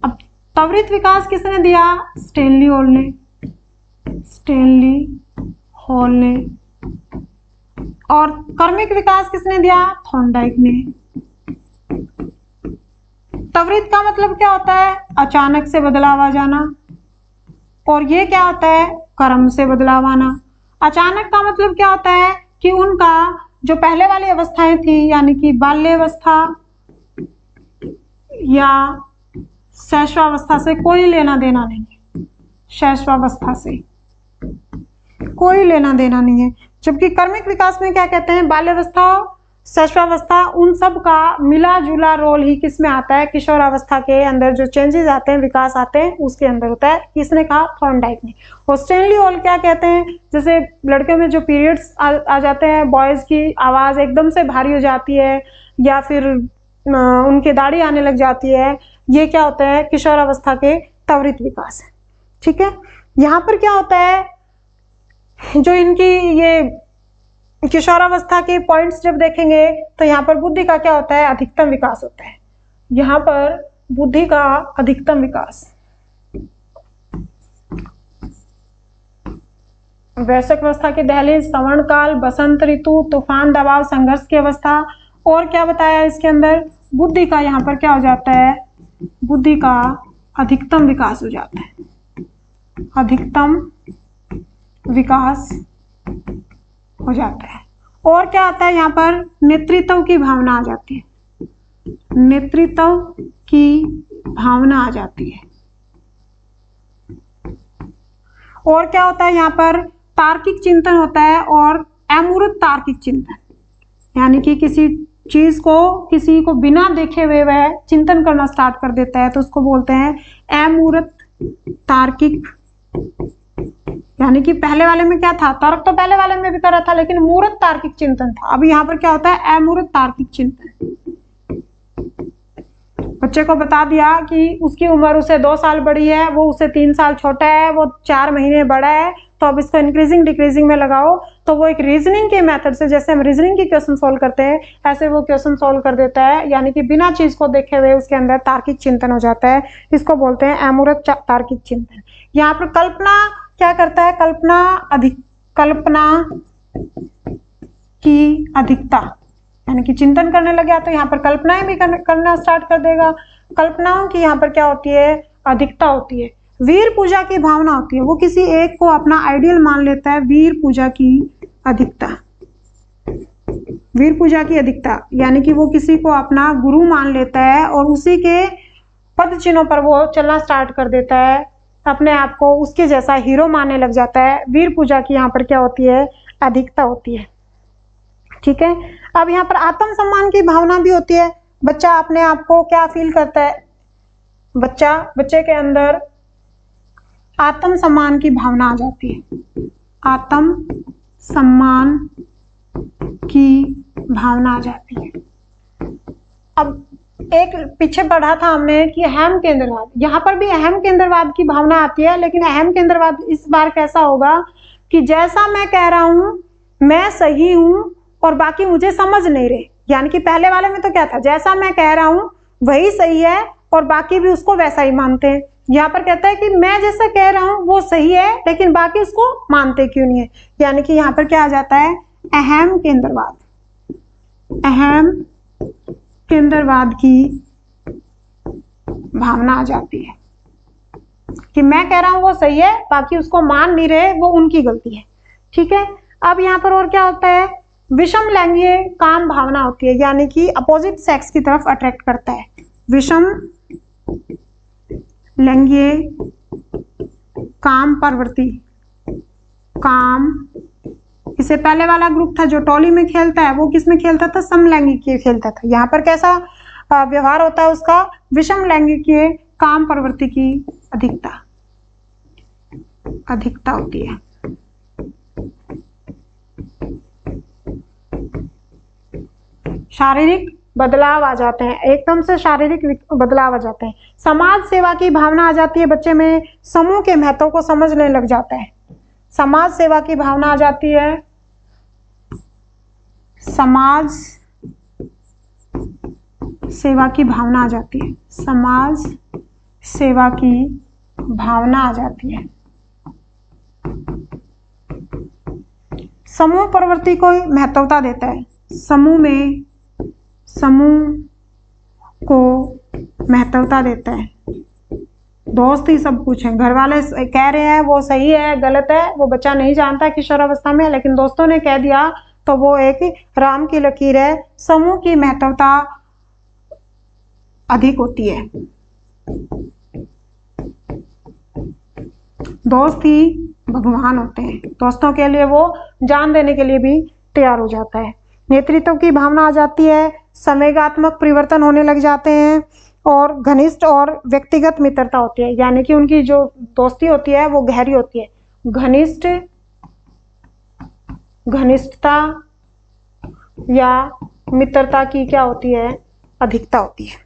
अब त्वरित विकास किसने दिया, स्टेनली हॉल ने, स्टेनली हॉल ने। और क्रमिक विकास किसने दिया, थॉर्नडाइक ने। त्वरित का मतलब क्या होता है, अचानक से बदलाव आ जाना, और ये क्या होता है, क्रम से बदलाव आना। अचानक का मतलब क्या होता है कि उनका जो पहले वाली अवस्थाएं थी, यानी कि बाल्यावस्था या शैशवावस्था से कोई लेना देना नहीं है, शैशवावस्था से कोई लेना देना नहीं है। जबकि क्रमिक विकास में क्या कहते हैं, बाल्यावस्था, शैशवावस्था, उन सब का मिला जुला रोल ही किस में आता है, किशोरावस्था के अंदर जो चेंजेस आते हैं, विकास आते हैं, उसके अंदर होता है। किसने कहा, थॉर्नडाइक ने। और स्टेनली हॉल क्या कहते हैं, जैसे लड़कियों में जो पीरियड्स आ जाते हैं, बॉयज की आवाज एकदम से भारी हो जाती है, या फिर उनके दाढ़ी आने लग जाती है, ये क्या होता है, किशोरावस्था के त्वरित विकास है, ठीक है। यहाँ पर क्या होता है, जो इनकी ये किशोरावस्था के पॉइंट्स जब देखेंगे, तो यहाँ पर बुद्धि का क्या होता है, अधिकतम विकास होता है। यहाँ पर बुद्धि का अधिकतम विकास, वयस्क अवस्था की दहलीज, सवर्ण काल, बसंत ऋतु, तूफान, दबाव, संघर्ष की अवस्था। और क्या बताया इसके अंदर, बुद्धि का यहाँ पर क्या हो जाता है, बुद्धि का अधिकतम विकास हो जाता है, अधिकतम विकास हो जाता है। और क्या आता है, यहाँ पर नेतृत्व की भावना आ जाती है, नेतृत्व की भावना आ जाती है। और क्या होता है यहाँ पर, तार्किक चिंतन होता है और अमूर्त तार्किक चिंतन, यानी कि किसी चीज को किसी को बिना देखे हुए वह चिंतन करना स्टार्ट कर देता है तो उसको बोलते हैं अमूर्त तार्किक। यानी कि पहले वाले में क्या था, तर्क तो पहले वाले में भी कर रहा था लेकिन मूर्त तार्किक चिंतन था। अब यहाँ पर क्या होता है, अमूर्त तार्किक चिंतन। बच्चे को बता दिया कि उसकी उम्र उससे 2 साल बड़ी है, वो उससे 3 साल छोटा है, वो 4 महीने बड़ा है, तो अब इसको इंक्रीजिंग डिक्रीजिंग में लगाओ। तो वो एक रीजनिंग के मेथड से, जैसे हम रीजनिंग की क्वेश्चन सोल्व करते हैं, ऐसे वो क्वेश्चन सोल्व कर देता है। यानी कि बिना चीज को देखे हुए उसके अंदर तार्किक चिंतन हो जाता है। इसको बोलते हैं अमूर्त तार्किक चिंतन। यहाँ पर कल्पना क्या करता है, कल्पना की अधिकता, यानी कि चिंतन करने लग गया तो यहाँ पर कल्पनाएं भी करना स्टार्ट कर देगा। कल्पनाओं की यहाँ पर क्या होती है, अधिकता होती है। वीर पूजा की भावना होती है, वो किसी एक को अपना आइडियल मान लेता है। वीर पूजा की अधिकता, वीर पूजा की अधिकता यानी कि वो किसी को अपना गुरु मान लेता है और उसी के पद चिन्हों पर वो चलना स्टार्ट कर देता है, अपने आप को उसके जैसा हीरो मानने लग जाता है। वीर पूजा की यहाँ पर क्या होती है, अधिकता होती है। ठीक है, अब यहाँ पर आत्मसम्मान की भावना भी होती है। बच्चा अपने आप को क्या फील करता है, बच्चे के अंदर आत्मसम्मान की भावना आ जाती है। आत्मसम्मान की भावना आ जाती है। अब एक पीछे पढ़ा था हमने कि अहम केंद्रवाद, यहाँ पर भी अहम केंद्रवाद की भावना आती है, लेकिन अहम केंद्रवाद इस बार कैसा होगा कि जैसा मैं कह रहा हूं मैं सही हूं और बाकी मुझे समझ नहीं रहे। यानी कि पहले वाले में तो क्या था, जैसा मैं कह रहा हूं वही सही है और बाकी भी उसको वैसा ही मानते हैं। यहाँ पर कहता है कि मैं जैसा कह रहा हूं वो सही है लेकिन बाकी उसको मानते क्यों नहीं है। यानी कि यहाँ पर क्या आ जाता है, अहम केंद्रवाद। अहम केंद्रवाद की भावना आ जाती है कि मैं कह रहा हूं वो सही है, बाकी उसको मान नहीं रहे, वो उनकी गलती है। ठीक है, अब यहाँ पर और क्या होता है, विषम लैंगिक काम भावना होती है, यानी कि अपोजिट सेक्स की तरफ अट्रैक्ट करता है। विषम लैंगिक काम प्रवृत्ति, काम, इससे पहले वाला ग्रुप था जो टोली में खेलता है, वो किस में खेलता था, समलैंगिक खेलता था। यहाँ पर कैसा व्यवहार होता है उसका, विषम लैंगिक काम प्रवृत्ति की अधिकता होती है। शारीरिक बदलाव आ जाते हैं, एकदम से शारीरिक बदलाव आ जाते हैं। समाज सेवा की भावना आ जाती है बच्चे में, समूह के महत्व को समझने लग जाता है। समाज सेवा की भावना आ जाती है, समाज सेवा की भावना आ जाती है, समाज सेवा की भावना आ जाती है। समूह प्रवृत्ति को महत्वता देता है, समूह को महत्वता देता है। दोस्त ही सब कुछ है, घर वाले कह रहे हैं वो सही है गलत है वो बच्चा नहीं जानता किशोरावस्था में, लेकिन दोस्तों ने कह दिया तो वो एक राम की लकीर है। समूह की महत्वता अधिक होती है। दोस्त ही भगवान होते हैं, दोस्तों के लिए वो जान देने के लिए भी तैयार हो जाता है। नेतृत्व की भावना आ जाती है, संवेगात्मक परिवर्तन होने लग जाते हैं और घनिष्ठ और व्यक्तिगत मित्रता होती है, यानी कि उनकी जो दोस्ती होती है वो गहरी होती है। घनिष्ठता या मित्रता की क्या होती है, अधिकता होती है।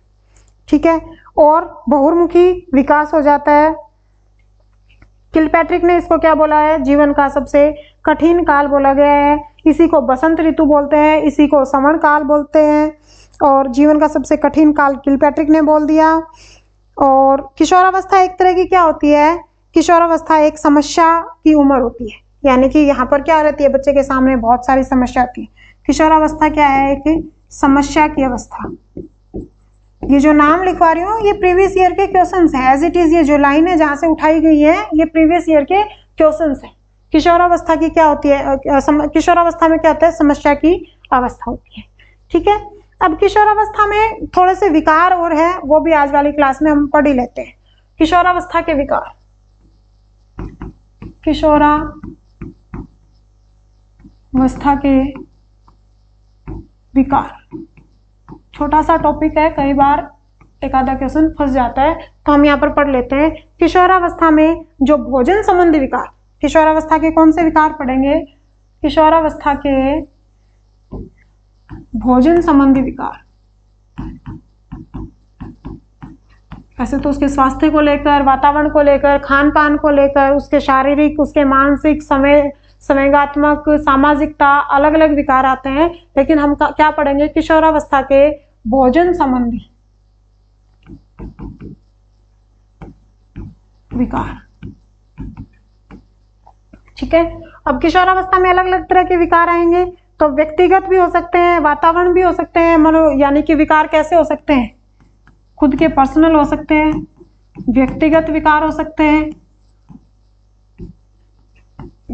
ठीक है, और बहुमुखी विकास हो जाता है। किलपैट्रिक ने इसको क्या बोला है, जीवन का सबसे कठिन काल बोला गया है। इसी को बसंत ऋतु बोलते हैं, इसी को समण काल बोलते हैं, और जीवन का सबसे कठिन काल किलपैट्रिक ने बोल दिया। और किशोरावस्था एक तरह की क्या होती है, किशोरावस्था एक समस्या की उम्र होती है, यानी कि यहाँ पर क्या रहती है, बच्चे के सामने बहुत सारी समस्या आती है। किशोरावस्था क्या है, एक समस्या की अवस्था। ये जो नाम लिखवा रही हूँ ये प्रीवियस ईयर के क्वेश्चंस है, एज इट इज। ये जो लाइन है जहाँ से उठाई गई है ये प्रीवियस ईयर के क्वेश्चंस है। किशोरावस्था की क्या होती है, किशोरावस्था में क्या होता है, समस्या की अवस्था होती है। ठीक है, अब किशोरावस्था में थोड़े से विकार और है, वो भी आज वाली क्लास में हम पढ़ ही लेते हैं। किशोरावस्था के विकार, किशोरावस्था के विकार छोटा सा टॉपिक है, कई बार एक आधा क्वेश्चन फंस जाता है, तो हम यहाँ पर पढ़ लेते हैं। किशोरावस्था में जो भोजन संबंधी विकार, किशोरावस्था के कौन से विकार पढ़ेंगे? किशोरावस्था के भोजन संबंधी विकार। ऐसे तो उसके स्वास्थ्य को लेकर, वातावरण को लेकर, खान पान को लेकर, उसके शारीरिक, उसके मानसिक, संवेगात्मक, सामाजिकता, अलग अलग विकार आते हैं, लेकिन हम क्या पढ़ेंगे? किशोरावस्था के भोजन संबंधी विकार। ठीक है, अब किशोरावस्था में अलग अलग तरह के विकार आएंगे, तो व्यक्तिगत भी हो सकते हैं, वातावरण भी हो सकते हैं, यानी कि विकार कैसे हो सकते हैं? खुद के पर्सनल हो सकते हैं, व्यक्तिगत विकार हो सकते हैं,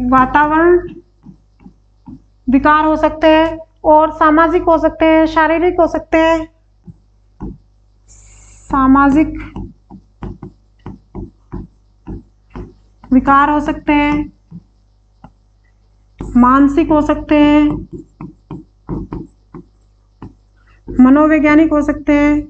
वातावरण विकार हो सकते हैं, और सामाजिक हो सकते हैं, शारीरिक हो सकते हैं, सामाजिक विकार हो सकते हैं, मानसिक हो सकते हैं, मनोवैज्ञानिक हो सकते हैं,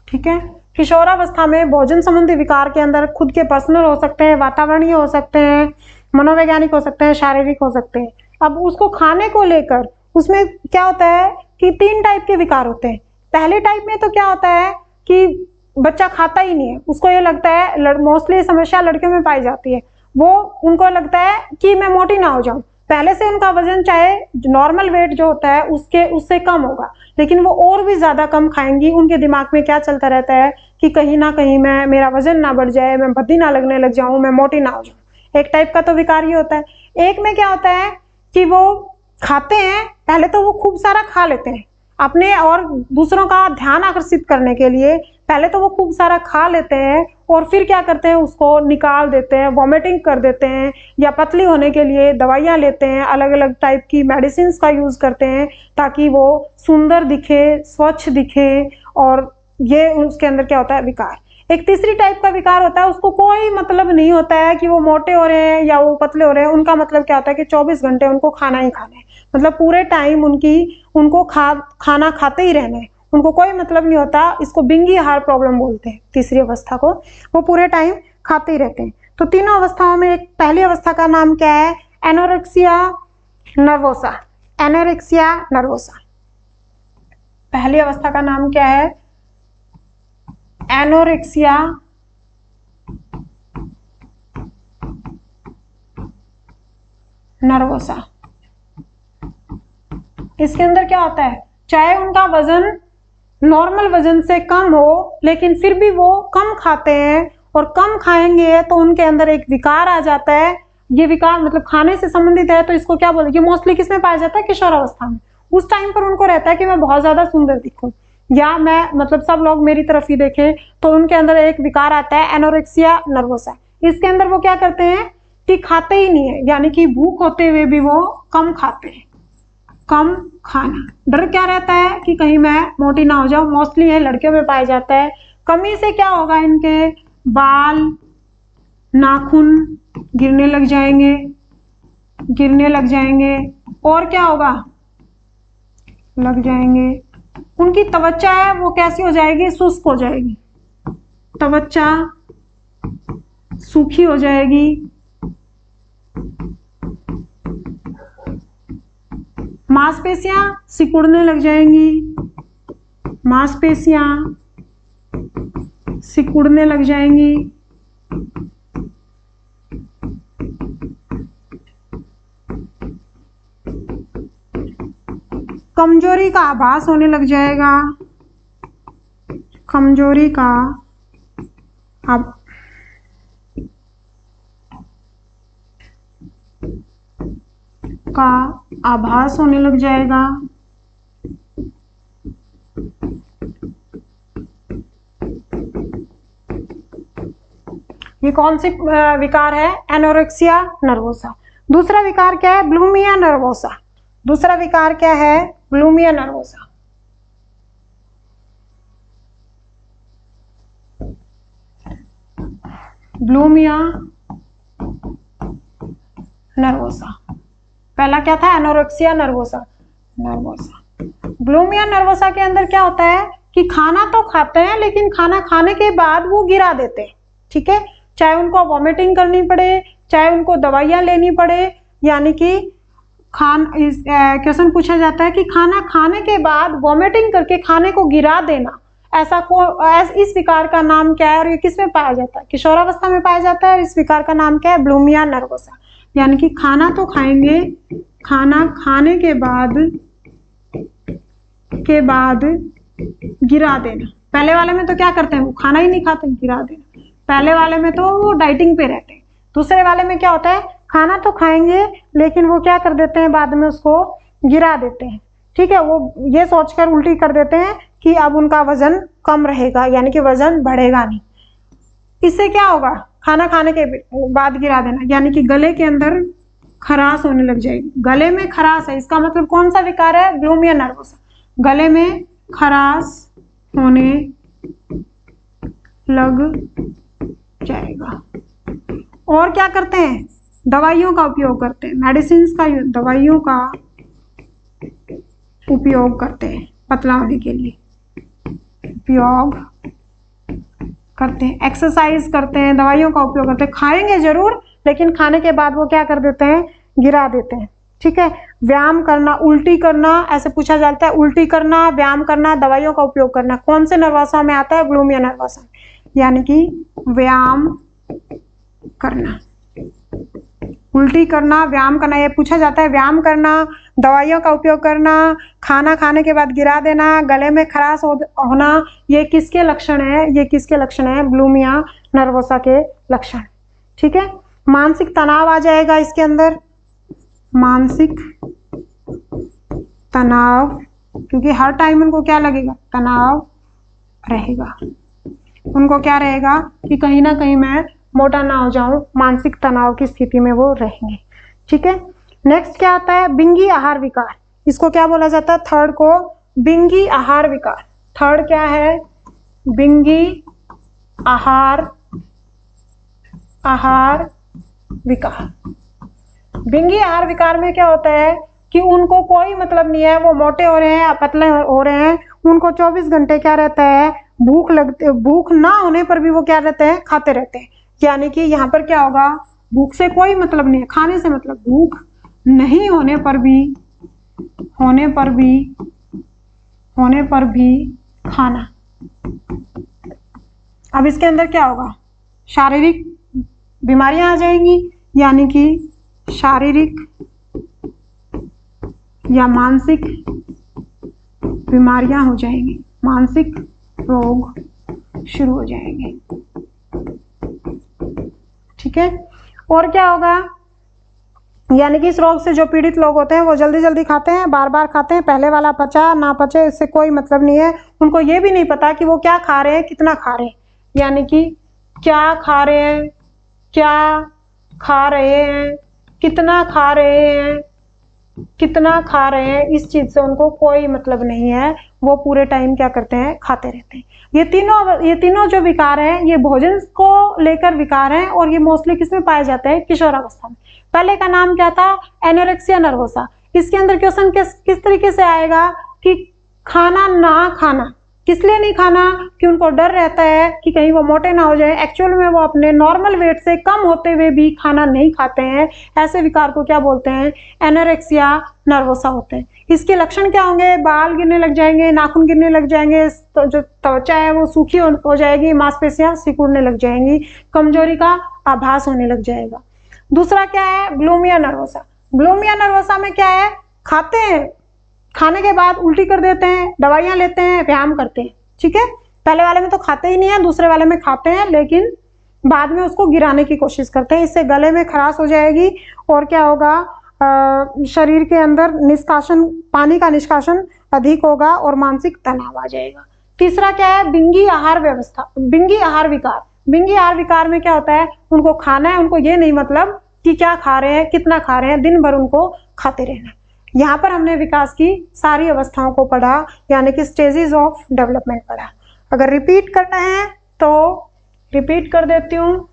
ठीक है। किशोरावस्था में भोजन संबंधी विकार के अंदर खुद के पर्सनल हो सकते हैं, वातावरणीय हो सकते हैं, मनोवैज्ञानिक हो सकते हैं, शारीरिक हो सकते हैं। अब उसको खाने को लेकर उसमें क्या होता है कि 3 टाइप के विकार होते हैं। पहले टाइप में तो क्या होता है कि बच्चा खाता ही नहीं है, उसको ये लगता है, मोस्टली समस्या लड़कियों में पाई जाती है, वो उनको लगता है कि मैं मोटी ना हो जाऊं। पहले से उनका वजन चाहे नॉर्मल वेट जो होता है उससे कम होगा, लेकिन वो और भी ज्यादा कम खाएंगी। उनके दिमाग में क्या चलता रहता है कि कहीं ना कहीं मेरा वजन ना बढ़ जाए, मैं भद्दी ना लगने लग जाऊं, मैं मोटी ना हो जाऊं। एक टाइप का तो विकार ही होता है। एक में क्या होता है कि वो खाते हैं, पहले तो वो खूब सारा खा लेते हैं अपने और दूसरों का ध्यान आकर्षित करने के लिए, पहले तो वो खूब सारा खा लेते हैं और फिर क्या करते हैं, उसको निकाल देते हैं, वॉमिटिंग कर देते हैं, या पतली होने के लिए दवाइयाँ लेते हैं, अलग अलग टाइप की मेडिसिन का यूज करते हैं ताकि वो सुंदर दिखे, स्वच्छ दिखे, और ये उसके अंदर क्या होता है, विकार। एक तीसरी टाइप का विकार होता है, उसको कोई मतलब नहीं होता है कि वो मोटे हो रहे हैं या वो पतले हो रहे हैं। उनका मतलब क्या होता है कि 24 घंटे उनको खाना ही खाना है, मतलब पूरे टाइम उनको खाना खाते ही रहना है, उनको कोई मतलब नहीं होता। इसको बिंगी हार्ट प्रॉब्लम बोलते हैं, तीसरी अवस्था को। वो पूरे टाइम खाते ही रहते हैं। तो तीनों अवस्थाओं में एक पहली अवस्था का नाम क्या है? Anorexia nervosa. एनोरेक्सिया नर्वोसा, पहली अवस्था का नाम क्या है? Anorexia nervosa. इसके अंदर क्या होता है, चाहे उनका वजन नॉर्मल वजन से कम हो, लेकिन फिर भी वो कम खाते हैं, और कम खाएंगे तो उनके अंदर एक विकार आ जाता है। ये विकार मतलब खाने से संबंधित है, तो इसको क्या बोलेंगे? मोस्टली किसमें पाया जाता है? किशोरावस्था में। उस टाइम पर उनको रहता है कि मैं बहुत ज्यादा सुंदर दिखूं, या मैं मतलब सब लोग मेरी तरफ ही देखें, तो उनके अंदर एक विकार आता है एनोरेक्सिया नर्वोसा। इसके अंदर वो क्या करते हैं कि खाते ही नहीं है, यानी कि भूख होते हुए भी वो कम खाते हैं, कम खाना। डर क्या रहता है कि कहीं मैं मोटी ना हो जाऊं, मोस्टली ये लड़कियों में पाया जाता है। कमी से क्या होगा, इनके बाल, नाखून गिरने लग जाएंगे, और क्या होगा, लग जाएंगे। उनकी त्वचा है वो कैसी हो जाएगी? शुष्क हो जाएगी, त्वचा सूखी हो जाएगी। मांसपेशियां सिकुड़ने लग जाएंगी, मांसपेशियां सिकुड़ने लग जाएंगी। कमजोरी का आभास होने लग जाएगा, कमजोरी का आभास होने लग जाएगा। ये कौन सी विकार है? Anorexia nervosa. दूसरा विकार क्या है? Bulimia nervosa. दूसरा विकार क्या है? Bulimia nervosa. Bulimia nervosa. पहला क्या था? Anorexia nervosa. बुलिमिया नर्वोसा के अंदर क्या होता है कि खाना तो खाते हैं लेकिन खाना खाने के बाद वो गिरा देते हैं, ठीक है, चाहे उनको वॉमिटिंग करनी पड़े, चाहे उनको दवाइयां लेनी पड़े, यानी कि क्वेश्चन पूछा जाता है कि खाना खाने के बाद वॉमिटिंग करके खाने को गिरा देना, इस विकार का नाम क्या है और ये किस में पाया जाता है? किशोरावस्था में पाया जाता है। और इस विकार का नाम क्या है? Bulimia nervosa. यानी कि खाना तो खाएंगे, खाना खाने के बाद गिरा देना। पहले वाले में तो क्या करते हैं? वो खाना ही नहीं खाते, गिरा देना। पहले वाले में तो वो डाइटिंग पे रहते हैं। दूसरे वाले में क्या होता है? खाना तो खाएंगे लेकिन वो क्या कर देते हैं? बाद में उसको गिरा देते हैं, ठीक है। वो ये सोचकर उल्टी कर देते हैं कि अब उनका वजन कम रहेगा, यानी कि वजन बढ़ेगा नहीं। इससे क्या होगा? खाना खाने के बाद गिरा देना, यानी कि गले के अंदर खराश होने लग जाएगी। गले में खराश है, इसका मतलब कौन सा विकार है? Bulimia nervosa. गले में खराश होने लग जाएगा। और क्या करते हैं? दवाइयों का उपयोग करते हैं, दवाइयों का उपयोग करते हैं, पतला होने के लिए उपयोग करते हैं। एक्सरसाइज करते हैं, दवाइयों का उपयोग करते हैं। खाएंगे जरूर लेकिन खाने के बाद वो क्या कर देते हैं? गिरा देते हैं, ठीक है। व्यायाम करना, उल्टी करना, ऐसे पूछा जाता है। उल्टी करना, व्यायाम करना, दवाइयों का उपयोग करना, कौन से नर्वोसा में आता है? Bulimia nervosa. यानी कि व्यायाम करना, उल्टी करना, व्यायाम करना, ये पूछा जाता है। व्यायाम करना, दवाइयों का उपयोग करना, खाना खाने के बाद गिरा देना, गले में खराश होना, ये किसके लक्षण है? ये किसके लक्षण है? बुलिमिया नर्वोसा के लक्षण, ठीक है। मानसिक तनाव आ जाएगा इसके अंदर, मानसिक तनाव, क्योंकि हर टाइम उनको क्या लगेगा? तनाव रहेगा। उनको क्या रहेगा कि कहीं ना कहीं मैं मोटा ना हो जाऊं, मानसिक तनाव की स्थिति में वो रहेंगे, ठीक है। नेक्स्ट क्या आता है? बिंगी आहार विकार। इसको क्या बोला जाता है? थर्ड को बिंगी आहार विकार। थर्ड क्या है? बिंगी आहार विकार। बिंगी आहार विकार में क्या होता है कि उनको कोई मतलब नहीं है, वो मोटे हो रहे हैं या पतले हो रहे हैं, उनको 24 घंटे क्या रहता है? भूख ना होने पर भी वो क्या रहते हैं? खाते रहते हैं। यानी कि यहाँ पर क्या होगा? भूख से कोई मतलब नहीं है, खाने से मतलब। भूख नहीं होने पर भी खाना। अब इसके अंदर क्या होगा? शारीरिक बीमारियां आ जाएंगी, यानी कि शारीरिक या मानसिक बीमारियां हो जाएंगी, मानसिक रोग शुरू हो जाएंगे, ठीक है। और क्या होगा? यानी कि इस रोग से जो पीड़ित लोग होते हैं वो जल्दी जल्दी खाते हैं, बार बार खाते हैं, पहले वाला पचा ना पचे इससे कोई मतलब नहीं है। उनको ये भी नहीं पता कि वो क्या खा रहे हैं, कितना खा रहे हैं, यानी कि क्या खा रहे हैं, कितना खा रहे हैं, इस चीज से उनको कोई मतलब नहीं है। वो पूरे टाइम क्या करते हैं? खाते रहते हैं। ये तीनों जो विकार हैं ये भोजन को लेकर विकार हैं और ये मोस्टली किसमें पाए जाते हैं? किशोरावस्था में। पहले का नाम क्या था? Anorexia nervosa. इसके अंदर क्वेश्चन किस तरीके से आएगा कि खाना ना खाना, किस लिए नहीं खाना? कि उनको डर रहता है कि कहीं वो मोटे ना हो जाए। एक्चुअल में वो अपने नॉर्मल वेट से कम होते हुए भी खाना नहीं खाते हैं। ऐसे विकार को क्या बोलते हैं? एनोरेक्सिया नर्वोसा होते हैं। इसके लक्षण क्या होंगे? बाल गिरने लग जाएंगे, नाखून गिरने लग जाएंगे, तो जो त्वचा है वो सूखी हो जाएगी, मांसपेशियां सिकुड़ने लग जाएंगी, कमजोरी का आभास होने लग जाएगा। दूसरा क्या है? Bulimia nervosa. बुलिमिया नर्वोसा में क्या है? खाते हैं, खाने के बाद उल्टी कर देते हैं, दवाइयां लेते हैं, व्यायाम करते हैं, ठीक है। पहले वाले में तो खाते ही नहीं है, दूसरे वाले में खाते हैं लेकिन बाद में उसको गिराने की कोशिश करते हैं। इससे गले में खराश हो जाएगी और क्या होगा? शरीर के अंदर निष्कासन, पानी का निष्कासन अधिक होगा और मानसिक तनाव आ जाएगा। तीसरा क्या है? बिंगी आहार विकार। बिंगी आहार विकार में क्या होता है, उनको खाना है, उनको ये नहीं मतलब कि क्या खा रहे हैं, कितना खा रहे हैं, दिन भर उनको खाते रहना। यहाँ पर हमने विकास की सारी अवस्थाओं को पढ़ा, यानी कि स्टेजेस ऑफ डेवलपमेंट पढ़ा। अगर रिपीट करना है तो रिपीट कर देती हूँ।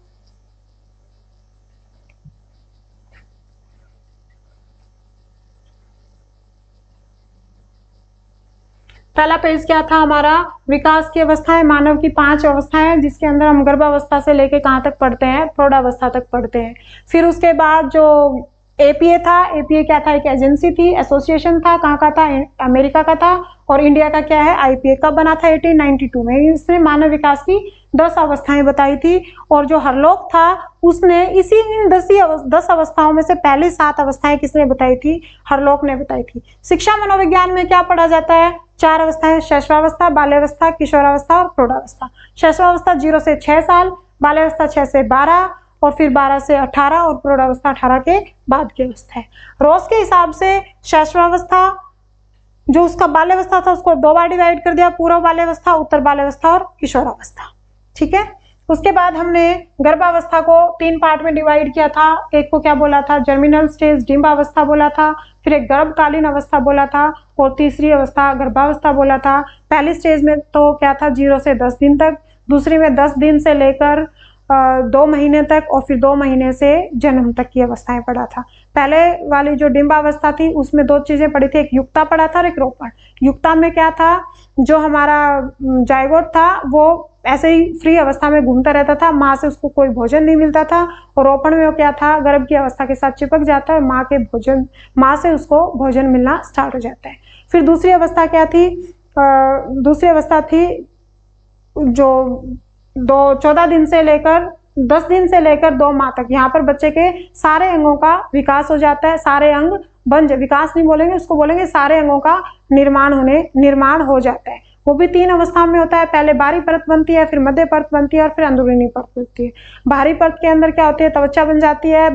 पहला पेज क्या था हमारा, विकास की अवस्थाएं, मानव की 5 अवस्थाएं, जिसके अंदर हम गर्भावस्था से लेके कहाँ तक पढ़ते हैं, प्रौढ़ावस्था तक पढ़ते हैं। फिर उसके बाद जो एपीए था, एपीए क्या था, एक एजेंसी थी, एसोसिएशन था, कहाँ का था, अमेरिका का था। और इंडिया का क्या है, आईपीए। कब बना था, 1892 में। इसने मानव विकास की 10 अवस्थाएं बताई थी। और जो हरलोक था उसने इसी 10 अवस्थाओं में से पहली 7 अवस्थाएं किसने बताई थी, हरलोक ने बताई थी। शिक्षा मनोविज्ञान में क्या पढ़ा जाता है, 4 अवस्थाएं, शैशवावस्था, बाल्यावस्था, किशोरावस्था और प्रौढ़ावस्था। शैशवावस्था 0 से 6 साल, बाल्यावस्था 6 से 12 और फिर 12 से 18 और प्रौढ़ावस्था 18 के बाद की अवस्था है। रोज के हिसाब से शैशवावस्था जो उसका बाल्यावस्था था उसको 2 बार डिवाइड कर दिया, पूर्व बाल्यावस्था, उत्तर बाल्यावस्था और किशोरावस्था। ठीक है। उसके बाद हमने गर्भावस्था को 3 पार्ट में डिवाइड किया था। एक को क्या बोला था, जर्मिनल स्टेज, डिंबावस्था बोला था। फिर एक गर्भकालीन अवस्था बोला था और तीसरी अवस्था गर्भावस्था बोला था। पहली स्टेज में तो क्या था, 0 से 10 दिन तक, दूसरी में 10 दिन से लेकर 2 महीने तक और फिर 2 महीने से जन्म तक की अवस्थाएं पढ़ा था। पहले वाली जो डिंबावस्था थी उसमें 2 चीजें पढ़ी थी, एक युक्ता पढ़ा था और एक रोपण। युक्ता में क्या था, जो हमारा जायगोट था वो ऐसे ही फ्री अवस्था में घूमता रहता था, माँ से उसको कोई भोजन नहीं मिलता था। और रोपण में वो क्या था, गर्भ की अवस्था के साथ चिपक जाता है, माँ से उसको भोजन मिलना स्टार्ट हो जाता है। फिर दूसरी अवस्था क्या थी, दूसरी अवस्था थी जो 14 दिन से लेकर 10 दिन से लेकर 2 माह तक। यहाँ पर बच्चे के सारे अंगों का विकास हो जाता है, सारे अंग विकास नहीं बोलेंगे उसको, बोलेंगे सारे अंगों का निर्माण हो जाता है। वो भी 3 अवस्थाओं में होता है, पहले बाहरी परत बनती है, फिर मध्य परत बनती है और फिर अंदरूनी परत बनती है। बाहरी परत के अंदर क्या होती है, त्वचा बन जाती है,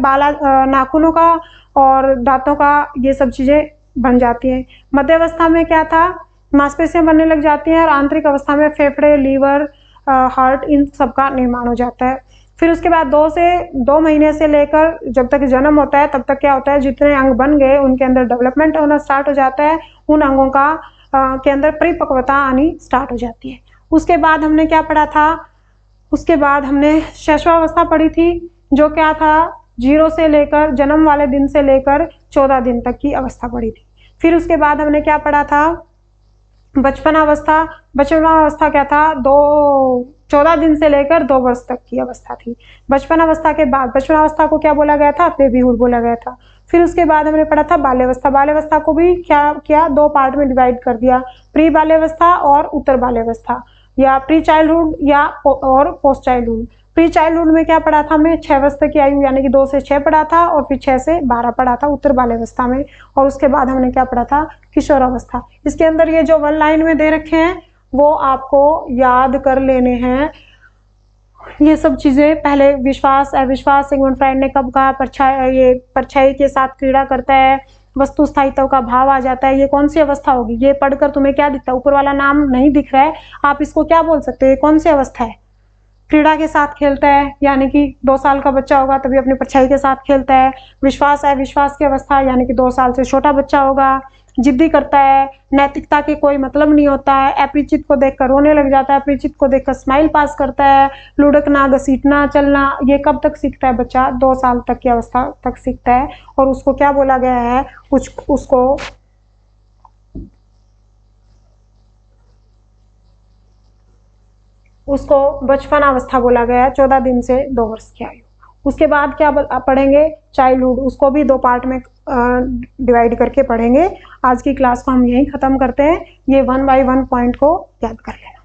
नाखूनों का और दांतों का, ये सब चीजें बन जाती है। मध्य अवस्था में क्या था, मांसपेशियां बनने लग जाती हैं और आंतरिक अवस्था में फेफड़े, लीवर, हार्ट, इन सब का निर्माण हो जाता है। फिर उसके बाद 2 महीने से लेकर जब तक जन्म होता है तब तक क्या होता है, जितने अंग बन गए उनके अंदर डेवलपमेंट होना स्टार्ट हो जाता है, उन अंगों का के अंदर परिपक्वता आनी स्टार्ट हो जाती है। उसके बाद हमने क्या पढ़ा था, उसके बाद हमने शैशवावस्था पढ़ी थी, जो क्या था 0 से लेकर जन्म वाले दिन से लेकर 14 दिन तक की अवस्था पढ़ी थी। फिर उसके बाद हमने क्या पढ़ा था, बचपनावस्था। बचपनावस्था क्या था, 14 दिन से लेकर 2 वर्ष तक की अवस्था थी। बचपनावस्था के बाद, बचपनावस्था को क्या बोला गया था, बेबीहुड बोला गया था। फिर उसके बाद हमने पढ़ा था बाल्यावस्था। बाल्यावस्था को भी क्या किया, 2 पार्ट में डिवाइड कर दिया, प्री बाल्यावस्था और उत्तर बाल्यावस्था, या प्री चाइल्डहुड या और पोस्ट चाइल्डहुड। प्री चाइल्डहुड में क्या पढ़ा था हमने, 6 वर्ष तक की आयु यानी कि 2 से 6 पढ़ा था और फिर 6 से 12 पढ़ा था उत्तर बाल्यावस्था में। और उसके बाद हमने क्या पढ़ा था, किशोरावस्था। इसके अंदर ये जो 1 लाइन में दे रखे हैं वो आपको याद कर लेने हैं। ये सब चीजें पहले विश्वास अविश्वास, सिगमंड फ्राइड ने कब कहा, परछाई के साथ क्रीड़ा करता है, वस्तु स्थायित्व का भाव आ जाता है, ये कौन सी अवस्था होगी। ये पढ़कर तुम्हें क्या दिखता है, ऊपर वाला नाम नहीं दिख रहा है, आप इसको क्या बोल सकते हो, कौन सी अवस्था है, क्रीड़ा के साथ खेलता है, यानी कि 2 साल का बच्चा होगा तभी अपनी परछाई के साथ खेलता है। विश्वास अविश्वास की अवस्था, यानी कि 2 साल से छोटा बच्चा होगा, जिद्दी करता है, नैतिकता के कोई मतलब नहीं होता है, अपरिचित को देखकर रोने लग जाता है, परिचित को देखकर स्माइल पास करता है, लुढ़कना, घसीटना, चलना। ये कब तक सीखता है बच्चा, 2 साल तक की अवस्था तक सीखता है। और उसको क्या बोला गया है, उसको बचपन अवस्था बोला गया है, 14 दिन से 2 वर्ष की आयु। उसके बाद क्या पढ़ेंगे, चाइल्डहुड, उसको भी 2 पार्ट में डिवाइड करके पढ़ेंगे। आज की क्लास को हम यहीं ख़त्म करते हैं। ये 1 बाय 1 पॉइंट को याद कर लेना।